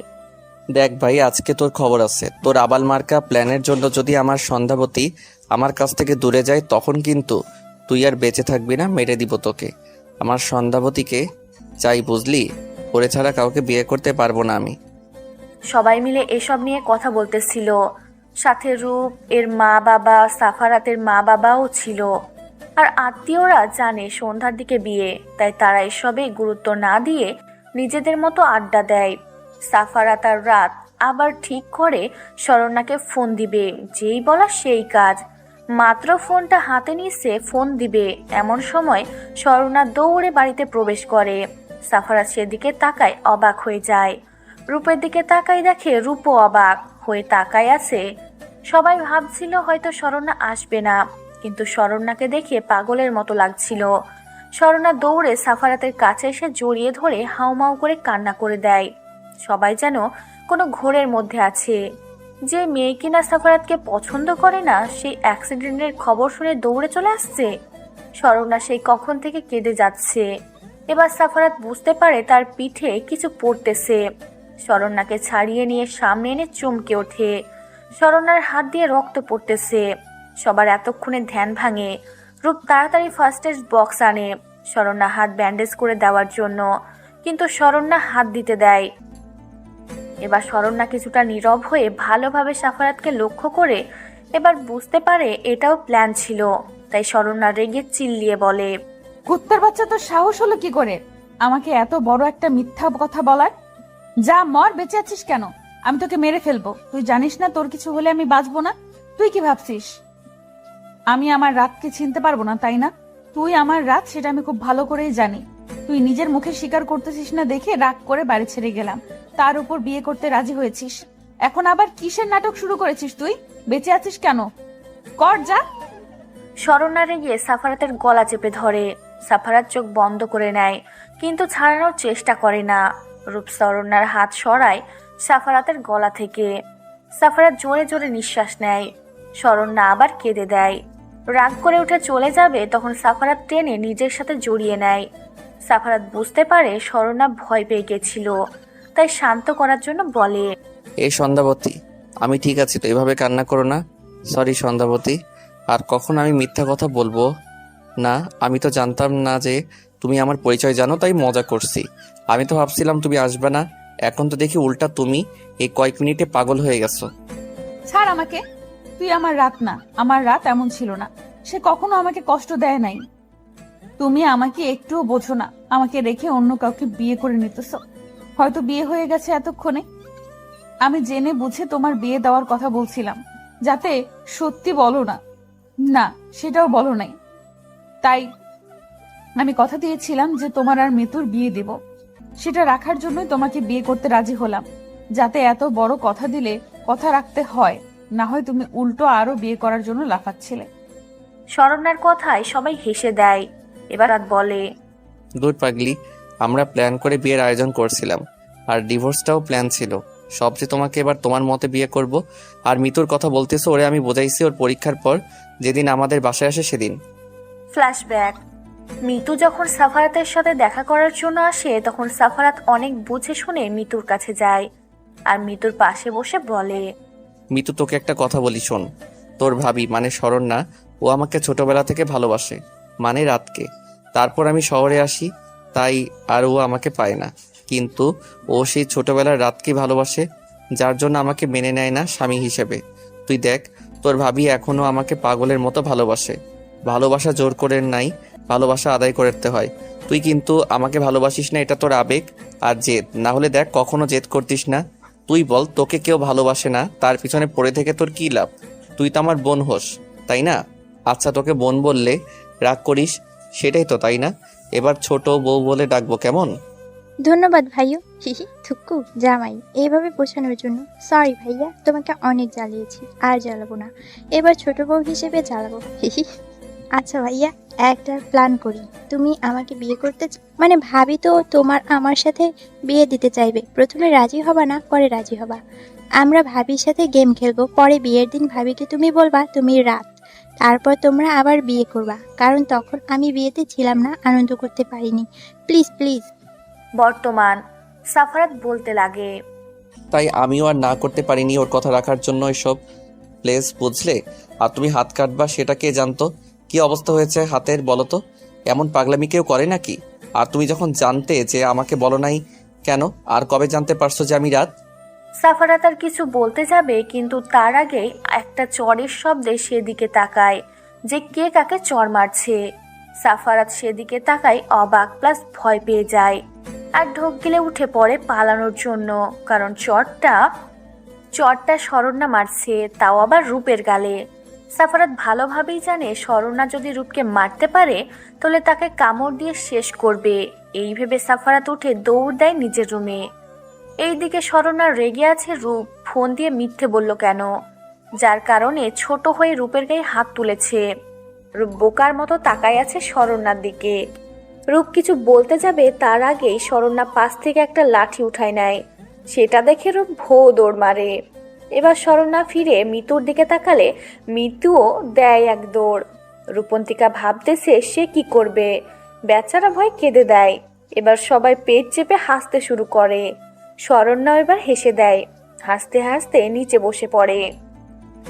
দেখ ভাই, আজকে তোর খবর আছে। তোর আবাল মার্কা প্ল্যানের জন্য যদি আমার সন্ধ্যাবতী আমার কাছ থেকে দূরে যায় তখন কিন্তু তুই আর বেঁচে থাকবি না, মেরে দিব তোকে। আমার সন্ধ্যাবতীকে চাই, বুঝলি? ওরে ছাড়া কাউকে বিয়ে করতে পারবো না আমি। সবাই মিলে এসব নিয়ে কথা বলতেছিল। সাথে রূপ এর মা বাবা, সাফারাতের মা বাবাও ছিল। আর আত্মীয়রা জানে সন্ধ্যার দিকে বিয়ে, তাই তারা এসবে গুরুত্ব না দিয়ে নিজেদের মতো আড্ডা দেয়। সাফারাত আর রাত আবার ঠিক করে শরণ্যাকে ফোন দিবে, যেই বলা সেই কাজ। মাত্র ফোনটা হাতে নিচ্ছে ফোন দিবে, এমন সময় শরণ্যা দৌড়ে বাড়িতে প্রবেশ করে। সাফারাত সেদিকে তাকায়, অবাক হয়ে যায়। রূপের দিকে তাকাই দেখে রূপও অবাক হয়ে তাকায় আছে। সবাই ভাবছিল হয়তো শরণ্যা আসবে না, কিন্তু শরণ্যাকে দেখে পাগলের মতো লাগছিল। শরণ্যা দৌড়ে সাফারাতের কাছে এসে জড়িয়ে ধরে হাউমাউ করে কান্না করে দেয়। সবাই যেন কোনো ঘোরের মধ্যে আছে। যে মেয়ে কিনা সাফারাতকে পছন্দ করে না, সেই অ্যাক্সিডেন্টের খবর শুনে দৌড়ে চলে আসছে। শরণ্যা সেই কখন থেকে কেঁদে যাচ্ছে। এবার সাফারাত বুঝতে পারে তার পিঠে কিছু পড়তেছে। শরণ্যাকে ছাড়িয়ে নিয়ে সামনে এনে চমকে ওঠে। শরণ্যার হাত দিয়ে রক্ত পড়তেছে। সবার এতক্ষণে ধ্যান ভাঙে। রূপ তাড়াতাড়ি ফার্স্ট এড বক্স আনে শরণ্যা হাত ব্যান্ডেজ করে দেওয়ার জন্য, কিন্তু শরণ্যা হাত দিতে দেয়। এবার শরণ্যা কিছুটা নীরব হয়ে ভালোভাবে সাফারাতকে লক্ষ্য করে এবার বুঝতে পারে এটাও প্ল্যান ছিল। তাই শরণ্যা রেগে চিল্লিয়ে বলে, কুত্তার বাচ্চা, তো সাহস হলো কি করে আমাকে এত বড় একটা মিথ্যা কথা বলার? যা মর, বেঁচে আছিস কেন? আমি তোকে মেরে ফেলবো। তুই জানিস না তোর কিছু হলে আমি বাঁচবো না? তুই কি ভাবছিস আমি আমার রাতকে চিনতে পারবো না, তাই না? তুই আমার রাত, সেটা আমি খুব ভালো করেই জানি। তুই নিজের মুখে স্বীকার করতেছিস না দেখে রাগ করে বাড়ি ছেড়ে গেলাম, তার উপর বিয়ে করতে রাজি হয়েছিস। এখন আবার কিসের নাটক শুরু করেছিস? তুই বেঁচে আছিস কেন? কর যা। শরণ্যা রেগে সাফারাতের গলা চেপে ধরে। সাফারাত চোখ বন্ধ করে নেয়, কিন্তু ছাড়ানোর চেষ্টা করে না। রূপ শরণ্যার হাত সরায় সাফারাতের গলা থেকে। সাফারাত জোরে জোরে নিঃশ্বাস নেয়। শরণ্যা আবার কেঁদে দেয়। রাগ করে উঠে চলে যাবে, তখন সাফারাত টেনে নিজের সাথে জড়িয়ে নেয়। সাফারাত বুঝতে পারে শরণ্যা ভয় পেয়ে গেছিল, তাই শান্ত করার জন্য বলে, এই সন্ধ্যাবতী, আমি ঠিক আছি তো, এভাবে কান্না করো না। সরি সন্ধ্যাবতী, আর কখন আমি মিথ্যা কথা বলবো না। আমি তো জানতাম না যে তুমি আমার পরিচয় জানো, তাই মজা করছি। আমি তো ভাবছিলাম তুমি আসবে না, এখন তো দেখি উল্টা তুমি এই কয়েক মিনিটে পাগল হয়ে গেছো। ছাড় আমাকে। তুই আমার রাত না, আমার রাত এমন ছিল না। সে কখনো আমাকে কষ্ট দেয় নাই। তুমি আমাকে একটুও বোঝো না। আমাকে রেখে অন্য কাউকে বিয়ে করে নিতেছ। হয়তো বিয়ে হয়ে গেছে এতক্ষণে। আমি জেনে বুঝে তোমার বিয়ে দেওয়ার কথা বলছিলাম, যাতে সত্যি বলো না। না, সেটাও বলো নাই। তাই আমি কথা দিয়েছিলাম যে তোমার আর মিতুর বিয়ে দেব। সেটা রাখার জন্যই তোমাকে বিয়ে করতে রাজি হলাম, যাতে এত বড় কথা দিলে কথা রাখতে হয়। না হয় তুমি উল্টো আরো বিয়ে করার জন্য লাফাচ্ছিলে। শরণ্যার কথায় সবাই হেসে দেয়। এবার রাত বলে, দূর পাগলি, আমরা প্ল্যান করে বিয়ের আয়োজন করছিলাম, আর ডিভোর্সটাও প্ল্যান ছিল। সব যে তোমাকে এবার তোমার মতে বিয়ে করব। আর মিতুর কথা বলতেছো, ওরে আমি বোঝাইছি ওর পরীক্ষার পর যেদিন আমাদের বাসায় আসে সেদিন। ফ্ল্যাশব্যাক। মিতু যখন সাফারাতের সাথে দেখা করার জন্য আসে, তখন সাফারাত অনেক বুঝে শুনে মিতুর কাছে যায় আর মিতুর পাশে বসে বলে, মিতু, তোকে একটা কথা বলি শোন। তোর ভাবি মানে শরণ্যা, ও আমাকে ছোটবেলা থেকে ভালোবাসে, মানে রাতকে। তারপর আমি শহরে আসি, তাই আর ও আমাকে পায় না। কিন্তু ও সেই ছোটবেলার রাতকে ভালোবাসে, যার জন্য আমাকে মেনে নেয় না স্বামী হিসেবে। তুই দেখ, তোর ভাবি এখনো আমাকে পাগলের মতো ভালোবাসে। ভালোবাসা জোর করে নাই, ভালোবাসা আদায় করতে হয়। তুই কিন্তু আমাকে ভালোবাসিস না, এটা তোর আবেগ আর জেদ। না হলে দেখ, কখনো জেদ করতিস না। তুই বল, তোকে কেউ ভালোবাসে না, তার পিছনে পড়ে থেকে তোর কি লাভ? তুই তো আমার বোন হোস, তাই না? আচ্ছা, তোকে বোন বললে রাগ করিস, সেটাই তো, তাই না? এবার ছোট বউ বলে ডাকবো, কেমন? ধন্যবাদ ভাইয়া। হিহি থুক্কু জামাই এইভাবে বোঝানোর জন্য। সরি ভাইয়া, তোমাকে অনেক জ্বালিয়েছি, আর জ্বালাবো না। এবার ছোট বউ হিসেবে জ্বালাবো। হিহি। আচ্ছা ভাইয়া, একটা প্ল্যান করি। তুমি আমাকে বিয়ে করতে মানে ভাবি তো তোমার আমার সাথে বিয়ে দিতে চাইবে। প্রথমে রাজি হবা না, পরে রাজি হবা। আমরা ভাবির সাথে গেম খেলবো, পরে বিয়ের দিন ভাবিকে তুমি বলবা তুমি রাত। তারপর তোমরা আবার বিয়ে করবা, কারণ তখন আমি বিয়েতে ছিলাম না, আনন্দ করতে পারিনি। Please please. বর্তমান। সাফারাত বলতে লাগে, তাই আমিও আর না করতে পারিনি ওর কথা রাখার জন্য এসব প্লেস, বুঝলে? আর তুমি হাত কাটবা, সেটা কে জানতো? কি অবস্থা হয়েছে হাতের বলো তো? এমন পাগলামি কেউ করে নাকি? আর তুমি যখন জানতে যে আমাকে বলো নাই কেন? আর কবে জানতে পারছো যে আমি রাত? সাফারাত আর কিছু বলতে যাবে, কিন্তু তার আগেই একটা চড়ের শব্দে সেদিকে তাকায় যে কে কাকে চড় মারছে। সাফারাত সেদিকে তাকায় অবাক প্লাস ভয় পেয়ে যায় আর ঢোক গিলে উঠে পড়ে পালানোর জন্য, কারণ চড়টা শরণ্যা মারছে, তাও আবার রূপের গালে। সাফারাত ভালোভাবেই জানে শরণ্যা যদি রূপকে মারতে পারে তাহলে তাকে কামড় দিয়ে শেষ করবে। এই ভেবে সাফারাত উঠে দৌড় দেয় নিজের রুমে। এইদিকে শরণ্যা রেগে আছে রূপ ফোন দিয়ে মিথ্যে বলল কেন, যার কারণে ছোট হয়ে রূপের গায়ে হাত তুলেছে। রূপ বোকার মতো তাকায় আছে শরণ্যার দিকে। রূপ কিছু বলতে যাবে তার আগেই শরণ্যা পাশ থেকে একটা লাঠি উঠায় নেয়। সেটা দেখে রূপ ভোঁ দৌড় মারে। এবার শরণ্যা ফিরে মিতুর দিকে তাকালে মিতুও দেয় এক দৌড়। রূপন্তিকা ভাবতেছে সে কি করবে, বেচারা ভয় কেঁদে দেয়। এবার সবাই পেট চেপে হাসতে শুরু করে। শরণ্যা এবার হেসে দেয়, হাসতে হাসতে নিচে বসে পড়ে।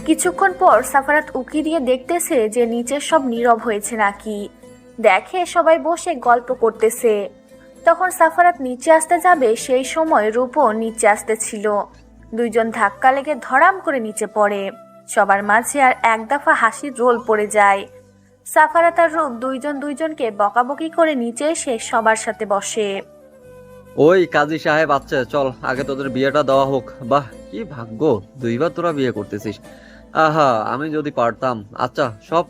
কিছুক্ষণ পর সাফারাত উকি দিয়ে দেখতেছে যে নিচের সব নীরব হয়েছে নাকি। দেখে সবাই বসে গল্প করতেছে। তখন সাফারাত নিচে আসতে যাবে, সেই সময় রূপও নিচে আসতেছিল। দুইজন ধাক্কা লেগে ধড়াম করে নিচে পড়ে। সবার মাঝে আর এক দফা হাসির রোল পড়ে যায়। সাফারাত আর রূপ দুইজনকে বকাবকি করে নিচে এসে সবার সাথে বসে। ওই কাজী সাহেব, আচ্ছা চল আগে তোদের বিয়েটা দেওয়া হোক। বাহ, কি ভাগ্য, দুইবার তোরা বিয়ে করতেছিস। আহা, আমি যদি পারতাম। আচ্ছা সব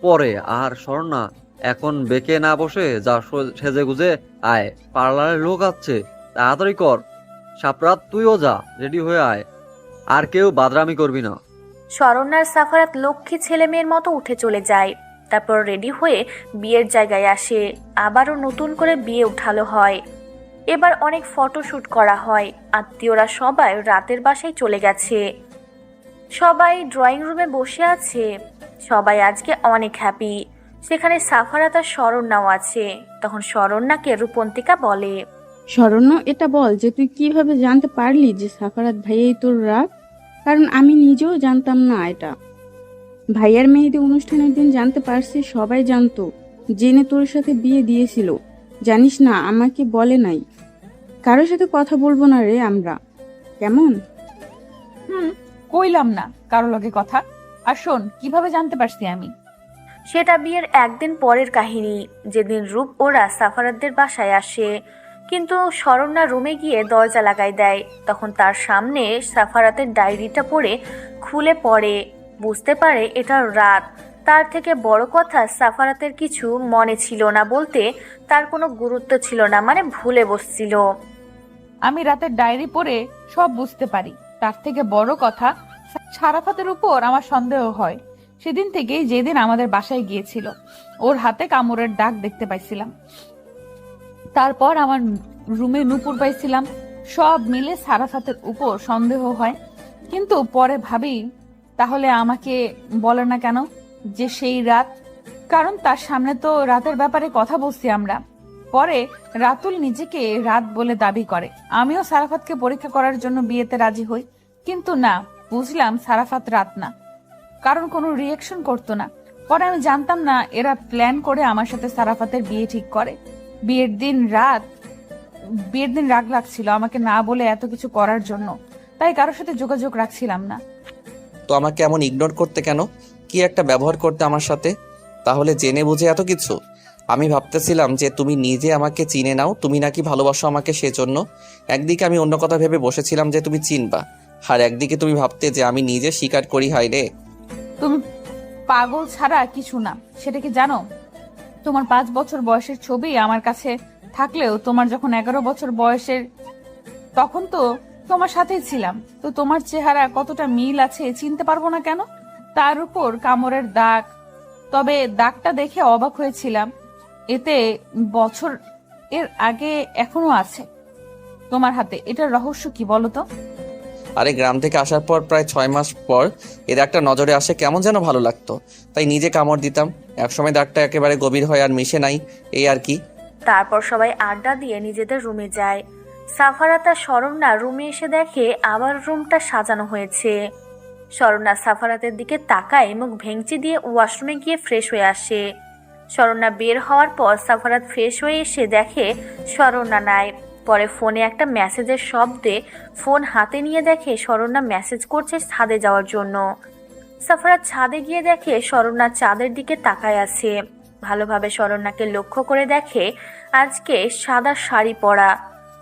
পরে। আর শরণ্যা, এখন বেঁকে না বসে যা সেজে গুজে আয়, পার্লারের লোক আছে, তাড়াতাড়ি কর। সাপরাত, তুইও যা, রেডি হয়ে আয়, আর কেউ বাদরামি করবি না। শরণ্যার সাফারাত লক্ষ্মী ছেলে মেয়ের মতো উঠে চলে যায়। তারপর রেডি হয়ে বিয়ের জায়গায় আসে। আবারও নতুন করে বিয়ে উঠালো হয়। এবার অনেক ফটোশ্যুট করা হয়। আত্মীয়রা সবাই রাতের বাসায় চলে গেছে। সবাই ড্রয়িং রুমে বসে আছে। সবাই আজকে অনেক হ্যাপি। সেখানে সাফারাত আর শরণ্যাও আছে। তখন শরণ্যাকে রূপন্তিকা বলে, শরণ্য, এটা বল যে তুই কিভাবে জানতে পারলি যে সাফারাত ভাইয়াই তোর রাগ? কারণ আমি নিজেও জানতাম না এটা। ভাইয়ার মেহেদি অনুষ্ঠানের দিন জানতে পারছি, সবাই জানতো, জেনে তোর সাথে বিয়ে দিয়েছিল। জানিস না, আমাকে বলে নাই। কারোর সাথে কথা বলবো না রে আমরা, কেমন? কইলাম না কারো লগে কথা। আর শোন, কিভাবে জানতে পারছি আমি? সেটা বিয়ের একদিন পরের কাহিনী, যেদিন রূপ ওরা সাফারাতদের বাসায় আসে। কিন্তু শরণ্যা রুমে গিয়ে দরজা লাগাই দেয়। তখন তার সামনে সাফারাতের ডায়েরিটা পড়ে খুলে পড়ে। বুঝতে পারে এটা রাত। তার থেকে বড় কথা, সাফারাতের কিছু মনে ছিল না, বলতে তার কোনো গুরুত্ব ছিল না, মানে ভুলে বসছিল। আমি রাতের ডায়েরি পড়ে সব বুঝতে পারি। তার থেকে বড় কথা, সারাফাতের উপর আমার সন্দেহ হয় সেদিন থেকেই, যেদিন আমাদের বাসায় গিয়েছিল। ওর হাতে কামড়ের দাগ দেখতে পাইছিলাম। তারপর আমার রুমে নূপুর পাইছিলাম। সব মিলে সারাফাতের উপর সন্দেহ হয়। কিন্তু পরে ভাবি, তাহলে আমাকে বলে না কেন যে সেই রাত? কারণ তার সামনে তো রাতের ব্যাপারে কথা বলছি আমরা। পরে রাতুল নিজেকে রাত বলে দাবি করে। আমিও সারাফাতকে পরীক্ষা করার জন্য বিয়েতে রাজি হই। কিন্তু না, বুঝলাম সারাফাত রাত না, কারণ কোনো রিয়াকশন করতো না। পরে আমি জানতাম না, এরা প্ল্যান করে আমার সাথে সারাফাতের বিয়ে ঠিক করে। বিয়ের দিন রাগ লাগছিল আমাকে না বলে এত কিছু করার জন্য, তাই কারোর সাথে যোগাযোগ রাখছিলাম না। তো আমাকে এমন ইগনোর করতে কেন? কি একটা ব্যবহার করতে আমার সাথে? তাহলে জেনে বুঝে এত কিছু? আমি ভাবতেছিলাম যে তুমি নিজে আমাকে চিনে নাও, তুমি নাকি ভালোবাসো আমাকে, সেজন্য। একদিকে আমি অন্য কথা ভেবে বসেছিলাম যে তুমি চিনবা, আর একদিকে তুমি ভাবতে যে আমি নিজে স্বীকার করি। হাই রে, তুমি পাগল ছাড়া কিছু না, সেটা কি জানো? তোমার 5 বছর বয়সের ছবি আমার কাছে থাকলেও তোমার যখন 11 বছর বয়সের, তখন তো তোমার সাথেই ছিলাম। তো তোমার চেহারা কতটা মিল আছে চিনতে পারবো না কেন? তার উপর কামড়ের দাগ। তবে দাগটা দেখে অবাক হয়েছিলাম, এতে বছর এর আগে এখনো আছে তোমার হাতে। এটার রহস্য কি বলো তো? আরে গ্রাম থেকে আসার পর প্রায় 6 মাস পর এর একটা নজরে আসে, কেমন যেন ভালো লাগতো, তাই নিজে কামড় দিতাম। একসময় দাগটা একেবারে গভীর হয় আর মিশে নাই, এই আর কি। তারপর সবাই আড্ডা দিয়ে নিজেদের রুমে যায়। সাফারাত আর শরণ্যা রুমে এসে দেখে আবার রুমটা সাজানো হয়েছে। শরণ্যা সাফারাতের দিকে তাকায়, মুখ ভেঙচি দিয়ে ওয়াশরুমে গিয়ে ফ্রেশ হয়ে আসে। শরণ্যা বের হওয়ার পর সাফারাত ফ্রেশ হয়ে এসে দেখে শরণ্যা নাই। পরে ফোনে একটা মেসেজের শব্দে ফোন হাতে নিয়ে দেখে শরণ্যা মেসেজ করছে ছাদে যাওয়ার জন্য। সাফারাত ছাদে গিয়ে দেখে শরণ্যা চাঁদের দিকে তাকায় আছে। ভালোভাবে শরণ্যাকে লক্ষ্য করে দেখে আজকে সাদা শাড়ি পরা।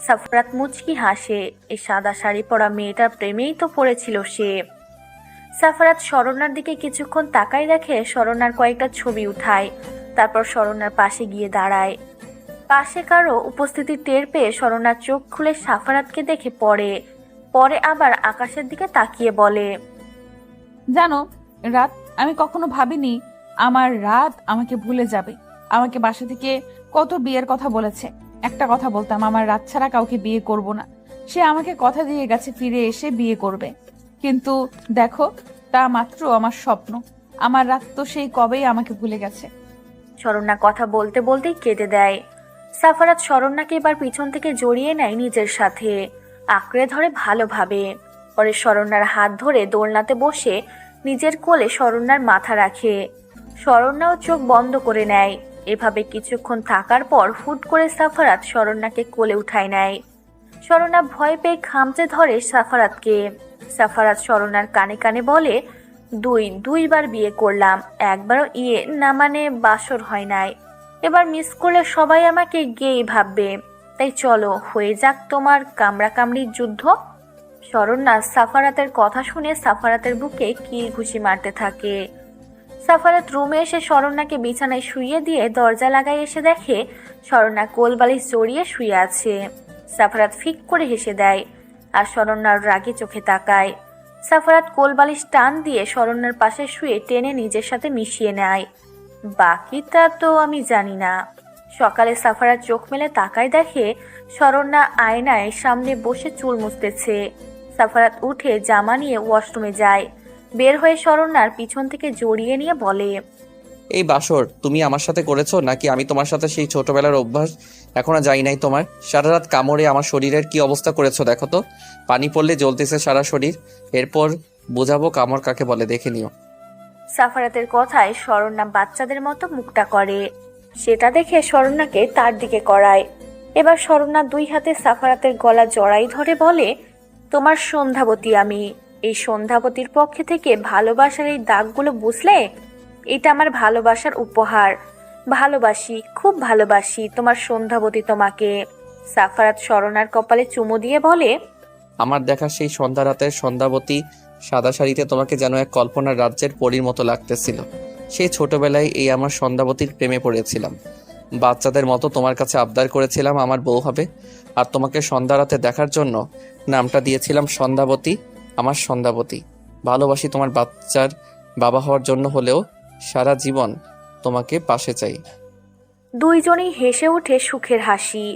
সাফারাত মুচকি হাসে, এই সাদা শাড়ি পরা মেয়েটার প্রেমেই তো পড়েছিল সে। সাফারাত শরণ্যার দিকে কিছুক্ষণ তাকায় দেখে শরণ্যার কয়েকটা ছবি উঠায়, তারপর শরণ্যার পাশে গিয়ে দাঁড়ায়। পাশে কারো উপস্থিতি টের পেয়ে শরণ্যার চোখ খুলে সাফারাতকে দেখে পরে আবার আকাশের দিকে তাকিয়ে বলে, জানো রাত, আমি কখনো ভাবিনি আমার রাত আমাকে ভুলে যাবে। আমাকে বাসা থেকে কত বিয়ের কথা বলেছে, একটা কথা বলতাম, আমার রাত ছাড়া কাউকে বিয়ে করব না। সে আমাকে কথা দিয়ে গেছে ফিরে এসে বিয়ে করবে, কিন্তু দেখো তা মাত্র আমার স্বপ্ন। আমার রাত তো সেই কবেই আমাকে ভুলে গেছে। শরণ্যা কথা বলতে বলতেই কেঁদে দেয়। সাফারাত শরণ্যাকে এবার পিছন থেকে জড়িয়ে নেয় নিজের সাথে, আঁকড়ে ধরে ভালোভাবে। পরে শরণ্যার হাত ধরে দোলনাতে বসে নিজের কোলে শরণ্যার মাথা রাখে। শরণ্যাও চোখ বন্ধ করে নেয়। এভাবে কিছুক্ষণ থাকার পর হুট করে সাফারাত শরণ্যাকে কোলে উঠায় নেয়। শরণ্যা ভয় পেয়ে খামচে ধরে সাফারাতকে। সাফারাত শরণ্যার কানে কানে বলে, দুইবার বিয়ে করলাম, একবারও মানে বাসর হয় নাই। এবার মিস করলে সবাই আমাকে গেই ভাববে, তাই চলো হয়ে যাক তোমার কামড়াকামড়ির যুদ্ধ। শরণ্যা সাফারাতের কথা শুনে সাফারাতের বুকে কিল ঘুষি মারতে থাকে। সাফারাত রুমে এসে শরণ্যাকে বিছানায় শুইয়ে দিয়ে দরজা লাগাই এসে দেখে শরণ্যা কোলবালিশ জড়িয়ে শুয়ে আছে। সাফারাত ফিক করে হেসে দেয় আর শরণ্যার রাগে চোখে তাকায়। সাফারাত কোলবালিশ টান দিয়ে শরণ্যার পাশে শুয়ে টেনে নিজের সাথে মিশিয়ে নেয়। বাকিটা তো আমি জানি না। সকালে সাফারাত চোখ মেলে তাকায় দেখে শরণ্যা আয়নায় সামনে বসে চুল মুছতেছে। সাফারাত উঠে জামা নিয়ে ওয়াশরুমে যায়। বের হয়ে শরণ্যার পিছন থেকে জড়িয়ে নিয়ে বলে, এই বাসর তুমি আমার সাথে করেছো নাকি আমি তোমার সাথে সেই ছোটবেলার অভ্যাস এখনো যাই নাই তোমার? সারা রাত কামড়ে আমার শরীরের কি অবস্থা করেছো দেখো তো, পানি পড়লে জ্বলতেছে সারা শরীর। এরপর বোঝাবো কামড় কাকে বলে, দেখে নিও। সাফারাতের কথায় শরণ্যা বাচ্চাদের মতো মুখটা করে। সেটা দেখে শরণ্যাকে তার দিকে করায়। এবার শরণ্যা দুই হাতে সাফারাতের গলা জড়াই ধরে বলে, তোমার সন্ধ্যাবতী আমি। এই সন্ধ্যাবতীর পক্ষে থেকে ভালোবাসার এই দাগগুলো বুঝলে, এটা আমার ভালোবাসার উপহার। ভালোবাসি, খুব ভালোবাসি তোমার সন্ধ্যাবতী তোমাকে। সাফারাত শরণ্যার কপালে চুমু দিয়ে বলে, আমার দেখা সেই সন্ধ্যা রাতের সন্ধ্যাবতী সাদা শাড়িতে তোমাকে যেন এক কল্পনার রাজ্যের পরীর মতো লাগতেছিল। সেই ছোটবেলায় এই আমার সন্ধ্যাবতীর প্রেমে পড়েছিলাম। বাচ্চাদের মতো তোমার কাছে আবদার করেছিলাম আমার বউ হবে, আর তোমাকে সন্ধ্যা রাতে দেখার জন্য নামটা দিয়েছিলাম সন্ধ্যাবতী, আমার সন্ধ্যাবতী। ভালোবাসি তোমার বাচ্চার বাবা হওয়ার জন্য হলেও সারা জীবন তোমাকে পাশে চাই। দুইজনই হেসে উঠে সুখের হাসি।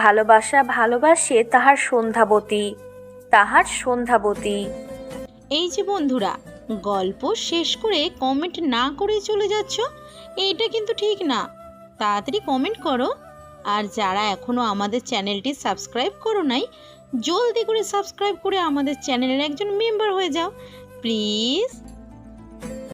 ভালোবাসা ভালোবাসে তাহার সন্ধ্যাবতী, তাহার সন্ধ্যাবতী। এই যে বন্ধুরা, গল্প শেষ করে কমেন্ট না করে চলে যাচ্ছ, এইটা কিন্তু ঠিক না। তাড়াতাড়ি কমেন্ট করো। আর যারা এখনও আমাদের চ্যানেলটি সাবস্ক্রাইব করো নাই, জলদি করে সাবস্ক্রাইব করে আমাদের চ্যানেলের একজন মেম্বার হয়ে যাও প্লিজ।